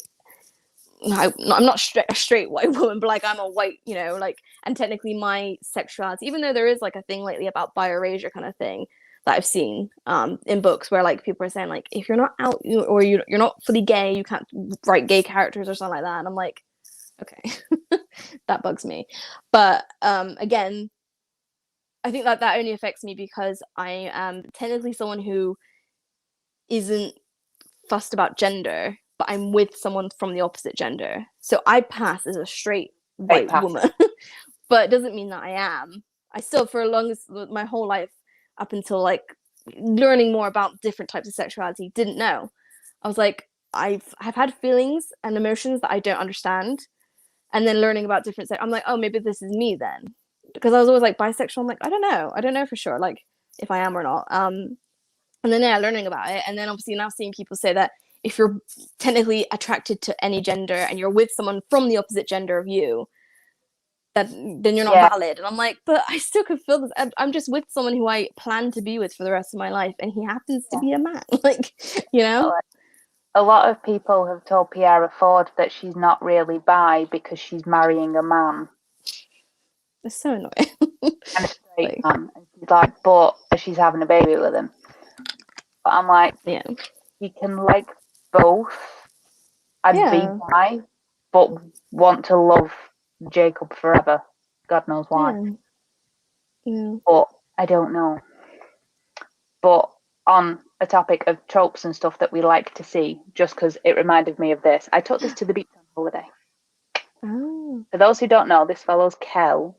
I'm not a straight white woman, but like I'm a white, you know, like, and technically my sexuality, even though there is like a thing lately about bi-erasure kind of thing that I've seen in books where like people are saying like, if you're not out or you're not fully gay, you can't write gay characters or something like that. And I'm like, okay, that bugs me. But again, I think that only affects me because I am technically someone who isn't fussed about gender, but I'm with someone from the opposite gender. So I pass as a straight white woman, but it doesn't mean that I am. I still, for my whole life, up until like learning more about different types of sexuality, didn't know. I was like, I've had feelings and emotions that I don't understand. And then learning about different I'm like, oh, maybe this is me then. Because I was always like bisexual. I'm like, I don't know for sure, like if I am or not. And then learning about it. And then obviously now seeing people say that if you're technically attracted to any gender and you're with someone from the opposite gender of you, then you're not valid. And I'm like, but I still could feel this. I'm just with someone who I plan to be with for the rest of my life, and he happens to be a man. Like, you know? A lot of people have told Pierre Ford that she's not really bi because she's marrying a man. It's so annoying. And a straight man. And she's like, but she's having a baby with him. But I'm like, you can like both. I'd be bi, but want to love Jacob forever. God knows why. But I don't know. But on a topic of tropes and stuff that we like to see, just because it reminded me of this, I took this to the beach on holiday. For those who don't know, this fellow's Kel,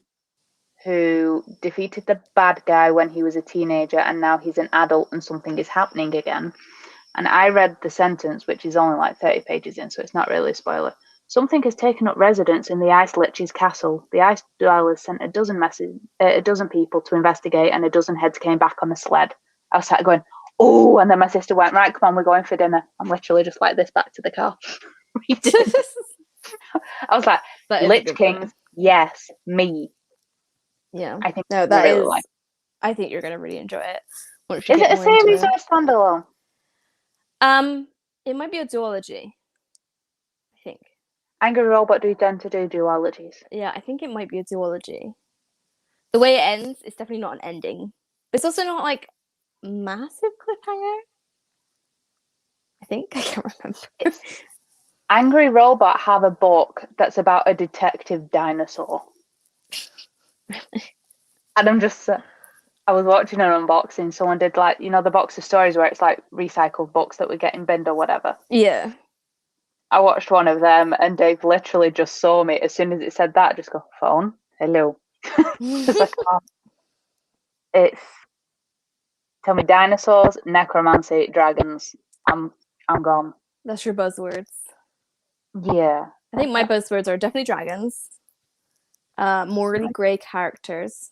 who defeated the bad guy when he was a teenager, and now he's an adult and something is happening again. And I read the sentence, which is only like 30 pages in, so it's not really a spoiler. Something has taken up residence in the Ice Lich's castle. The Ice Dwellers sent a dozen people to investigate, and a dozen heads came back on a sled. I was sat going, oh, and then my sister went, right, come on, we're going for dinner. I'm literally just like this back to the car. I was like, Lich Kings, yes, me. Yeah. I think I think you're gonna really enjoy it. Is it a series or a standalone? It might be a duology, I think. Angry Robot do tend to do duologies. Yeah, I think it might be a duology. The way it ends, it's definitely not an ending. It's also not like massive cliffhanger. I think I can't remember. Angry Robot have a book that's about a detective dinosaur. And I'm just I was watching an unboxing. Someone did like, you know, the box of stories where it's like recycled books that we get in binned or whatever. Yeah. I watched one of them, and Dave literally just saw me as soon as it said that. Just go, phone, hello. It's like, oh, it's tell me dinosaurs, necromancy, dragons. I'm gone. That's your buzzwords. Yeah, I think my buzzwords are definitely dragons, morally grey characters,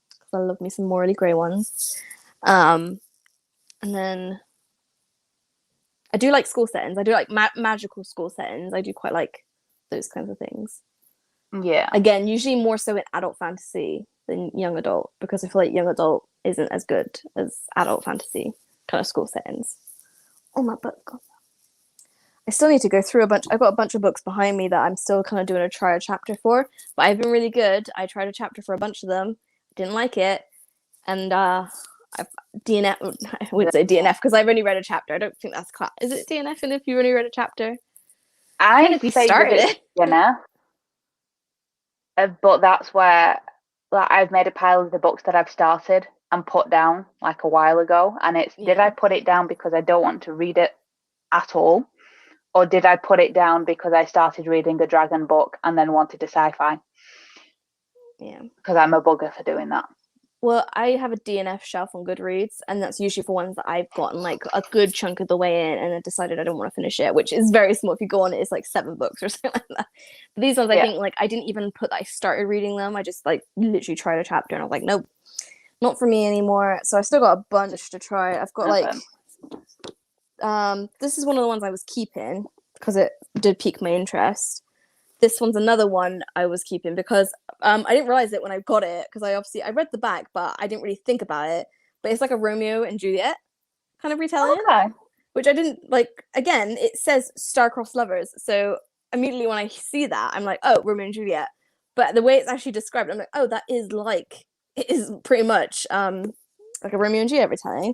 because I love me some morally grey ones, and then I do like school settings. I do like magical school settings. I do quite like those kinds of things. yeah. Again, usually more so in adult fantasy than young adult, because I feel like young adult isn't as good as adult fantasy kind of school settings. Oh, my book. I still need to go through a bunch. I've got a bunch of books behind me that I'm still kind of doing a chapter for, but I've been really good. I tried a chapter for a bunch of them, didn't like it, and I've DNF. I wouldn't say DNF because I've only read a chapter. I don't think that's class. Is it DNF? And if you only read a chapter, I if you say started that it's DNF, but that's where I've made a pile of the books that I've started and put down like a while ago, and it's did Yeah. I put it down because I don't want to read it at all, or did I put it down because I started reading a dragon book and then wanted a sci-fi? Yeah. Because I'm a bugger for doing that. Well, I have a DNF shelf on Goodreads, and that's usually for ones that I've gotten like a good chunk of the way in and then decided I don't want to finish it, which is very small. If you go on it, it's like 7 books or something like that. But these ones, I think, like, I didn't even put that I started reading them. I just like literally tried a chapter and I was like, nope, not for me anymore. So I still got a bunch to try. I've got like, this is one of the ones I was keeping because it did pique my interest. This one's another one I was keeping because I didn't realize it when I got it because I read the back, but I didn't really think about it. But it's like a Romeo and Juliet kind of retelling, which I didn't like. Again, it says star-crossed lovers, so immediately when I see that, I'm like, oh, Romeo and Juliet. But the way it's actually described, I'm like, oh, that is like it is pretty much like a Romeo and Juliet retelling.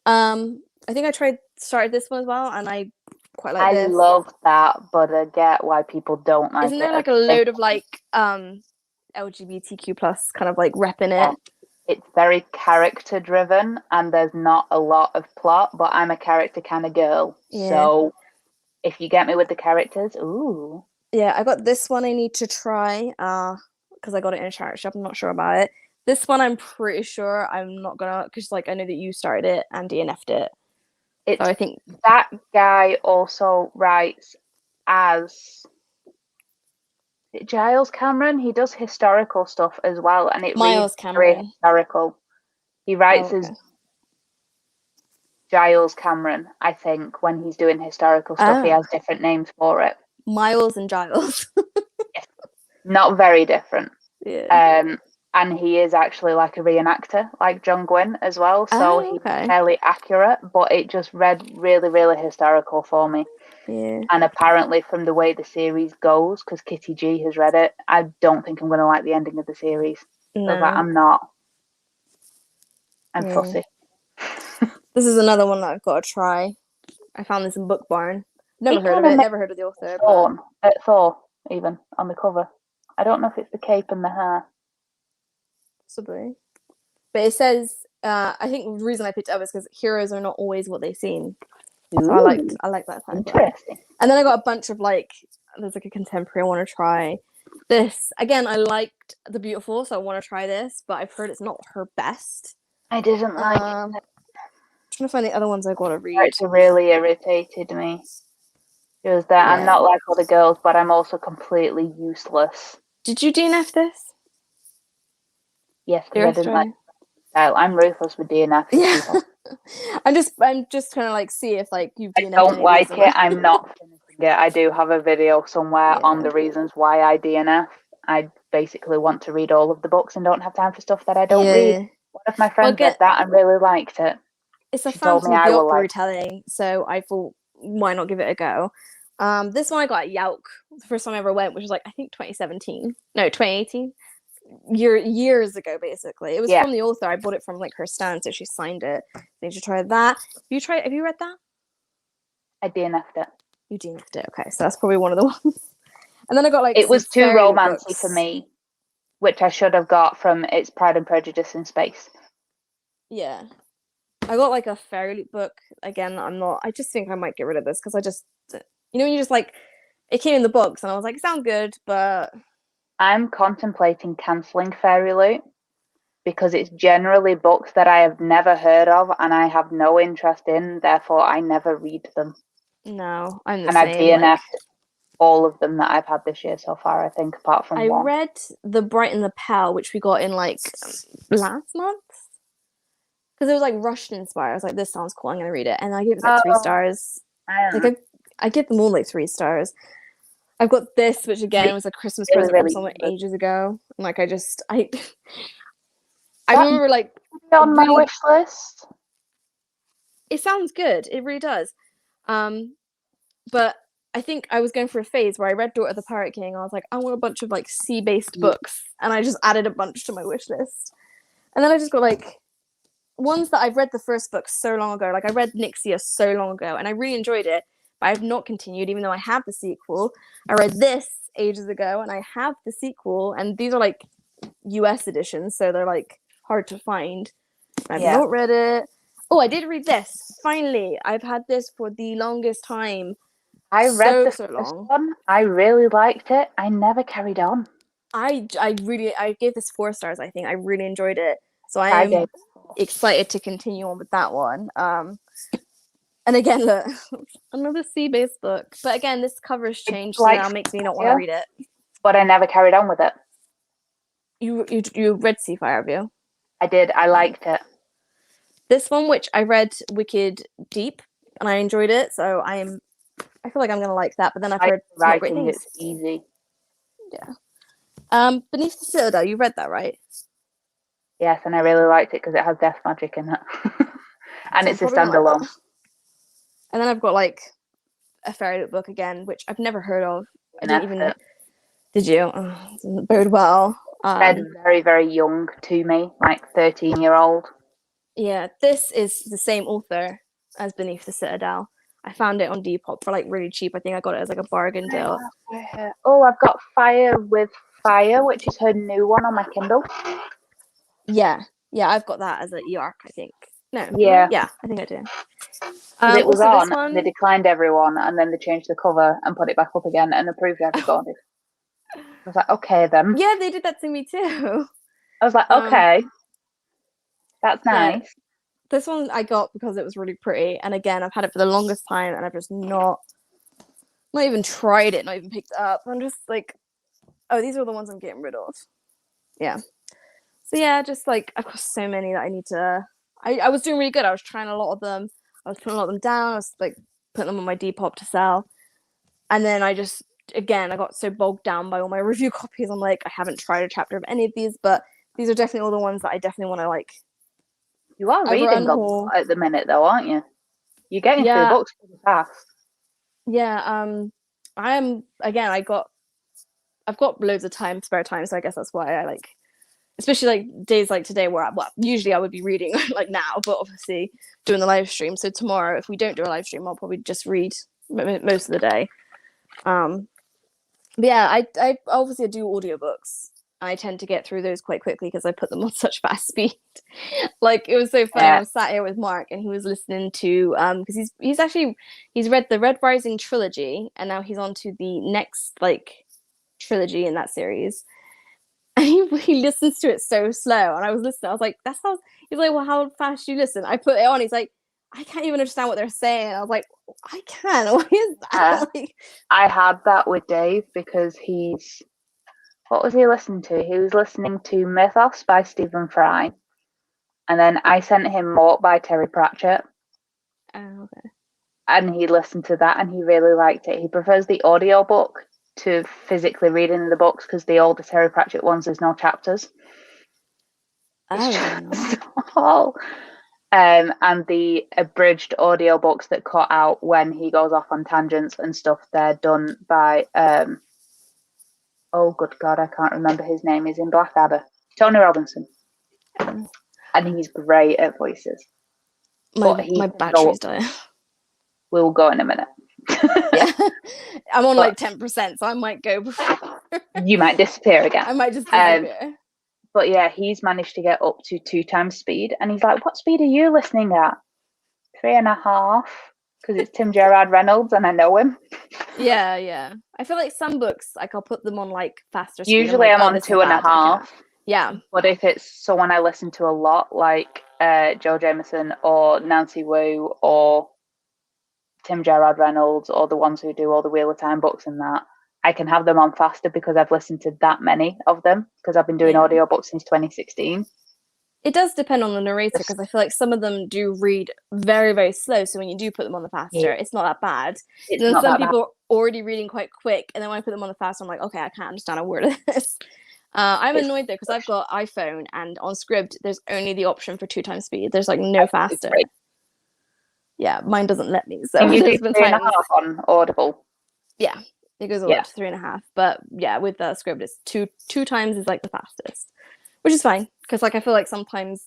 I think I started this one as well, and I quite like this. I love that, but I get why people don't like it. Isn't there like a load of like LGBTQ plus kind of like repping it? It's very character driven and there's not a lot of plot, but I'm a character kind of girl. Yeah. So if you get me with the characters, ooh. Yeah, I got this one I need to try because I got it in a charity shop. I'm not sure about it. This one I'm pretty sure I'm not gonna, because like I know that you started it and DNF'd it. So I think that guy also writes as Giles Cameron. He does historical stuff as well, and it reads very historical. He writes as Giles Cameron, I think, when he's doing historical stuff. He has different names for it. Miles and Giles. Yes. Not very different. Yeah. And he is actually like a reenactor, like John Gwynne as well. So he's fairly accurate, but it just read really, really historical for me. Yeah. And apparently from the way the series goes, because Kitty G has read it, I don't think I'm going to like the ending of the series. No. So that I'm not. I'm fussy. This is another one that I've got to try. I found this in Book Barn. Never heard of it. Never heard of the author. Thorn, Thor, even on the cover. I don't know if it's the cape and the hair. Possibly. But it says, I think the reason I picked it up is because heroes are not always what they seem. So I like that title. Interesting. And then I got a bunch of like, there's like a contemporary I want to try. This, again, I liked The Beautiful, so I want to try this, but I've heard it's not her best. I didn't like it. I'm trying to find the other ones I got to read. It really irritated me. It was that I'm not like other girls, but I'm also completely useless. Did you DNF this? Yes, because I didn't like style. I'm ruthless with DNF. Yeah. I'm just trying to like see if like you've DNF'd. I don't like it. I'm not finishing it. I do have a video somewhere on the reasons why I DNF. I basically want to read all of the books and don't have time for stuff that I don't read. One of my friends read that and really liked it. It's a Phantom of the Opera retelling, so I thought, why not give it a go? This one I got at Yauk the first time I ever went, which was like I think 2017. No, 2018. Years ago, basically. It was from the author. I bought it from like her stand, so she signed it. So you should try that. Have you read that? I DNF'd it. You DNF'd it, okay. So that's probably one of the ones. And then I got like it was too romancy for me, which I should have got from It's Pride and Prejudice in Space. Yeah. I got like a fairy book. Again, I just think I might get rid of this because You know, when you just like, it came in the books and I was like, sound good, but I'm contemplating cancelling Fairy Loot because it's generally books that I have never heard of and I have no interest in, therefore I never read them. no, I'm the And I've same. Like, DNF'd all of them that I've had this year so far, I think, apart from I one. read The Bright and the Pale, which we got in like last month. Because it was like Russian inspired. I was like, this sounds cool, I'm going to read it. And I gave it like 3 stars. Like, I give them all like 3 stars. I've got this, which again was a Christmas Really, present from really someone good. ages ago. And like, I remember like, on my really- wish list. it sounds good. It really does. But I think I was going through a phase where I read Daughter of the Pirate King. I was like, I want a bunch of like sea-based books, and I just added a bunch to my wish list. And then I just got like ones that I've read the first book so long ago. Like I read Nixia so long ago, and I really enjoyed it, but I've not continued, even though I have the sequel. I read this ages ago, and I have the sequel, and these are like US editions, so they're like hard to find. I've not read it. Oh, I did read this. Finally, I've had this for the longest time. I read the so first long. one. I really liked it. I never carried on. I gave this 4 stars. I think I really enjoyed it, so I am excited to continue on with that one. And again, look, another sea-based book, but again, this cover's changed, so now makes me not want to read it. But I never carried on with it. You read Seafire, have you? I did. I liked it. This one, which I read Wicked Deep, and I enjoyed it, so I feel like I'm gonna like that. But then I've heard not great things. It's easy. Yeah. Beneath the Citadel, you read that, right? Yes, and I really liked it because it has death magic in it, and So it's a standalone. Like, and then I've got like a fairy tale book again, which I've never heard of. I didn't even know. Did you? Oh, doesn't bode well. Read very, very young to me, like 13-year-old. Yeah, this is the same author as Beneath the Citadel. I found it on Depop for like really cheap. I think I got it as like a bargain deal. Oh, I've got Fire with Fire, which is her new one on my Kindle. Yeah, I've got that as an e-arc, I think. No, yeah, I think I do. It was on, and they declined everyone, and then they changed the cover and put it back up again and approved everybody. I was like, okay then. Yeah, they did that to me too. I was like, okay, that's nice. Yeah. This one I got because it was really pretty, and again, I've had it for the longest time, and I've just not even tried it, not even picked it up. I'm just like, oh, these are the ones I'm getting rid of. Yeah. So yeah, just like I've got so many that I need to. I was doing really good. I was trying a lot of them. I was putting a lot of them down. I was like putting them on my Depop to sell, and then I got so bogged down by all my review copies. I'm like, I haven't tried a chapter of any of these, but these are definitely all the ones that I definitely want to like. You are reading a lot at the minute, though, aren't you? You're getting through books pretty fast. Yeah. I am again. I've got loads of spare time, so I guess that's why I like. Especially like days like today where usually I would be reading like now, but obviously doing the live stream. So tomorrow, if we don't do a live stream, I'll probably just read most of the day. But yeah, I obviously do audiobooks. I tend to get through those quite quickly because I put them on such fast speed. Like it was so funny. I was sat here with Mark and he was listening to because he's read the Red Rising trilogy and now he's on to the next like trilogy in that series. And he listens to it so slow, and I was listening. I was like, "That's how." He's like, "Well, how fast do you listen?" I put it on. He's like, "I can't even understand what they're saying." I was like, "I can." What is that? I had that with Dave because what was he listening to? He was listening to Mythos by Stephen Fry, and then I sent him Mort by Terry Pratchett. Oh, okay. And he listened to that, and he really liked it. He prefers the audiobook to physically reading the books because the older Terry Pratchett ones there's no chapters. And the abridged audiobooks that cut out when he goes off on tangents and stuff, they're done by oh good god, I can't remember his name. He's in Blackadder. Tony Robinson. And he's great at voices. My battery's dying. We'll go in a minute. Yeah, I'm on like 10%, so I might go before. You might disappear again. I might just disappear. But yeah, he's managed to get up to 2 times speed, and he's like, "What speed are you listening at?" 3.5, because it's Tim Gerard Reynolds, and I know him. Yeah. I feel like some books, like I'll put them on like faster speed. Usually like, I'm on this is 2.5. bad, I can't. Yeah. But if it's someone I listen to a lot, like Joe Jameson or Nancy Wu or Tim Gerard Reynolds or the ones who do all the Wheel of Time books and that, I can have them on faster because I've listened to that many of them because I've been doing audiobooks since 2016. It does depend on the narrator because I feel like some of them do read very, very slow. So when you do put them on the faster, it's not that bad. It's and then not some that people are already reading quite quick. And then when I put them on the faster, I'm like, okay, I can't understand a word of this. I'm annoyed though because I've got iPhone and on Scribd, there's only the option for 2 times speed. There's like no faster. Yeah, mine doesn't let me. So and you do there's been 3.5 times on Audible. Yeah, it goes all up to 3.5. But yeah, with the Scribd, it's two times is like the fastest, which is fine because like I feel like sometimes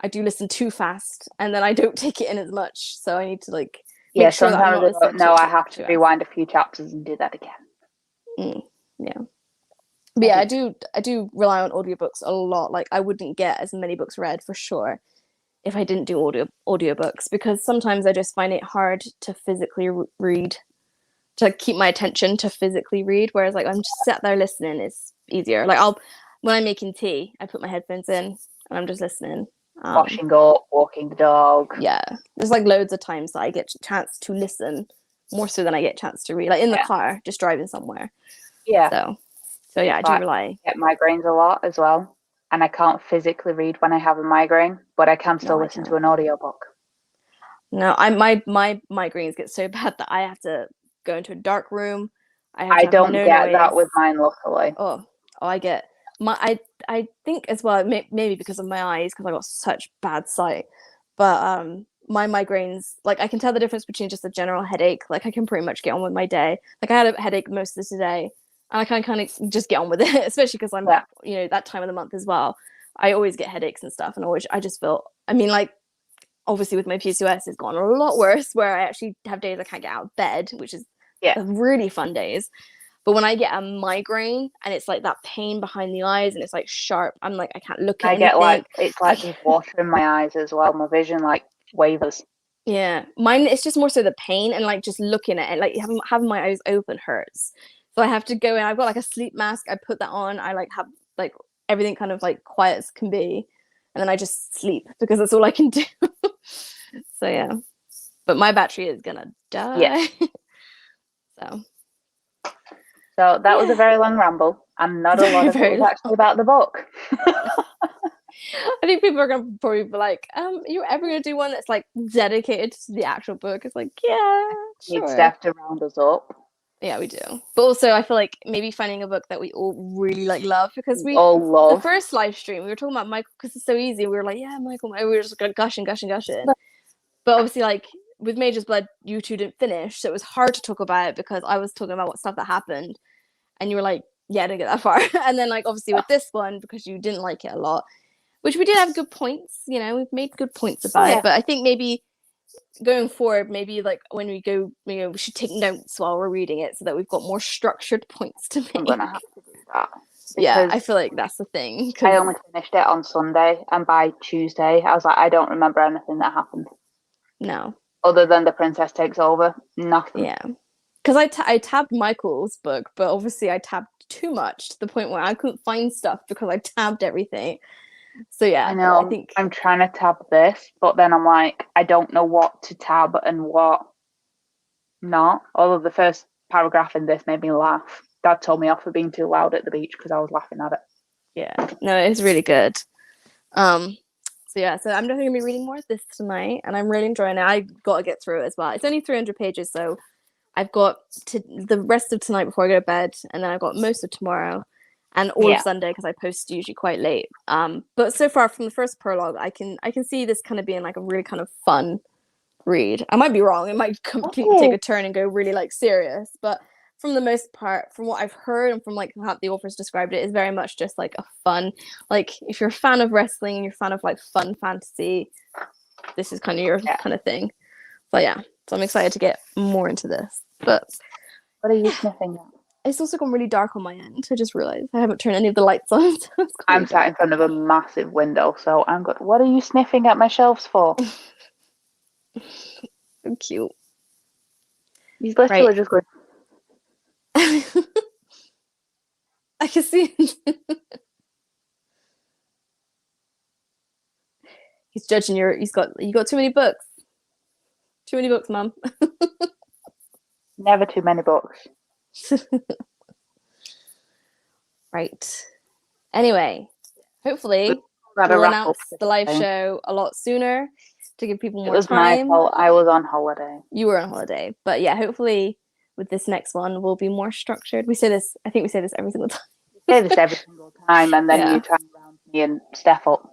I do listen too fast and then I don't take it in as much. So I need to like make sure that I'm not listening. No, I have to rewind a few chapters and do that again. Yeah. But yeah, I do rely on audiobooks a lot. Like I wouldn't get as many books read for sure if I didn't do audiobooks because sometimes I just find it hard to physically read, to keep my attention to physically read. Whereas like I'm just sat there listening, it's easier. Like when I'm making tea, I put my headphones in and I'm just listening. Washing up, walking the dog. Yeah, there's like loads of times that I get a chance to listen more so than I get a chance to read. Like in the car, just driving somewhere. Yeah. So yeah, I do rely. I get migraines a lot as well, and I can't physically read when I have a migraine, but I can still listen to an audiobook. No, my migraines get so bad that I have to go into a dark room. I don't get that with mine, luckily. I think as well, maybe because of my eyes, because I got such bad sight. But my migraines, like I can tell the difference between just a general headache. Like I can pretty much get on with my day. Like I had a headache most of today, and I can kind of just get on with it, especially because I'm, that time of the month as well. I always get headaches and stuff, and I just feel. I mean, like obviously with my PCOS, it's gone a lot worse. Where I actually have days I can't get out of bed, which is really fun days. But when I get a migraine and it's like that pain behind the eyes and it's like sharp, I'm like I can't look at anything. I get like it's like there's water in my eyes as well. My vision like wavers. Yeah, mine it's just more so the pain and like just looking at it, like having my eyes open hurts. So I have to go in. I've got like a sleep mask. I put that on. I like have like everything kind of like quiet as can be, and then I just sleep because that's all I can do. So yeah, but my battery is gonna die. Yeah. So that was a very long ramble, and not a lot of it was actually about the book. I think people are going to probably be like, are you ever going to do one that's like dedicated to the actual book? It's like, yeah, sure. Need Steph to round us up. Yeah, we do. But also, I feel like maybe finding a book that we all really like love because we all love. The first live stream, we were talking about Michael because it's so easy. We were like, yeah, Michael. We were just gushing. But obviously, like with Major's Blood, you two didn't finish, so it was hard to talk about it because I was talking about what stuff that happened, and you were like, yeah, I didn't get that far. And then like obviously with this one, because you didn't like it a lot, which we did have good points. We've made good points about it. But I think maybe going forward, maybe like when we go, we should take notes while we're reading it so that we've got more structured points to make. I'm gonna have to do that. Yeah, I feel like that's the thing. I only finished it on Sunday, and by Tuesday, I was like, I don't remember anything that happened. No. Other than the princess takes over, nothing. Yeah. Because I tabbed Michael's book, but obviously I tabbed too much to the point where I couldn't find stuff because I tabbed everything. So yeah, I know. I think I'm trying to tab this, but then I'm like, I don't know what to tab and what not. Although the first paragraph in this made me laugh. Dad told me off for being too loud at the beach because I was laughing at it. Yeah, no, it's really good. So yeah, so I'm definitely gonna be reading more of this tonight, and I'm really enjoying it. I got to get through it as well. It's only 300 pages, so I've got the rest of tonight before I go to bed, and then I've got most of tomorrow. And all of Sunday because I post usually quite late. But so far from the first prologue, I can see this kind of being like a really kind of fun read. I might be wrong; it might completely take a turn and go really like serious. But from the most part, from what I've heard and from like how the authors described it, is very much just like a fun. Like if you're a fan of wrestling and you're a fan of like fun fantasy, this is kind of your kind of thing. But yeah, so I'm excited to get more into this. But what are you sniffing at? It's also gone really dark on my end. I just realised I haven't turned any of the lights on. So I'm sat in front of a massive window, so I'm good. What are you sniffing at my shelves for? So cute. He's literally just going. can see. He's judging you got too many books. Too many books, Mum. Never too many books. Right. Anyway, hopefully Gotta we'll wrap announce up the live today. show a lot sooner to give people It more was time. my fault. I was on holiday. You were on holiday. But yeah, hopefully with this next one we'll be more structured. I think we say this every single time. You say this every single time, and then Yeah. you try and round me and step up.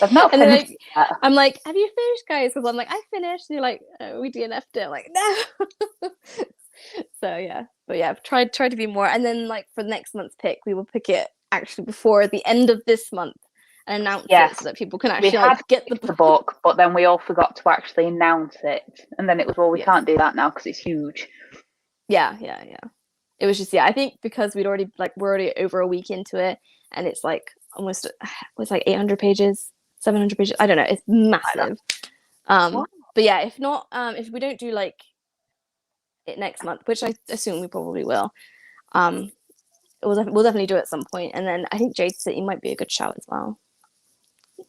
I've not And then finished yet. I'm like, have you finished, guys? Because I'm like, I finished. And you're like, we DNF'd it. I'm like, no. So yeah, but yeah, try to be more. And then like for next month's pick, we will pick it actually before the end of this month and announce it so that people can actually like get the book, but then we all forgot to actually announce it, and then it was, well, we Yes. can't do that now because it's huge. Yeah. It was just, I think because we're already over a week into it, and it's like almost, it was like 800 pages, 700 pages. I don't know. It's massive. But yeah, if not, if we don't do like it next month, which I assume we probably will, we'll definitely do it at some point. And then I think Jade City might be a good shout as well.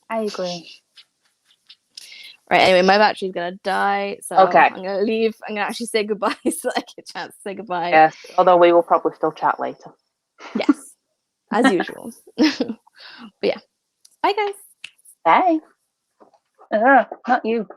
I agree. Right, anyway, my battery's gonna die, so Okay. I'm gonna leave. I'm gonna actually say goodbye so I get a chance to say goodbye. Yes, although we will probably still chat later. Yes, as usual. But yeah, bye guys. Bye. Not you.